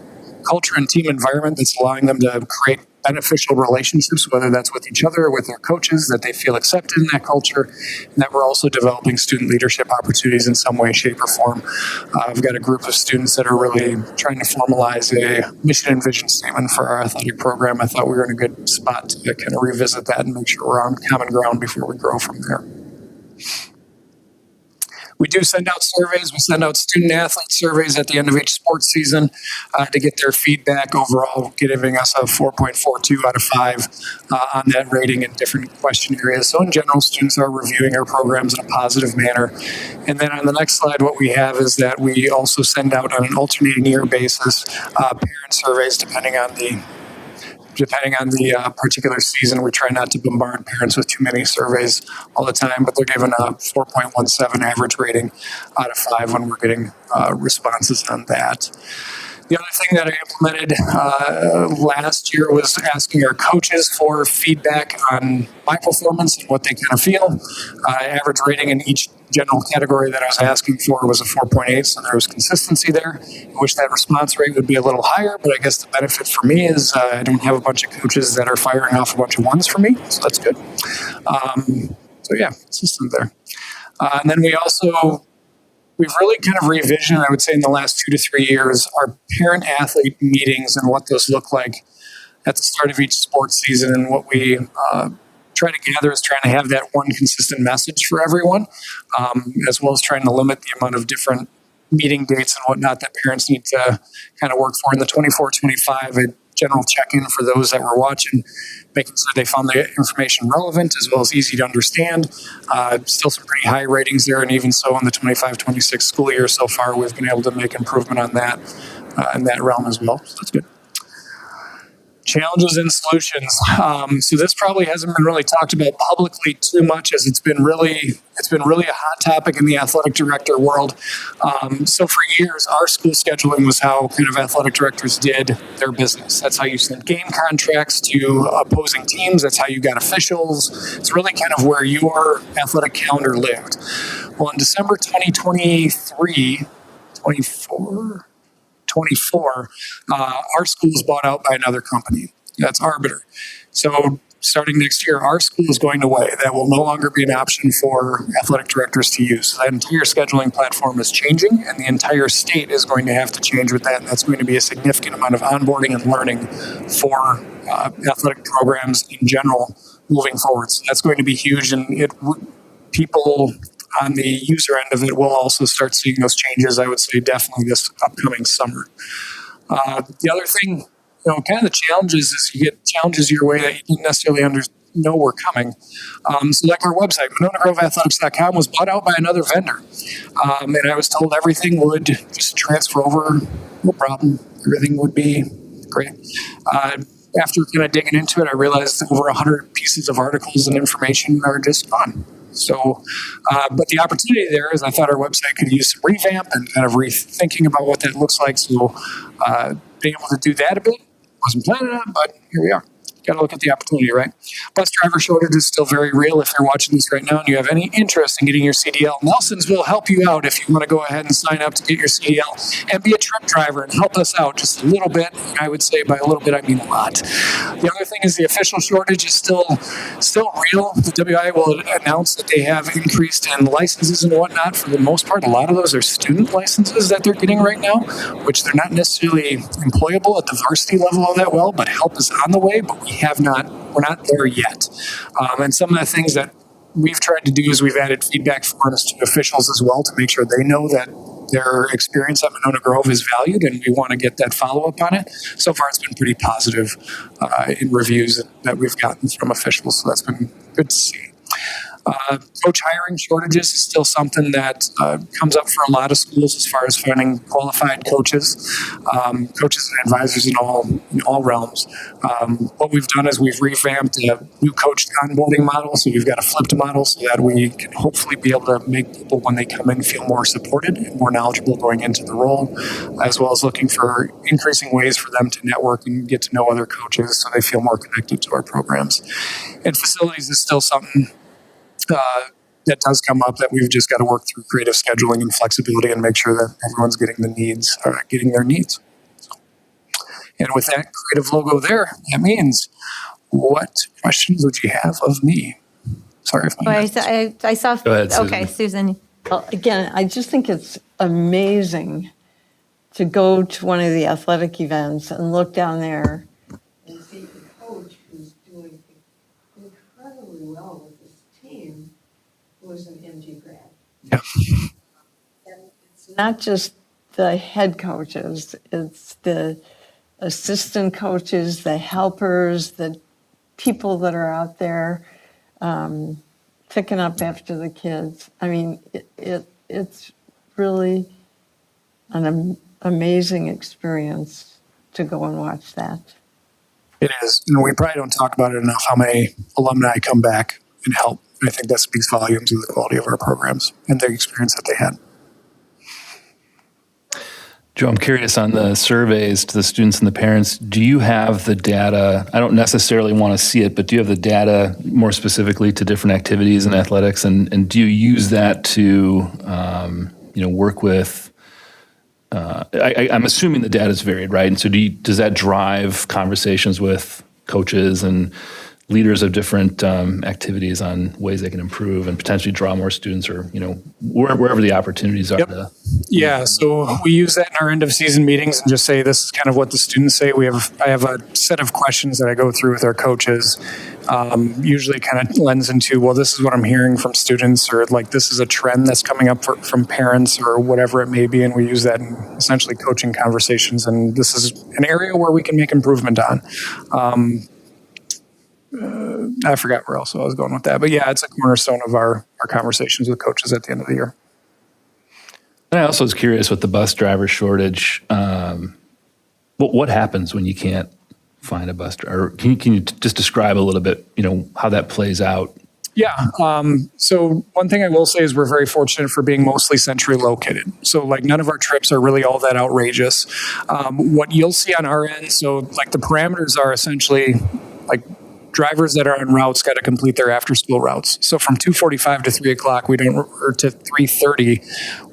team environment that's allowing them to create beneficial relationships, whether that's with each other or with their coaches, that they feel accepted in that culture, and that we're also developing student leadership opportunities in some way, shape, or form. I've got a group of students that are really trying to formalize a mission and vision statement for our athletic program. I thought we were in a good spot to kind of revisit that and make sure we're on common ground before we grow from there. We do send out surveys. We send out student athlete surveys at the end of each sports season to get their feedback overall, giving us a 4.42 out of 5 on that rating in different question areas. So in general, students are reviewing our programs in a positive manner. And then on the next slide, what we have is that we also send out on an alternating year basis parent surveys depending on the particular season. We try not to bombard parents with too many surveys all the time, but they're given a 4.17 average rating out of 5 when we're getting responses on that. The other thing that I implemented last year was asking our coaches for feedback on my performance and what they kind of feel. Average rating in each general category that I was asking for was a 4.8, so there was consistency there. I wish that response rate would be a little higher, but I guess the benefit for me is I don't have a bunch of coaches that are firing off a bunch of ones for me, so that's good. So yeah, consistent there. And then we've really kind of revisioned, I would say, in the last 2 to 3 years, our parent-athlete meetings and what those look like at the start of each sports season. And what we try to gather is trying to have that one consistent message for everyone, as well as trying to limit the amount of different meeting dates and whatnot that parents need to kind of work for. In the 24-25, a general check-in for those that were watching, making sure they found the information relevant as well as easy to understand. Still some pretty high ratings there, and even so in the 25-26 school year so far, we've been able to make improvement on that in that realm as well. So that's good. Challenges and solutions. So this probably hasn't been really talked about publicly too much, as it's been really a hot topic in the athletic director world. So for years, our school scheduling was how kind of athletic directors did their business. That's how you sent game contracts to opposing teams. That's how you got officials. It's really kind of where your athletic calendar lived. Well, in December 2024, our school is bought out by another company. That's Arbiter. So starting next year, our school is going away. That will no longer be an option for athletic directors to use. So that entire scheduling platform is changing, and the entire state is going to have to change with that. And that's going to be a significant amount of onboarding and learning for athletic programs in general moving forward. So that's going to be huge, and people on the user end of it will also start seeing those changes, I would say, definitely this upcoming summer. The other thing, kind of the challenges is you get challenges your way that you didn't necessarily know were coming. So like our website, MononaGroveAthletics.com, was bought out by another vendor. And I was told everything would just transfer over, no problem. Everything would be great. After kind of digging into it, I realized that over 100 pieces of articles and information are just gone. So, but the opportunity there is I thought our website could use some revamp and kind of rethinking about what that looks like. So being able to do that a bit, wasn't planning on, but here we are. Got to look at the opportunity, right? Bus driver shortage is still very real. If you're watching this right now and you have any interest in getting your CDL, Nelson's will help you out if you want to go ahead and sign up to get your CDL and be a truck driver and help us out just a little bit. And I would say by a little bit, I mean a lot. The other thing is the official shortage is still real. The WI will announce that they have increased in licenses and whatnot. For the most part, a lot of those are student licenses that they're getting right now, which they're not necessarily employable at the varsity level all that well, but help is on the way. But we're not there yet. And some of the things that we've tried to do is we've added feedback forms to officials as well to make sure they know that their experience at Monona Grove is valued, and we want to get that follow-up on it. So far, it's been pretty positive in reviews that we've gotten from officials, so that's been good to see. Coach hiring shortages is still something that comes up for a lot of schools as far as finding qualified coaches, coaches and advisors in all realms. What we've done is we've revamped a new coach onboarding model. So we've got a flipped model so that we can hopefully be able to make people, when they come in, feel more supported and more knowledgeable going into the role, as well as looking for increasing ways for them to network and get to know other coaches so they feel more connected to our programs. And facilities is still something that does come up that we've just got to work through creative scheduling and flexibility and make sure that everyone's getting getting their needs. And with that creative logo there, that means, what questions would you have of me? Sorry if I saw. Go ahead, Susan. Okay, Susan. Well, again, I just think it's amazing to go to one of the athletic events and look down there and see a coach who's doing incredibly well with his team, who is an MG grad. Yeah. And it's not just the head coaches, it's the assistant coaches, the helpers, the people that are out there picking up after the kids. I mean, it's really an amazing experience to go and watch that. It is. And we probably don't talk about it enough, how many alumni come back and help. I think that speaks volumes of the quality of our programs and the experience that they had. Joe, I'm curious on the surveys to the students and the parents. Do you have the data? I don't necessarily want to see it, but do you have the data more specifically to different activities in athletics? And do you use that to, work with? I'm assuming the data is varied, right? And so does that drive conversations with coaches and leaders of different activities on ways they can improve and potentially draw more students, or wherever the opportunities are? Yep. Yeah, so we use that in our end of season meetings and just say this is kind of what the students say. I have a set of questions that I go through with our coaches. Usually kind of lends into, well, this is what I'm hearing from students, or like this is a trend that's coming up from parents, or whatever it may be, and we use that in essentially coaching conversations. And this is an area where we can make improvement on. I forgot where else I was going with that, but yeah, it's a cornerstone of our conversations with coaches at the end of the year. And I also was curious with the bus driver shortage. What happens when you can't find a bus driver? Can you just describe a little bit, how that plays out? Yeah. So one thing I will say is we're very fortunate for being mostly centrally located. So like none of our trips are really all that outrageous. What you'll see on our end, so like the parameters are essentially like drivers that are on routes got to complete their after-school routes. So from 2:45 to 3 o'clock, or to 3:30,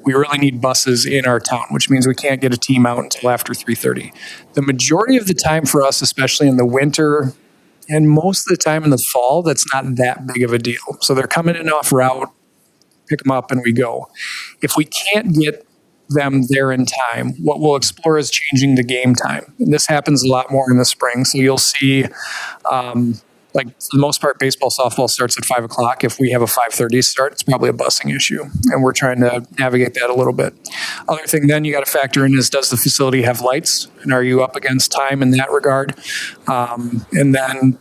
we really need buses in our town, which means we can't get a team out until after 3:30. The majority of the time for us, especially in the winter and most of the time in the fall, that's not that big of a deal. So they're coming in off route, pick them up, and we go. If we can't get them there in time, what we'll explore is changing the game time. And this happens a lot more in the spring. So you'll see, like for the most part, baseball, softball starts at 5 o'clock. If we have a 5:30 start, it's probably a busing issue. And we're trying to navigate that a little bit. Other thing then you got to factor in is, does the facility have lights? And are you up against time in that regard? And then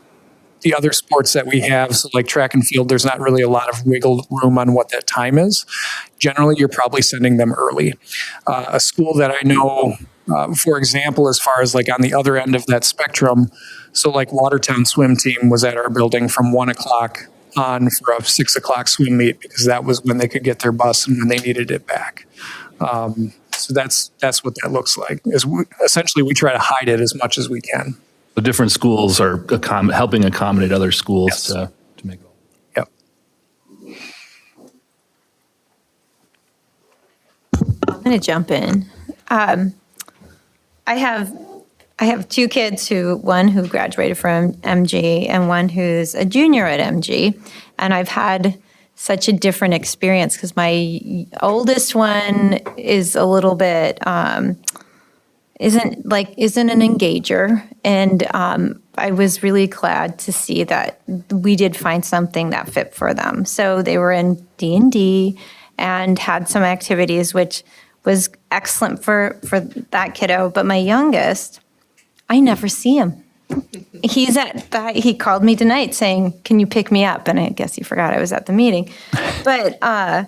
the other sports that we have, so like track and field, there's not really a lot of wiggle room on what that time is. Generally, you're probably sending them early. A school that I know, for example, as far as like on the other end of that spectrum, so like Watertown swim team was at our building from 1 o'clock on for a 6 o'clock swim meet, because that was when they could get their bus and when they needed it back. So that's what that looks like. Essentially, we try to hide it as much as we can. So different schools are helping accommodate other schools. Yes. to make it. Yep. I'm going to jump in. I have two kids one who graduated from MG and one who's a junior at MG. And I've had such a different experience because my oldest one is a little bit, isn't an engager. And I was really glad to see that we did find something that fit for them. So they were in D&D and had some activities, which was excellent for that kiddo. But my youngest, I never see him. He called me tonight saying, "Can you pick me up?" And I guess he forgot I was at the meeting. But I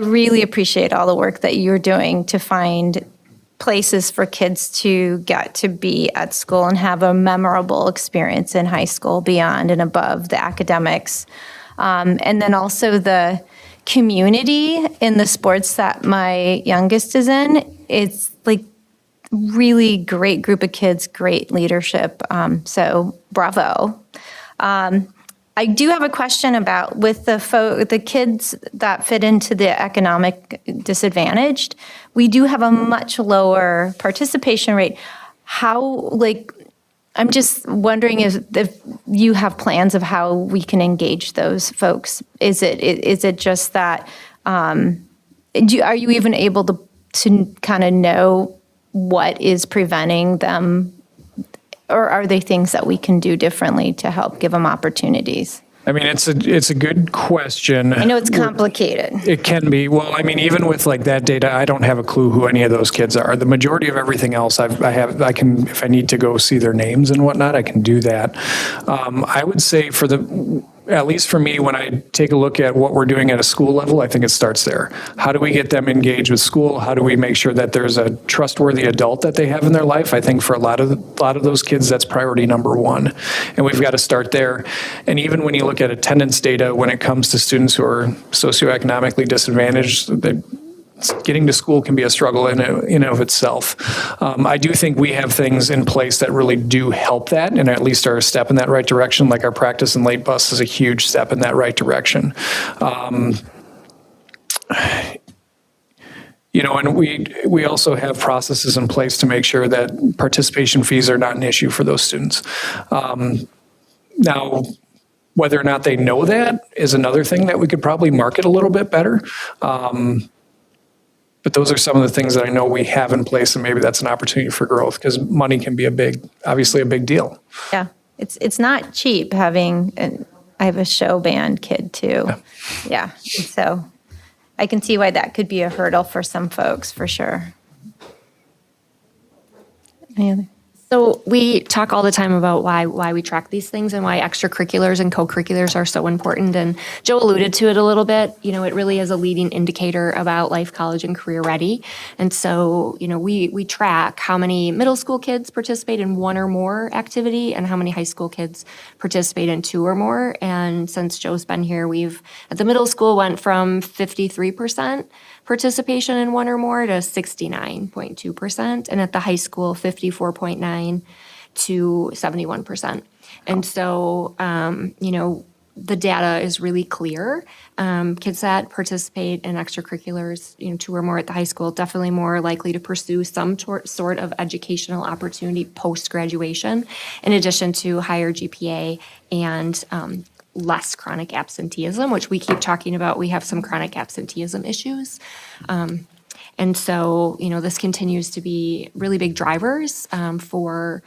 really appreciate all the work that you're doing to find places for kids to get to be at school and have a memorable experience in high school beyond and above the academics. And then also the community in the sports that my youngest is in. It's like really great group of kids, great leadership. So bravo. I do have a question about with the kids that fit into the economic disadvantaged, we do have a much lower participation rate. I'm just wondering if you have plans of how we can engage those folks. Is it just that, are you even able to kind of know what is preventing them, or are they things that we can do differently to help give them opportunities? I mean, it's a good question. I know it's complicated. It can be. Well, I mean, even with like that data, I don't have a clue who any of those kids are. The majority of everything else, I can, if I need to go see their names and whatnot, I can do that. I would say at least for me, when I take a look at what we're doing at a school level, I think it starts there. How do we get them engaged with school? How do we make sure that there's a trustworthy adult that they have in their life? I think for a lot of those kids, that's priority number one. And we've got to start there. And even when you look at attendance data, when it comes to students who are socioeconomically disadvantaged, getting to school can be a struggle in and of itself. I do think we have things in place that really do help that, and at least are a step in that right direction. Like our practice and late bus is a huge step in that right direction. And we also have processes in place to make sure that participation fees are not an issue for those students. Now, whether or not they know that is another thing that we could probably market a little bit better. But those are some of the things that I know we have in place, and maybe that's an opportunity for growth, because money can be obviously a big deal. Yeah, it's not cheap having, I have a show band kid too. Yeah, so I can see why that could be a hurdle for some folks, for sure. Any other? So we talk all the time about why we track these things and why extracurriculars and co-curriculars are so important. And Joe alluded to it a little bit. It really is a leading indicator about life, college, and career ready. And so, we track how many middle school kids participate in one or more activity and how many high school kids participate in two or more. And since Joe's been here, we've at the middle school went from 53% participation in one or more to 69.2%, and at the high school, 54.9 to 71%. And so, the data is really clear. Kids that participate in extracurriculars, two or more at the high school, definitely more likely to pursue some sort of educational opportunity post-graduation, in addition to higher GPA and less chronic absenteeism, which we keep talking about. We have some chronic absenteeism issues. And so, this continues to be really big drivers for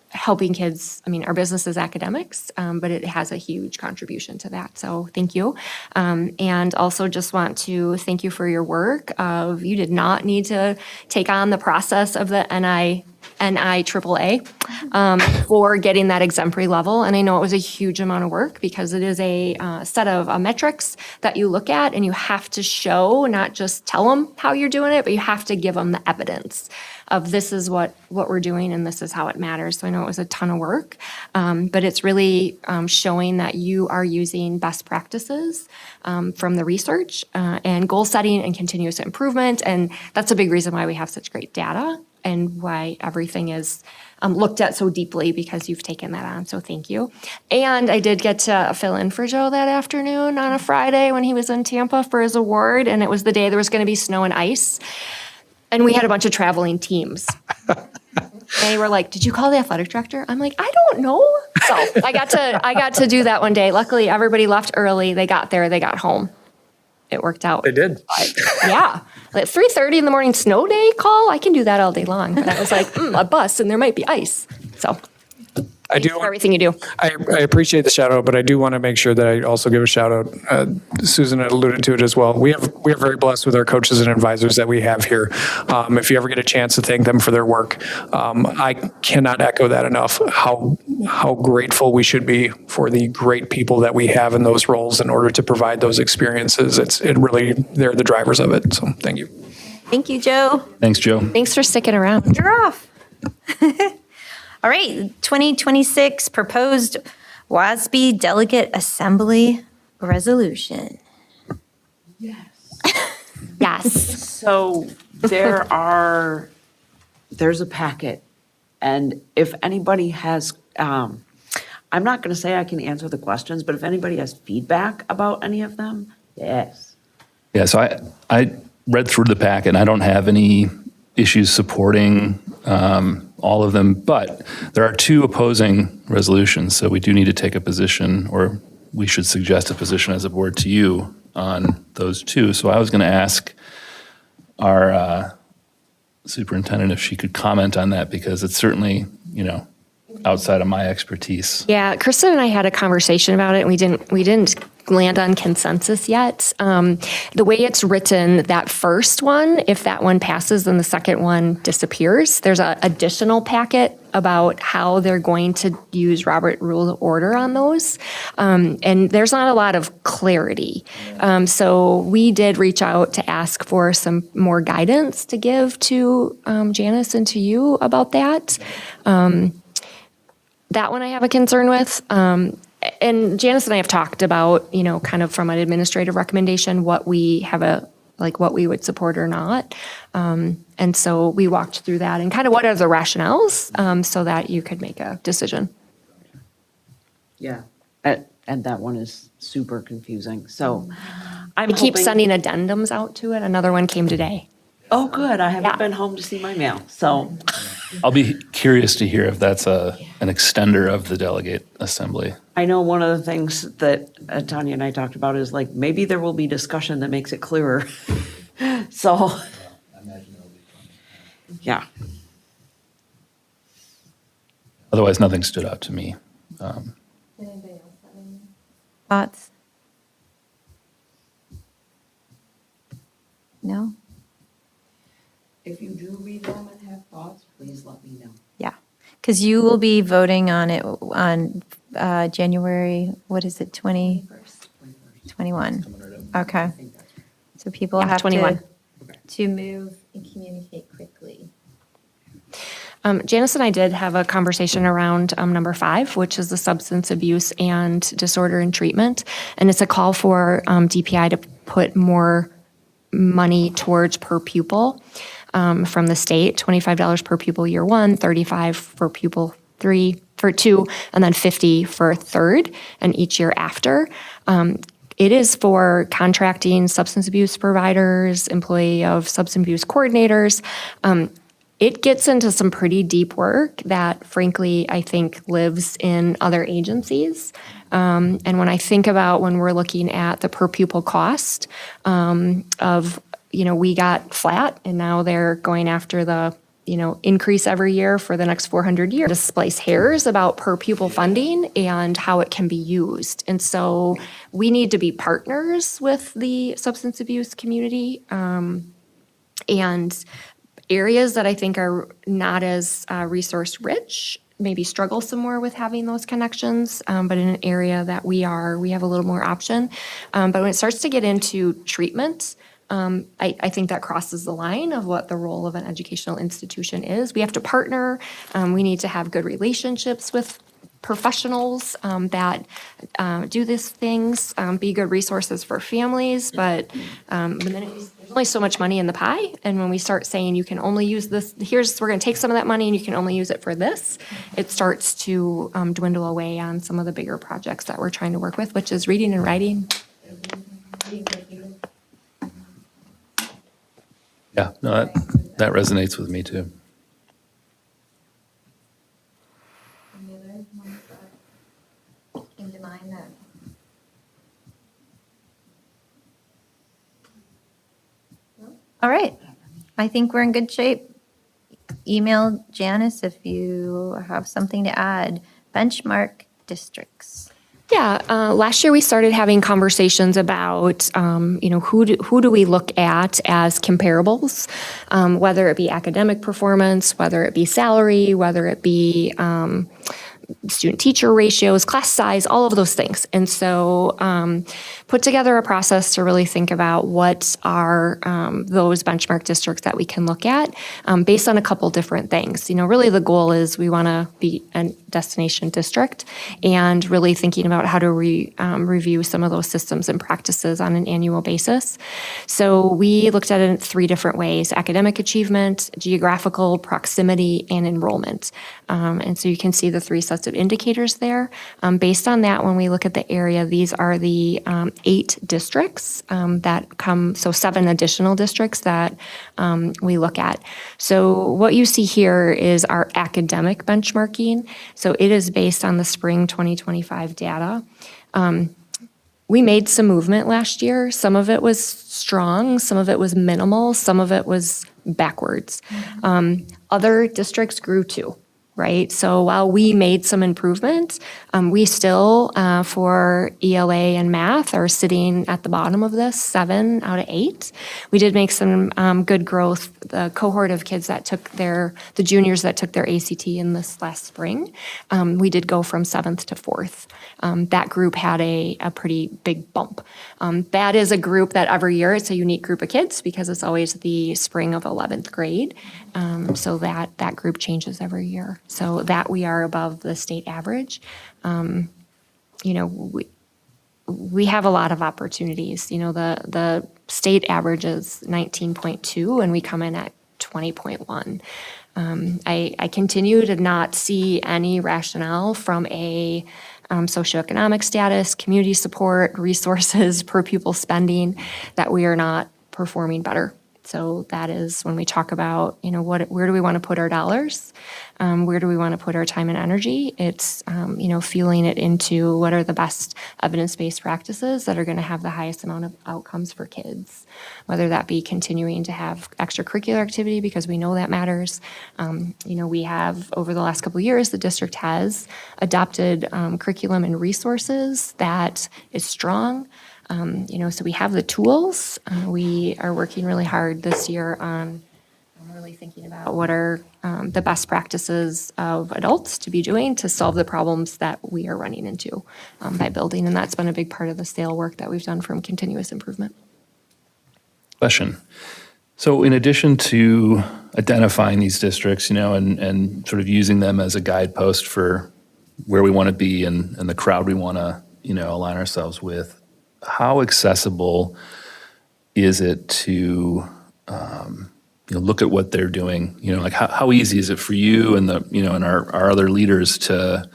helping kids. I mean, our business is academics, but it has a huge contribution to that. So thank you. And also just want to thank you for your work you did not need to take on the process of the NIAAA for getting that exemplary level. And I know it was a huge amount of work because it is a set of metrics that you look at, and you have to show, not just tell them how you're doing it, but you have to give them the evidence of this is what we're doing and this is how it matters. So I know it was a ton of work, but it's really showing that you are using best practices from the research and goal setting and continuous improvement. And that's a big reason why we have such great data and why everything is looked at so deeply, because you've taken that on. So thank you. And I did get to fill in for Joe that afternoon on a Friday when he was in Tampa for his award. And it was the day there was going to be snow and ice. And we had a bunch of traveling teams. They were like, "Did you call the athletic director?" I'm like, "I don't know." So I got to do that one day. Luckily, everybody left early. They got there, they got home. it worked out. They did. Yeah. At 3:30 in the morning, snow day call, I can do that all day long. But I was like, a bus and there might be ice. So I do for everything you do. I appreciate the shout out, but I do want to make sure that I also give a shout out. Susan alluded to it as well. We are very blessed with our coaches and advisors that we have here. If you ever get a chance to thank them for their work, I cannot echo that enough. How grateful we should be for the great people that we have in those roles in order to provide those experiences. They're the drivers of it. So thank you. Thank you, Joe. Thanks, Joe. Thanks for sticking around. You're off. All right, 2026 proposed WASB Delegate Assembly Resolution. Yes. So there's a packet, and if anybody has, I'm not going to say I can answer the questions, but if anybody has feedback about any of them, yes. Yeah, so I read through the packet, and I don't have any issues supporting all of them, but there are two opposing resolutions, so we do need to take a position, or we should suggest a position as a board to you on those two. So I was going to ask our superintendent if she could comment on that, because it's certainly, outside of my expertise. Yeah, Kirsten and I had a conversation about it, and we didn't land on consensus yet. The way it's written, that first one, if that one passes, then the second one disappears. There's an additional packet about how they're going to use Robert Rule of Order on those. And there's not a lot of clarity. So we did reach out to ask for some more guidance to give to Janice and to you about that. That one I have a concern with. And Janice and I have talked about, kind of from an administrative recommendation, what we would support or not. And so we walked through that and kind of what are the rationales so that you could make a decision. Yeah, and that one is super confusing. So We keep sending addendums out to it. Another one came today. Oh, good. I haven't been home to see my mail, so. I'll be curious to hear if that's an extender of the delegate assembly. I know one of the things that Tanya and I talked about is like, maybe there will be discussion that makes it clearer. So, yeah. Otherwise, nothing stood out to me. Thoughts? No? If you do read them and have thoughts, please let me know. Yeah, because you will be voting on it on January, what is it, 21? Okay. So people have 21. to move and communicate quickly. Janice and I did have a conversation around number 5, which is the substance abuse and disorder and treatment. And it's a call for DPI to put more money towards per pupil from the state, $25 per pupil year 1, $35 for pupil 2, and then $50 for third and each year after. It is for contracting substance abuse providers, employee of substance abuse coordinators. It gets into some pretty deep work that, frankly, I think lives in other agencies. And when I think about when we're looking at the per pupil cost of, we got flat and now they're going after the, increase every year for the next 400 years, to splice hairs about per pupil funding and how it can be used. And so we need to be partners with the substance abuse community and areas that I think are not as resource rich, maybe struggle some more with having those connections, but in an area that we have a little more option. But when it starts to get into treatment, I think that crosses the line of what the role of an educational institution is. We have to partner. We need to have good relationships with professionals that do these things, be good resources for families. But the minute there's only so much money in the pie, and when we start saying you can only use this, we're going to take some of that money and you can only use it for this, it starts to dwindle away on some of the bigger projects that we're trying to work with, which is reading and writing. Yeah, no, that resonates with me too. All right. I think we're in good shape. Email Janice if you have something to add. Benchmark districts. Yeah, last year we started having conversations about, who do we look at as comparables, whether it be academic performance, whether it be salary, whether it be student-teacher ratios, class size, all of those things. And so put together a process to really think about what are those benchmark districts that we can look at based on a couple different things. Really the goal is we want to be a destination district and really thinking about how to review some of those systems and practices on an annual basis. So we looked at it in 3 different ways: academic achievement, geographical proximity, and enrollment. And so you can see the 3 sets of indicators there. Based on that, when we look at the area, these are the 8 districts that come, so 7 additional districts that we look at. So what you see here is our academic benchmarking. So it is based on the spring 2025 data. We made some movement last year. Some of it was strong, some of it was minimal, some of it was backwards. Other districts grew too. Right? So while we made some improvements, we still, for ELA and math, are sitting at the bottom of this, 7 out of 8. We did make some good growth. The cohort of kids that took the juniors that took their ACT in this last spring, we did go from 7th to 4th. That group had a pretty big bump. That is a group that every year, it's a unique group of kids because it's always the spring of 11th grade. So that group changes every year. So that we are above the state average. We have a lot of opportunities. The state average is 19.2 and we come in at 20.1. I continue to not see any rationale from a socioeconomic status, community support, resources, per pupil spending, that we are not performing better. So that is when we talk about, where do we want to put our dollars? Where do we want to put our time and energy? It's, fueling it into what are the best evidence-based practices that are going to have the highest amount of outcomes for kids, whether that be continuing to have extracurricular activity because we know that matters. We have, over the last couple of years, the district has adopted curriculum and resources that is strong. So we have the tools. We are working really hard this year on really thinking about what are the best practices of adults to be doing to solve the problems that we are running into by building. And that's been a big part of the SAIL work that we've done from continuous improvement. Question. So in addition to identifying these districts, and sort of using them as a guidepost for where we want to be and the crowd we want to, align ourselves with, how accessible is it to look at what they're doing? How easy is it for you and and our other leaders to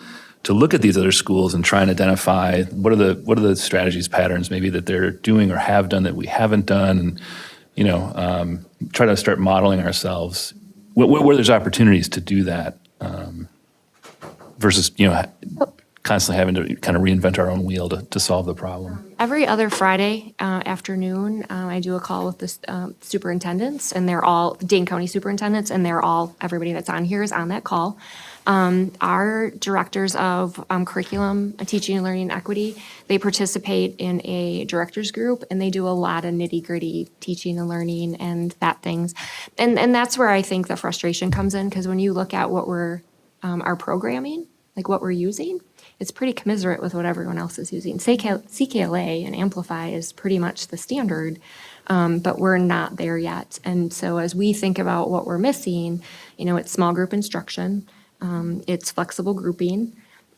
look at these other schools and try and identify what are the strategies, patterns maybe that they're doing or have done that we haven't done, and try to start modeling ourselves where there's opportunities to do that versus constantly having to kind of reinvent our own wheel to solve the problem. Every other Friday afternoon, I do a call with the superintendents, and they're all Dane County superintendents, and everybody that's on here is on that call. Our directors of curriculum, teaching and learning equity, they participate in a directors group, and they do a lot of nitty-gritty teaching and learning and that things. And that's where I think the frustration comes in, because when you look at what we're our programming, like what we're using, it's pretty commiserate with what everyone else is using. CKLA and Amplify is pretty much the standard, but we're not there yet. And so as we think about what we're missing, it's small group instruction, it's flexible grouping,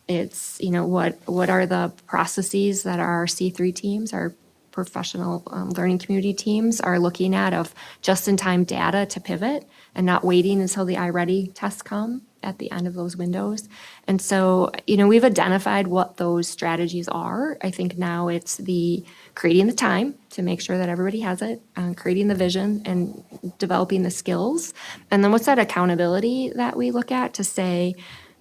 it's, what are the processes that our C3 teams, our professional learning community teams are looking at of just-in-time data to pivot and not waiting until the iReady tests come at the end of those windows. And so, we've identified what those strategies are. I think now it's the creating the time to make sure that everybody has it, creating the vision and developing the skills. And then what's that accountability that we look at to say,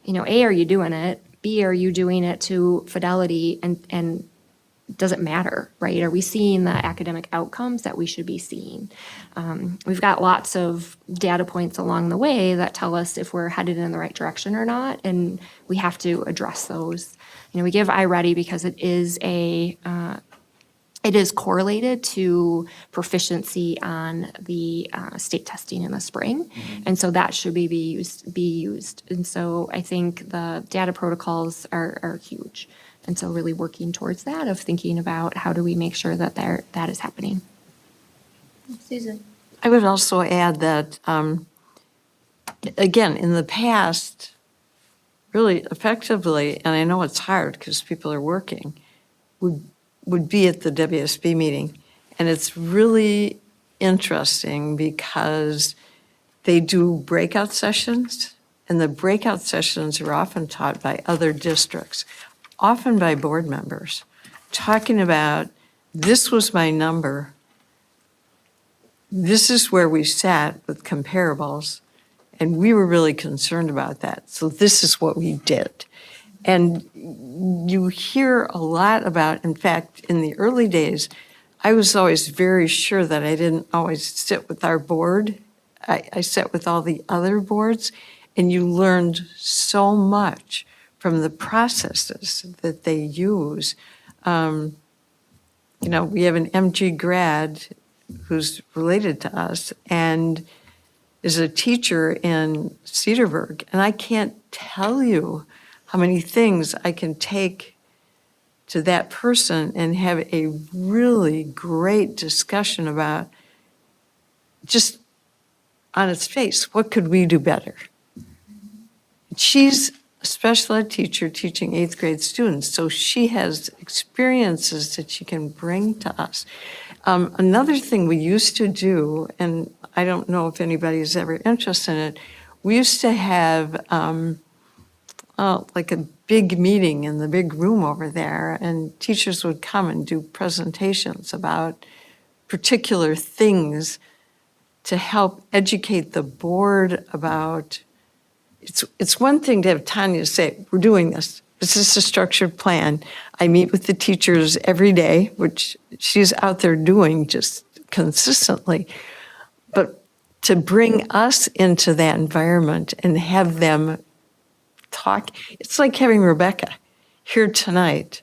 A, are you doing it? B, are you doing it to fidelity and does it matter, right? Are we seeing the academic outcomes that we should be seeing? We've got lots of data points along the way that tell us if we're headed in the right direction or not, and we have to address those. We give iReady because it is correlated to proficiency on the state testing in the spring. And so that should be used. And so I think the data protocols are huge. And so really working towards that of thinking about how do we make sure that that is happening. Susan. I would also add that, again, in the past, really effectively, and I know it's hard because people are working, would be at the WSB meeting. And it's really interesting because they do breakout sessions, and the breakout sessions are often taught by other districts, often by board members, talking about, this was my number, this is where we sat with comparables, and we were really concerned about that. So this is what we did. And you hear a lot about, in fact, in the early days, I was always very sure that I didn't always sit with our board. I sat with all the other boards, and you learned so much from the processes that they use. We have an MG grad who's related to us and is a teacher in Cedarburg, and I can't tell you how many things I can take to that person and have a really great discussion about, just on its face, what could we do better? She's a special ed teacher teaching 8th grade students, so she has experiences that she can bring to us. Another thing we used to do, and I don't know if anybody's ever interested in it, we used to have like a big meeting in the big room over there, and teachers would come and do presentations about particular things to help educate the board about. It's one thing to have Tanya say, we're doing this. This is a structured plan. I meet with the teachers every day, which she's out there doing just consistently. But to bring us into that environment and have them talk, it's like having Rebecca here tonight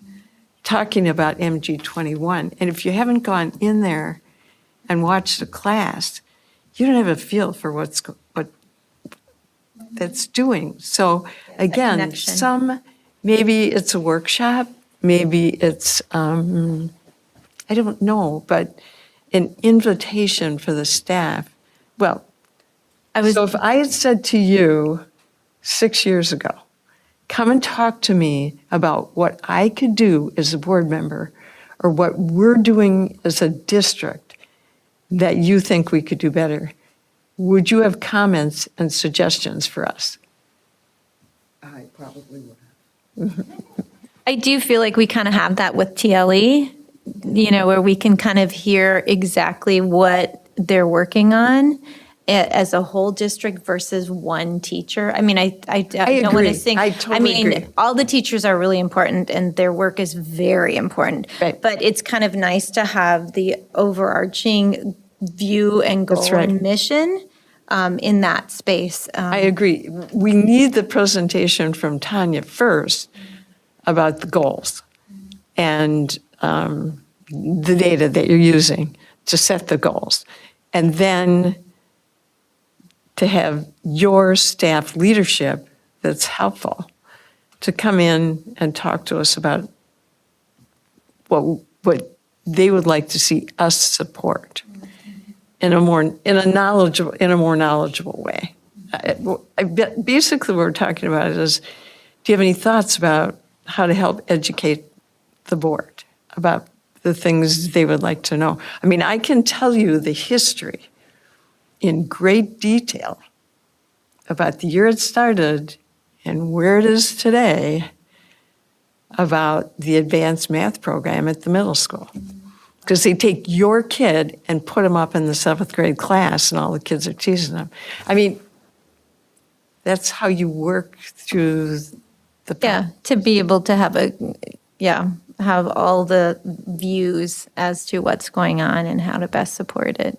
talking about MG21. And if you haven't gone in there and watched a class, you don't have a feel for what that's doing. So again, maybe it's a workshop, maybe it's, I don't know, but an invitation for the staff. Well, so if I had said to you 6 years ago, come and talk to me about what I could do as a board member or what we're doing as a district that you think we could do better, would you have comments and suggestions for us? I probably would have. I do feel like we kind of have that with TLE, where we can kind of hear exactly what they're working on as a whole district versus one teacher. I mean, I don't want to think. I totally agree. All the teachers are really important and their work is very important. Right. But it's kind of nice to have the overarching view and goal and mission in that space. I agree. We need the presentation from Tanya first about the goals and the data that you're using to set the goals. And then to have your staff leadership that's helpful to come in and talk to us about what they would like to see us support in a more knowledgeable way. Basically, what we're talking about is, do you have any thoughts about how to help educate the board about the things they would like to know? I mean, I can tell you the history in great detail about the year it started and where it is today about the advanced math program at the middle school. Because they take your kid and put them up in the 7th grade class and all the kids are teasing them. I mean, that's how you work through the... Yeah, to be able to have have all the views as to what's going on and how to best support it.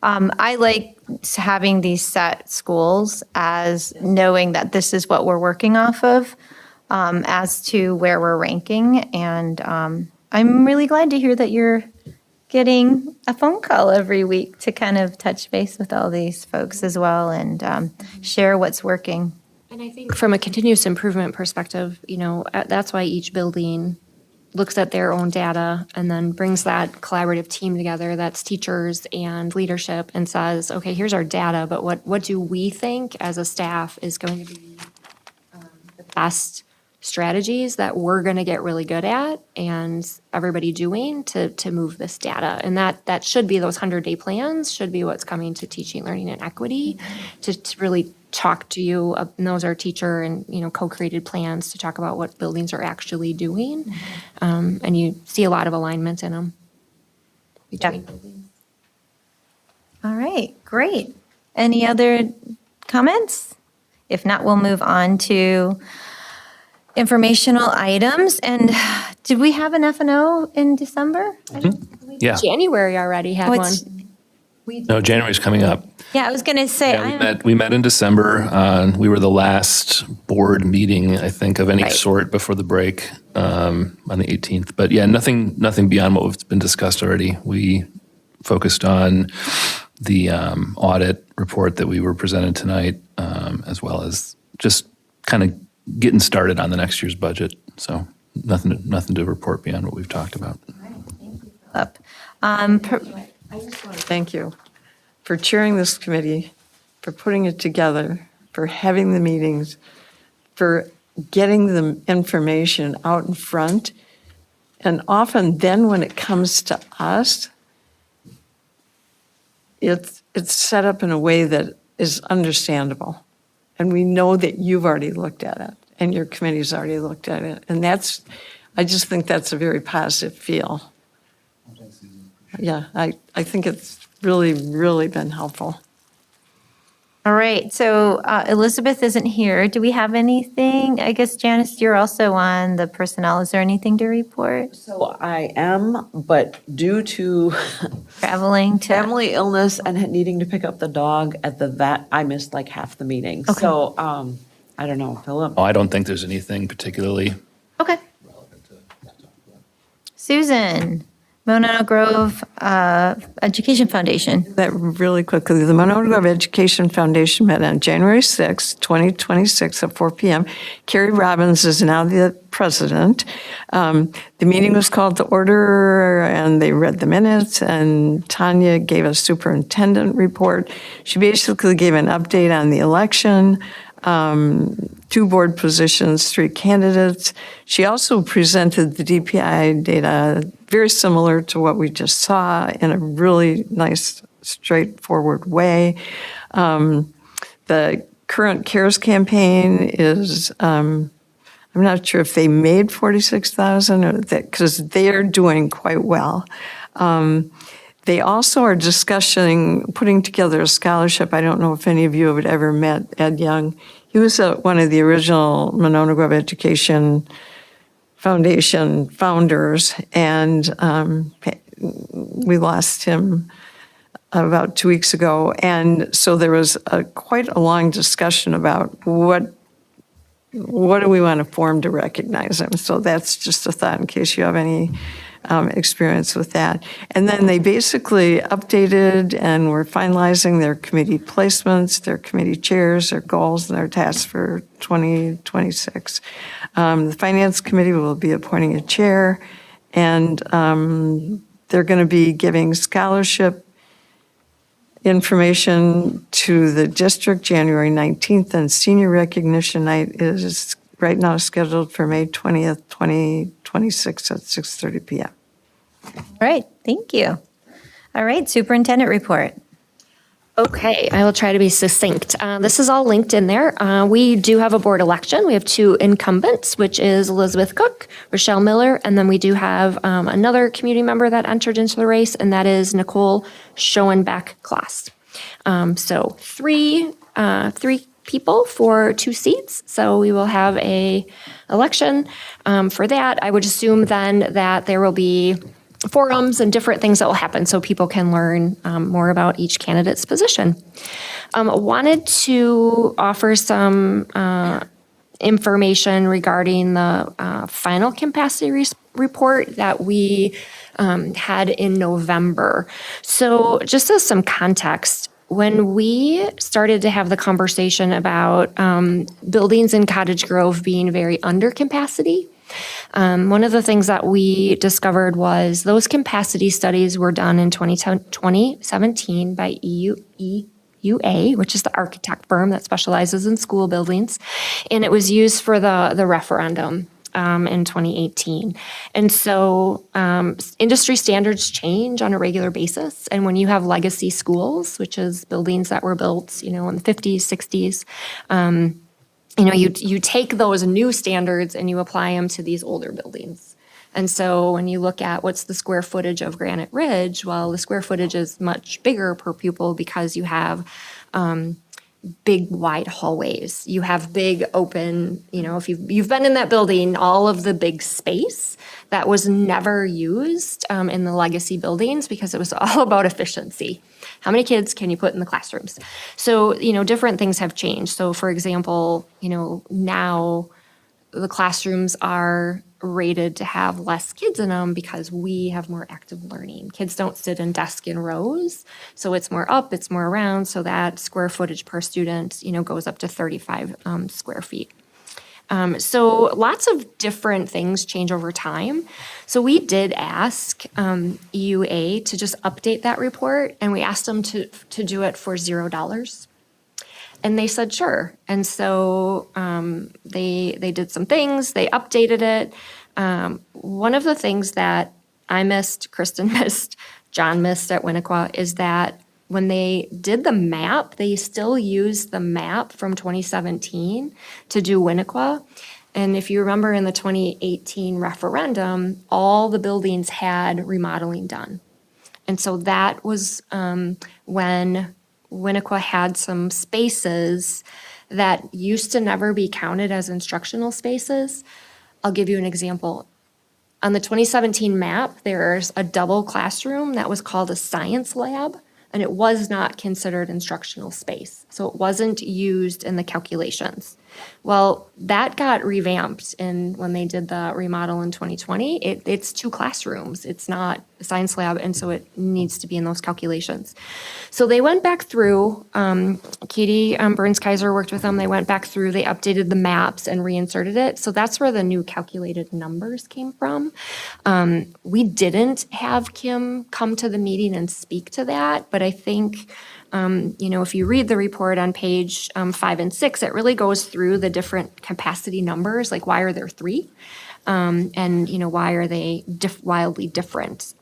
I like having these set schools as knowing that this is what we're working off of as to where we're ranking. And I'm really glad to hear that you're getting a phone call every week to kind of touch base with all these folks as well and share what's working. And I think from a continuous improvement perspective, that's why each building looks at their own data and then brings that collaborative team together, that's teachers and leadership, and says, okay, here's our data, but what do we think as a staff is going to be the best strategies that we're going to get really good at and everybody doing to move this data. And that should be those 100-day plans, should be what's coming to teaching, learning, and equity to really talk to you. And those are teacher and, co-created plans to talk about what buildings are actually doing. And you see a lot of alignment in them. Between buildings. All right, great. Any other comments? If not, we'll move on to informational items. And did we have an F&O in December? Yeah. January already had one. No, January's coming up. Yeah, I was going to say. We met in December. We were the last board meeting, I think, of any sort before the break on the 18th. But yeah, nothing beyond what was been discussed already. We focused on the audit report that we were presented tonight, as well as just kind of getting started on the next year's budget. So nothing to report beyond what we've talked about. I just want to thank you for chairing this committee, for putting it together, for having the meetings, for getting the information out in front. And often then when it comes to us, it's set up in a way that is understandable. And we know that you've already looked at it and your committee's already looked at it. And I just think that's a very positive feel. Yeah, I think it's really, really been helpful. All right, so Elizabeth isn't here. Do we have anything? I guess, Janice, you're also on the personnel. Is there anything to report? So I am, but due to traveling to family illness and needing to pick up the dog at the vet, I missed like half the meeting. Okay. So I don't know, Philip. Oh, I don't think there's anything particularly. Okay. Susan, Monona Grove Education Foundation. That really quickly, the Monona Grove Education Foundation met on January 6, 2026 at 4 p.m. Carrie Robbins is now the president. The meeting was called to order and they read the minutes and Tanya gave a superintendent report. She basically gave an update on the election, 2 board positions, 3 candidates. She also presented the DPI data, very similar to what we just saw, in a really nice, straightforward way. The current CARES campaign is, I'm not sure if they made 46,000 or that, because they are doing quite well. They also are discussing putting together a scholarship. I don't know if any of you have ever met Ed Young. He was one of the original Monona Grove Education Foundation founders, and we lost him about 2 weeks ago. And so there was quite a long discussion about what do we want to form to recognize him. So that's just a thought in case you have any experience with that. And then they basically updated and were finalizing their committee placements, their committee chairs, their goals, and their tasks for 2026. The Finance Committee will be appointing a chair, and they're going to be giving scholarship information to the district January 19th, and senior recognition night is right now scheduled for May 20th, 2026 at 6:30 p.m. All right, thank you. All right, superintendent report. Okay, I will try to be succinct. This is all linked in there. We do have a board election. We have 2 incumbents, which is Elizabeth Cook, Rochelle Miller, and then we do have another community member that entered into the race, and that is Nicole Schoenbeck-Class. So three people for 2 seats. So we will have a election for that. I would assume then that there will be forums and different things that will happen so people can learn more about each candidate's position. Wanted to offer some information regarding the final capacity report that we had in November. So just as some context, when we started to have the conversation about buildings in Cottage Grove being very under capacity, one of the things that we discovered was those capacity studies were done in 2017 by EUA, which is the architect firm that specializes in school buildings, and it was used for the referendum in 2018. And so industry standards change on a regular basis, and when you have legacy schools, which is buildings that were built, in the 50s, 60s, you take those new standards and you apply them to these older buildings. And so when you look at what's the square footage of Granite Ridge, well, the square footage is much bigger per pupil because you have big wide hallways. You have big open, if you've been in that building, all of the big space that was never used in the legacy buildings because it was all about efficiency. How many kids can you put in the classrooms? So, different things have changed. So, for example, now the classrooms are rated to have less kids in them because we have more active learning. Kids don't sit in desk in rows, so it's more up, it's more around, so that square footage per student, goes up to 35 square feet. So lots of different things change over time. So we did ask EUA to just update that report, and we asked them to do it for $0. And they said, sure. And so they did some things, they updated it. One of the things that I missed, Kirsten missed, John missed at Winnequa is that when they did the map, they still used the map from 2017 to do Winnequa. And if you remember in the 2018 referendum, all the buildings had remodeling done. And so that was when Winnequa had some spaces that used to never be counted as instructional spaces. I'll give you an example. On the 2017 map, there's a double classroom that was called a science lab, and it was not considered instructional space. So it wasn't used in the calculations. Well, that got revamped when they did the remodel in 2020. It's 2 classrooms. It's not a science lab, and so it needs to be in those calculations. So they went back through, Katie Burns-Kaiser worked with them. They went back through, they updated the maps and reinserted it. So that's where the new calculated numbers came from. We didn't have Kim come to the meeting and speak to that, but I think if you read the report on page 5 and 6, it really goes through the different capacity numbers, like why are there 3? And why are they wildly different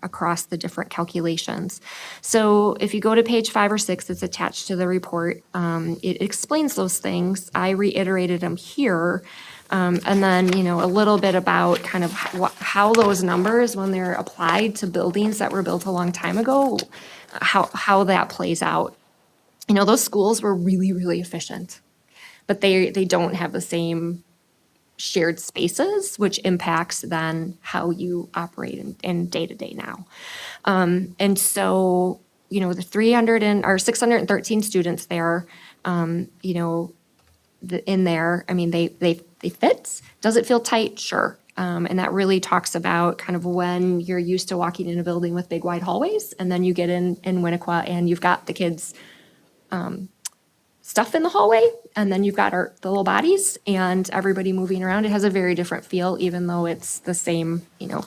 across the different calculations? So if you go to page 5 or 6, it's attached to the report. It explains those things. I reiterated them here. And then, a little bit about kind of how those numbers, when they're applied to buildings that were built a long time ago, how that plays out. Those schools were really, really efficient, but they don't have the same shared spaces, which impacts then how you operate in day-to-day now. And so, the 613 students there, in there, they fit. Does it feel tight? Sure. And that really talks about kind of when you're used to walking in a building with big wide hallways, and then you get in Winnequa and you've got the kids' stuff in the hallway, and then you've got the little bodies and everybody moving around. It has a very different feel, even though it's the same,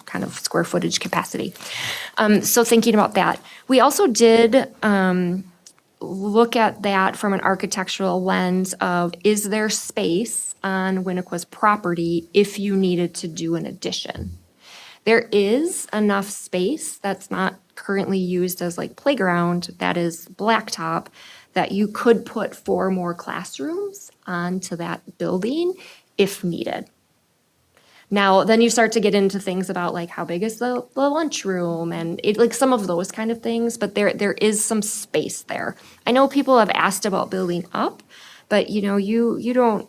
kind of square footage capacity. So thinking about that, we also did look at that from an architectural lens of, is there space on Winnequa's property if you needed to do an addition? There is enough space that's not currently used as like playground, that is blacktop, that you could put 4 more classrooms onto that building if needed. Now, then you start to get into things about like how big is the lunchroom and like some of those kind of things, but there is some space there. I know people have asked about building up, But, you know, you don't,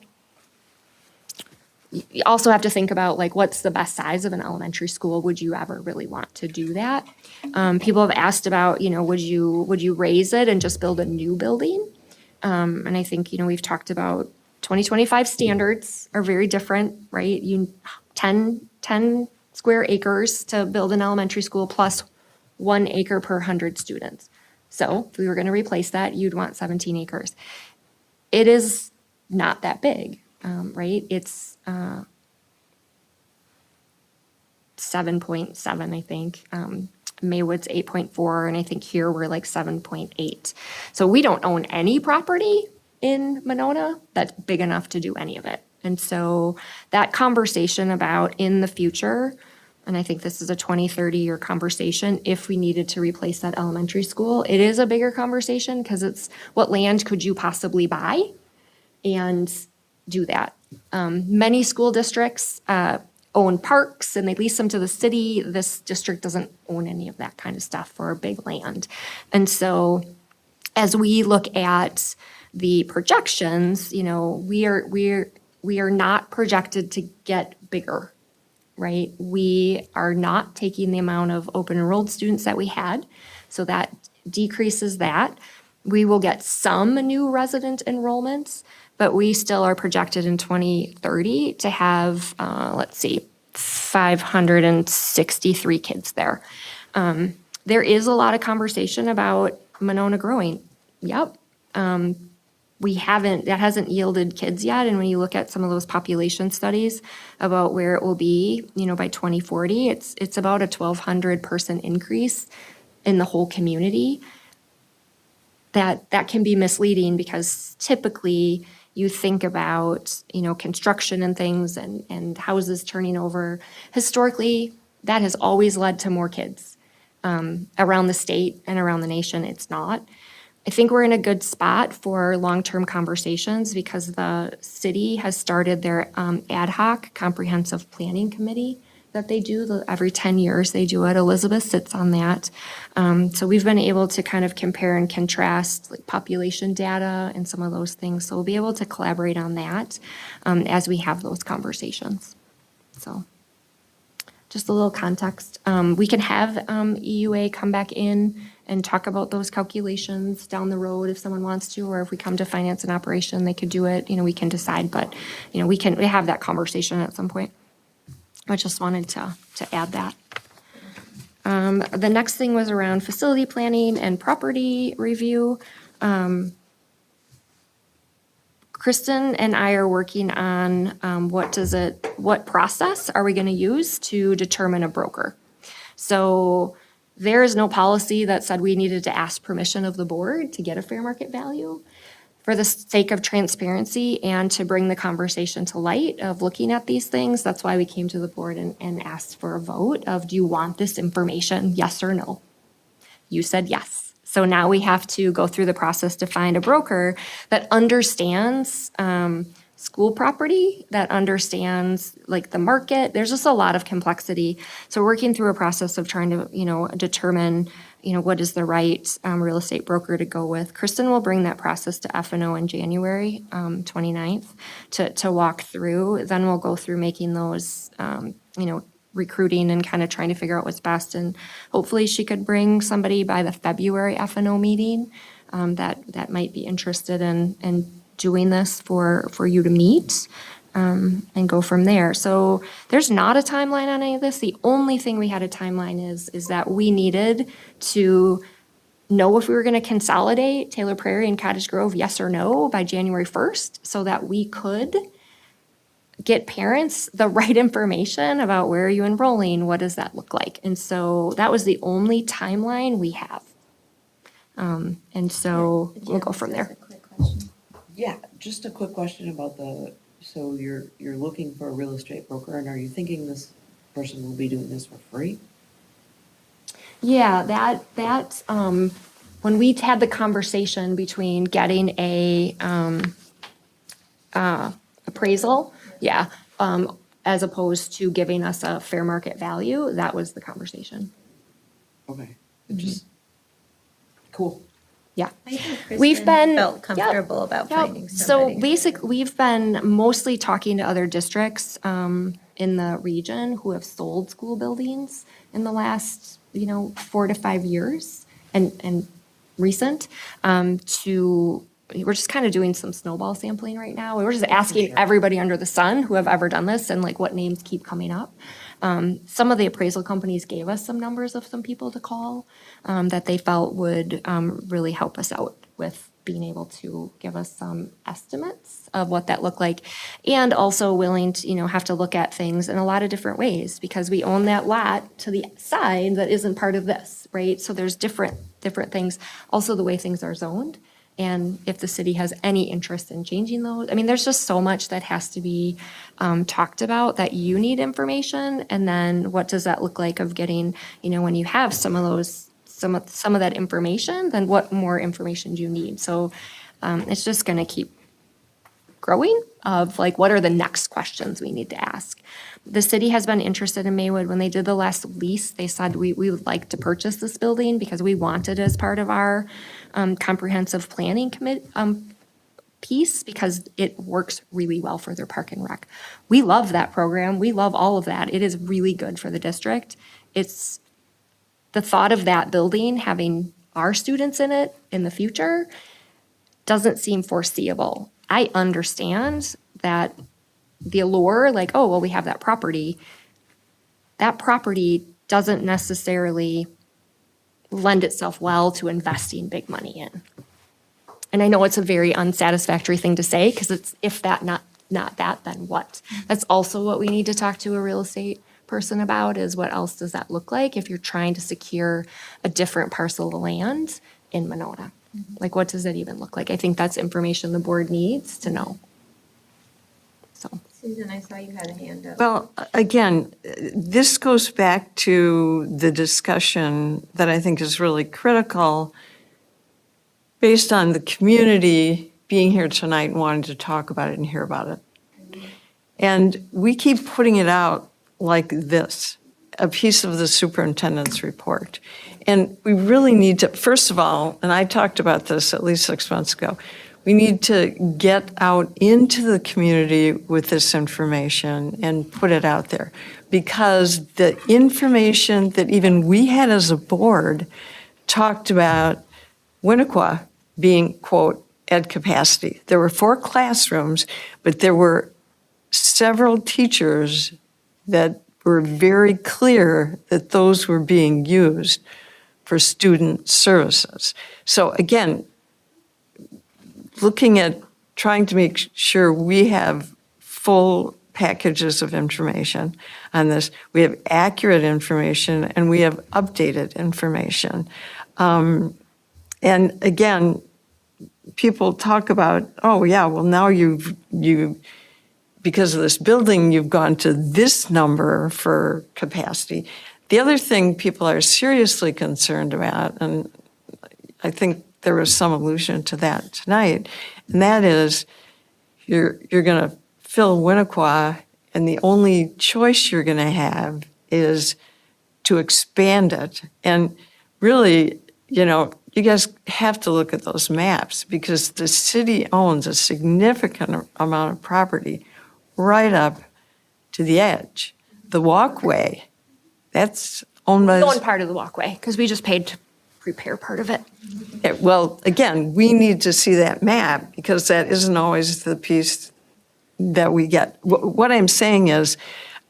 you also have to think about like, what's the best size of an elementary school? Would you ever really want to do that? People have asked about, you know, would you raise it and just build a new building? And I think, you know, we've talked about 2025 standards are very different, right? 10 square acres to build an elementary school plus 1 acre per 100 students. So if we were going to replace that, you'd want 17 acres. It is not that big, right? It's 7.7, I think. Maywood's 8.4, and I think here we're like 7.8. So we don't own any property in Monona that's big enough to do any of it. And so that conversation about in the future, and I think this is a 20, 30-year conversation, if we needed to replace that elementary school, it is a bigger conversation because it's what land could you possibly buy and do that. Many school districts own parks and they lease them to the city. This district doesn't own any of that kind of stuff for big land. And so as we look at the projections, you know, we are not projected to get bigger, right? We are not taking the amount of open enrolled students that we had. So that decreases that. We will get some new resident enrollments, but we still are projected in 2030 to have, 563 kids there. There is a lot of conversation about Monona growing. Yep. That hasn't yielded kids yet. And when you look at some of those population studies about where it will be, you know, by 2040, it's about a 1,200 person increase in the whole community. That can be misleading because typically you think about, you know, construction and things and houses turning over. Historically, that has always led to more kids around the state and around the nation. It's not. I think we're in a good spot for long-term conversations because the city has started their ad hoc comprehensive planning committee that they do. Every 10 years they do it. Elizabeth sits on that. So we've been able to kind of compare and contrast like population data and some of those things. So we'll be able to collaborate on that as we have those conversations. So just a little context. We can have EUA come back in and talk about those calculations down the road if someone wants to, or if we come to finance and operation, they could do it. You know, we can decide, but you know, we have that conversation at some point. I just wanted to add that. The next thing was around facility planning and property review. Kristen and I are working on what process are we going to use to determine a broker? So there is no policy that said we needed to ask permission of the board to get a fair market value. For the sake of transparency and to bring the conversation to light of looking at these things, that's why we came to the board and asked for a vote of, do you want this information, yes or no? You said yes. So now we have to go through the process to find a broker that understands school property, that understands like the market. There's just a lot of complexity. So working through a process of trying to, you know, determine, you know, what is the right real estate broker to go with. Kristen will bring that process to F&O in January 29th to walk through. Then we'll go through making those, you know, recruiting and kind of trying to figure out what's best. And hopefully she could bring somebody by the February F&O meeting that might be interested in doing this for you to meet. And go from there. So there's not a timeline on any of this. The only thing we had a timeline is that we needed to know if we were going to consolidate Taylor Prairie and Cottage Grove, yes or no, by January 1st, so that we could get parents the right information about where are you enrolling, what does that look like. And so that was the only timeline we have. And so we'll go from there. Yeah, just a quick question about so you're looking for a real estate broker, and are you thinking this person will be doing this for free? Yeah, that when we had the conversation between getting a appraisal, as opposed to giving us a fair market value, that was the conversation. Okay, just cool. Yeah. I think We've Kristen been felt comfortable about finding So somebody. basically, we've been mostly talking to other districts in the region who have sold school buildings in the last, 4 to 5 years and recent we're just kind of doing some snowball sampling right now. We're just asking everybody under the sun who have ever done this and like what names keep coming up. Some of the appraisal companies gave us some numbers of some people to call that they felt would really help us out with being able to give us some estimates of what that looked like, and also willing to, have to look at things in a lot of different ways because we own that lot to the side that isn't part of this, right? So there's different things. Also, the way things are zoned. And if the city has any interest in changing those, I mean, there's just so much that has to be talked about that you need information. And then what does that look like of getting, when you have some of those, some of that information, then what more information do you need? So it's just going to keep growing of like, what are the next questions we need to ask? The city has been interested in Maywood. When they did the last lease, they said we would like to purchase this building because we want it as part of our comprehensive planning piece because it works really well for their park and rec. We love that program. We love all of that. It is really good for the district. It's the thought of that building having our students in it in the future doesn't seem foreseeable. I understand that the allure, like, oh, well, we have that property. That property doesn't necessarily lend itself well to investing big money in. And I know it's a very unsatisfactory thing to say because it's if that, not that, then what? That's also what we need to talk to a real estate person about is what else does that look like if you're trying to secure a different parcel of land in Monona? Like, what does it even look like? I think that's information the board needs to know. So, Susan, I saw you had a hand up. Well, again, this goes back to the discussion that I think is really critical based on the community being here tonight and wanting to talk about it and hear about it. And we keep putting it out like this, a piece of the superintendent's report. And we really need to, first of all, and I talked about this at least 6 months ago, we need to get out into the community with this information and put it out there. Because the information that even we had as a board talked about Winnequa being, quote, at capacity. There were 4 classrooms, but there were several teachers that were very clear that those were being used for student services. So again, looking at trying to make sure we have full packages of information on this, we have accurate information and we have updated information. And again, people talk about, oh yeah, well now you've because of this building, you've gone to this number for capacity. The other thing people are seriously concerned about, and I think there was some allusion to that tonight, and that is you're going to fill Winnequa, and the only choice you're going to have is to expand it. And really, you guys have to look at those maps because the city owns a significant amount of property right up to the edge. The walkway, that's owned by... Going part of the walkway, because we just paid to prepare part of it. Well, again, we need to see that map because that isn't always the piece that we get. What I'm saying is,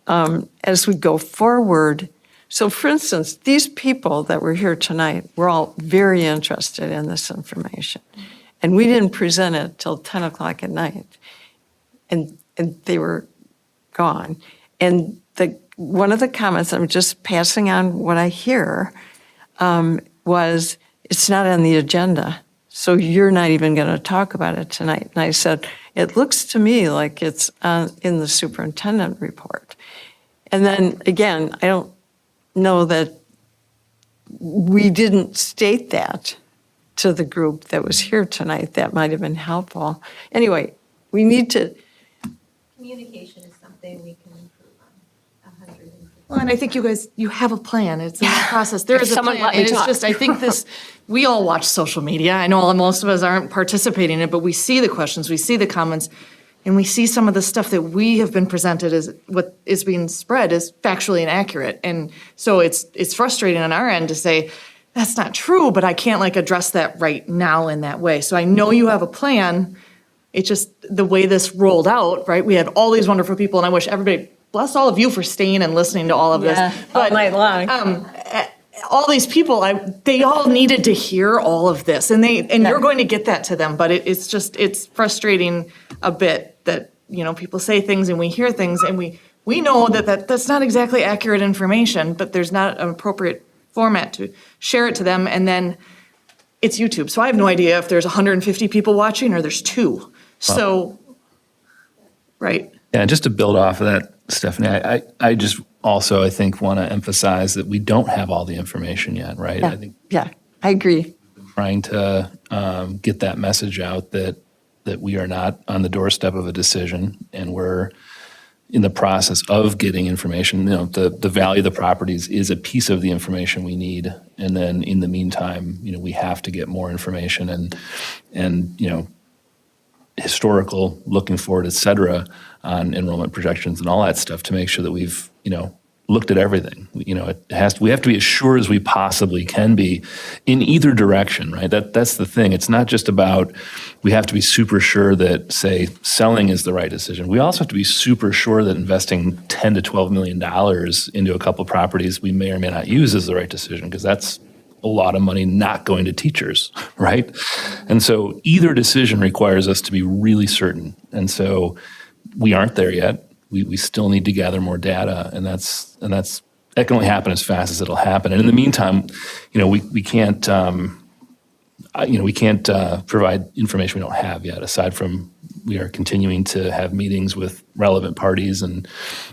as we go forward, so for instance, these people that were here tonight were all very interested in this information. And we didn't present it till 10 o'clock at night. And they were gone. And one of the comments, I'm just passing on what I hear, was, it's not on the agenda, so you're not even going to talk about it tonight. And I said, it looks to me like it's in the superintendent report. And then, again, I don't know that we didn't state that to the group that was here tonight. That might have been helpful. Anyway, we need to... Communication is something we can improve on 100%. Well, and I think you guys, you have a plan. It's in the process. There is a Someone plan. let me And it's talk. just, I think we all watch social media. I know most of us aren't participating in it, but we see the questions, we see the comments, and we see some of the stuff that we have been presented as what is being spread is factually inaccurate. And so it's frustrating on our end to say, that's not true, but I can't like address that right now in that way. So I know you have a plan. It's just the way this rolled out, right? We had all these wonderful people, and I wish everybody, bless all of you for staying and listening to all of this. All night long. All these people, they all needed to hear all of this, and you're going to get that to them. But it's frustrating a bit that people say things and we hear things, and we know that's not exactly accurate information, but there's not an appropriate format to share it to them, and then it's YouTube. So I have no idea if there's 150 people watching or there's 2. So, right. Yeah, just to build off of that, Stephanie, I just also, I think, want to emphasize that we don't have all the information yet, right? Yeah, I think I agree. trying to get that message out that we are not on the doorstep of a decision, and we're in the process of getting information. The value of the properties is a piece of the information we need, and then in the meantime, we have to get more information and historical, looking forward, et cetera, on enrollment projections and all that stuff to make sure that we've, looked at everything. We have to be as sure as we possibly can be in either direction, right? That's the thing. It's not just about, we have to be super sure that, say, selling is the right decision. We also have to be super sure that investing $10 to $12 million into a couple properties we may or may not use is the right decision, because that's a lot of money not going to teachers, right? And so either decision requires us to be really certain. And so we aren't there yet. We still need to gather more data, and that can only happen as fast as it'll happen. And in the meantime, we can't provide information we don't have yet. Aside from, we are continuing to have meetings with relevant parties and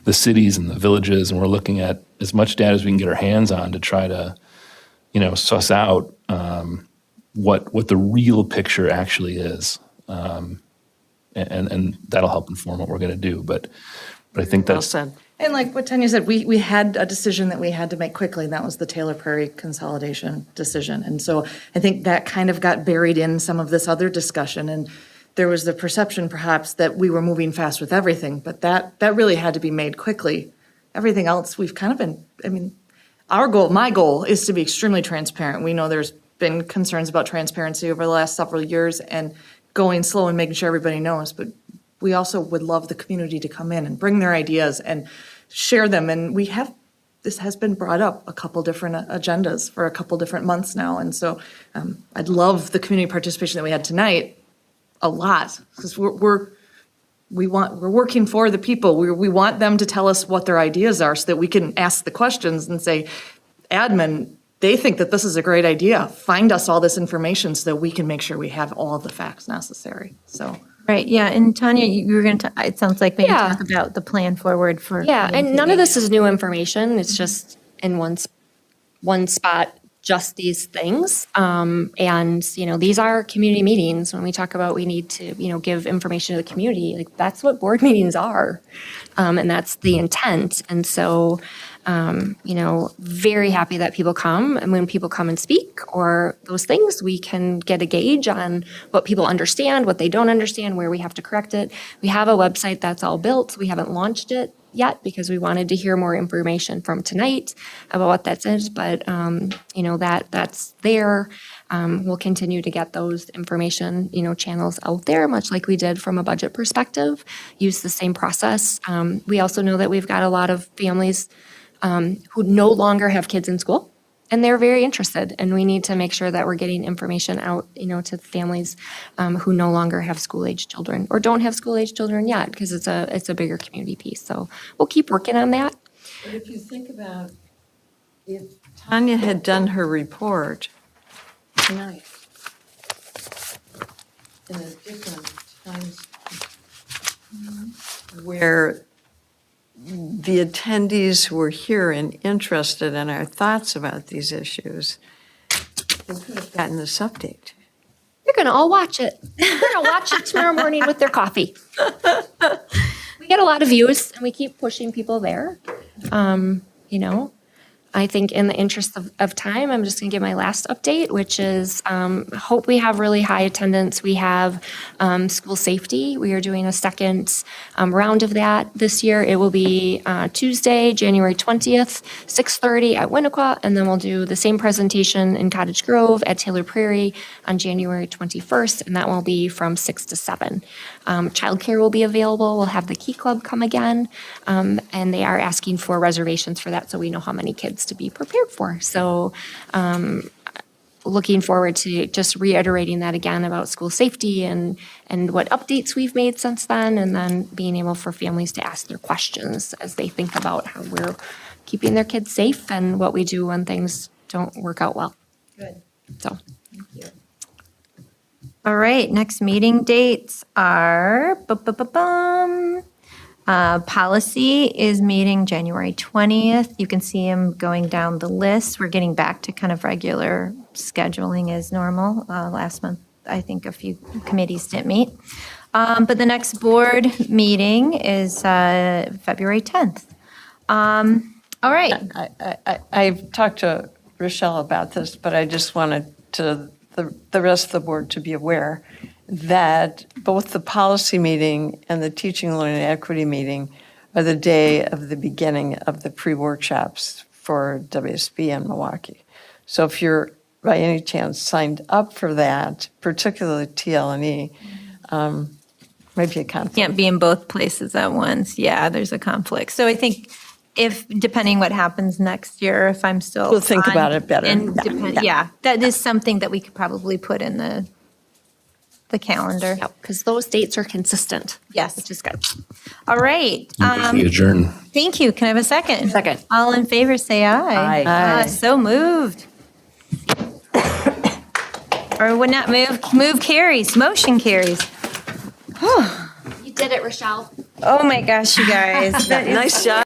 the cities and the villages, and we're looking at as much data as we can get our hands on to try to suss out what the real picture actually is, and that'll help inform what we're going to do. But I think that's well said. And like what Tanya said, we had a decision that we had to make quickly, and that was the Taylor Prairie consolidation decision. And so I think that kind of got buried in some of this other discussion, and there was the perception perhaps that we were moving fast with everything, but that really had to be made quickly. Everything else, we've kind of been, my goal is to be extremely transparent. We know there's been concerns about transparency over the last several years and going slow and making sure everybody knows, but we also would love the community to come in and bring their ideas and share them. And this has been brought up a couple different agendas for a couple different months now. And so I'd love the community participation that we had tonight a lot, because we're working for the people. We want them to tell us what their ideas are so that we can ask the questions and say, admin, they think that this is a great idea. Find us all this information so that we can make sure we have all the facts necessary. So. Right, yeah, and Tanya, you were going to, it sounds like maybe talk about the plan forward for. Yeah, and none of this is new information. It's just in one spot, just these things. And, these are community meetings. When we talk about we need to, give information to the community, like that's what board meetings are. And that's the intent. And so, very happy that people come. And when people come and speak or those things, we can get a gauge on what people understand, what they don't understand, where we have to correct it. We have a website that's all built. We haven't launched it yet because we wanted to hear more information from tonight about what that is. But, that's there. We'll continue to get those information, channels out there, much like we did from a budget perspective, use the same process. We also know that we've got a lot of families who no longer have kids in school, and they're very interested, and we need to make sure that we're getting information out, to families who no longer have school-age children or don't have school-age children yet, because it's a bigger community piece. So we'll keep working on that. But if you think about if Tanya had done her report tonight in a different time where the attendees were here and interested in our thoughts about these issues, they could have gotten this update. You're going to all watch it. They're going to watch it tomorrow morning with their coffee. We get a lot of views, and we keep pushing people there. I think in the interest of time, I'm just going to give my last update, which is hope we have really high attendance. We have school safety. We are doing a second round of that this year. It will be Tuesday, January 20th, 6:30 at Winnequa, and then we'll do the same presentation in Cottage Grove at Taylor Prairie on January 21st, and that will be from 6 to 7. Childcare will be available. We'll have the Key Club come again, and they are asking for reservations for that so we know how many kids to be prepared for. So looking forward to just reiterating that again about school safety and what updates we've made since then, and then being able for families to ask their questions as they think about how we're keeping their kids safe and what we do when things don't work out well. Good. So. Thank you. All right, next meeting dates are, policy is meeting January 20th. You can see them going down the list. We're getting back to kind of regular scheduling as normal. Last month, I think a few committees didn't meet. But the next board meeting is February 10th. All right. I've talked to Rochelle about this, but I just wanted to the rest of the board to be aware that both the policy meeting and the teaching, learning, and equity meeting are the day of the beginning of the pre-workshops for WSB in Milwaukee. So if you're by any chance signed up for that, particularly TL&E, might be a conflict. Can't be in both places at once. Yeah, there's a conflict. So I think if, depending what happens next year, if I'm still. We'll think about it better. And Yeah. that is something that we could probably put in the calendar. Because those dates are consistent. Yes. Which is good. All right. We adjourn. Thank you. Can I have a second? Second. All in favor, say aye. Aye. So moved. Or would not move carries, motion carries. You did it, Rochelle. Oh my gosh, you guys. That is Nice job.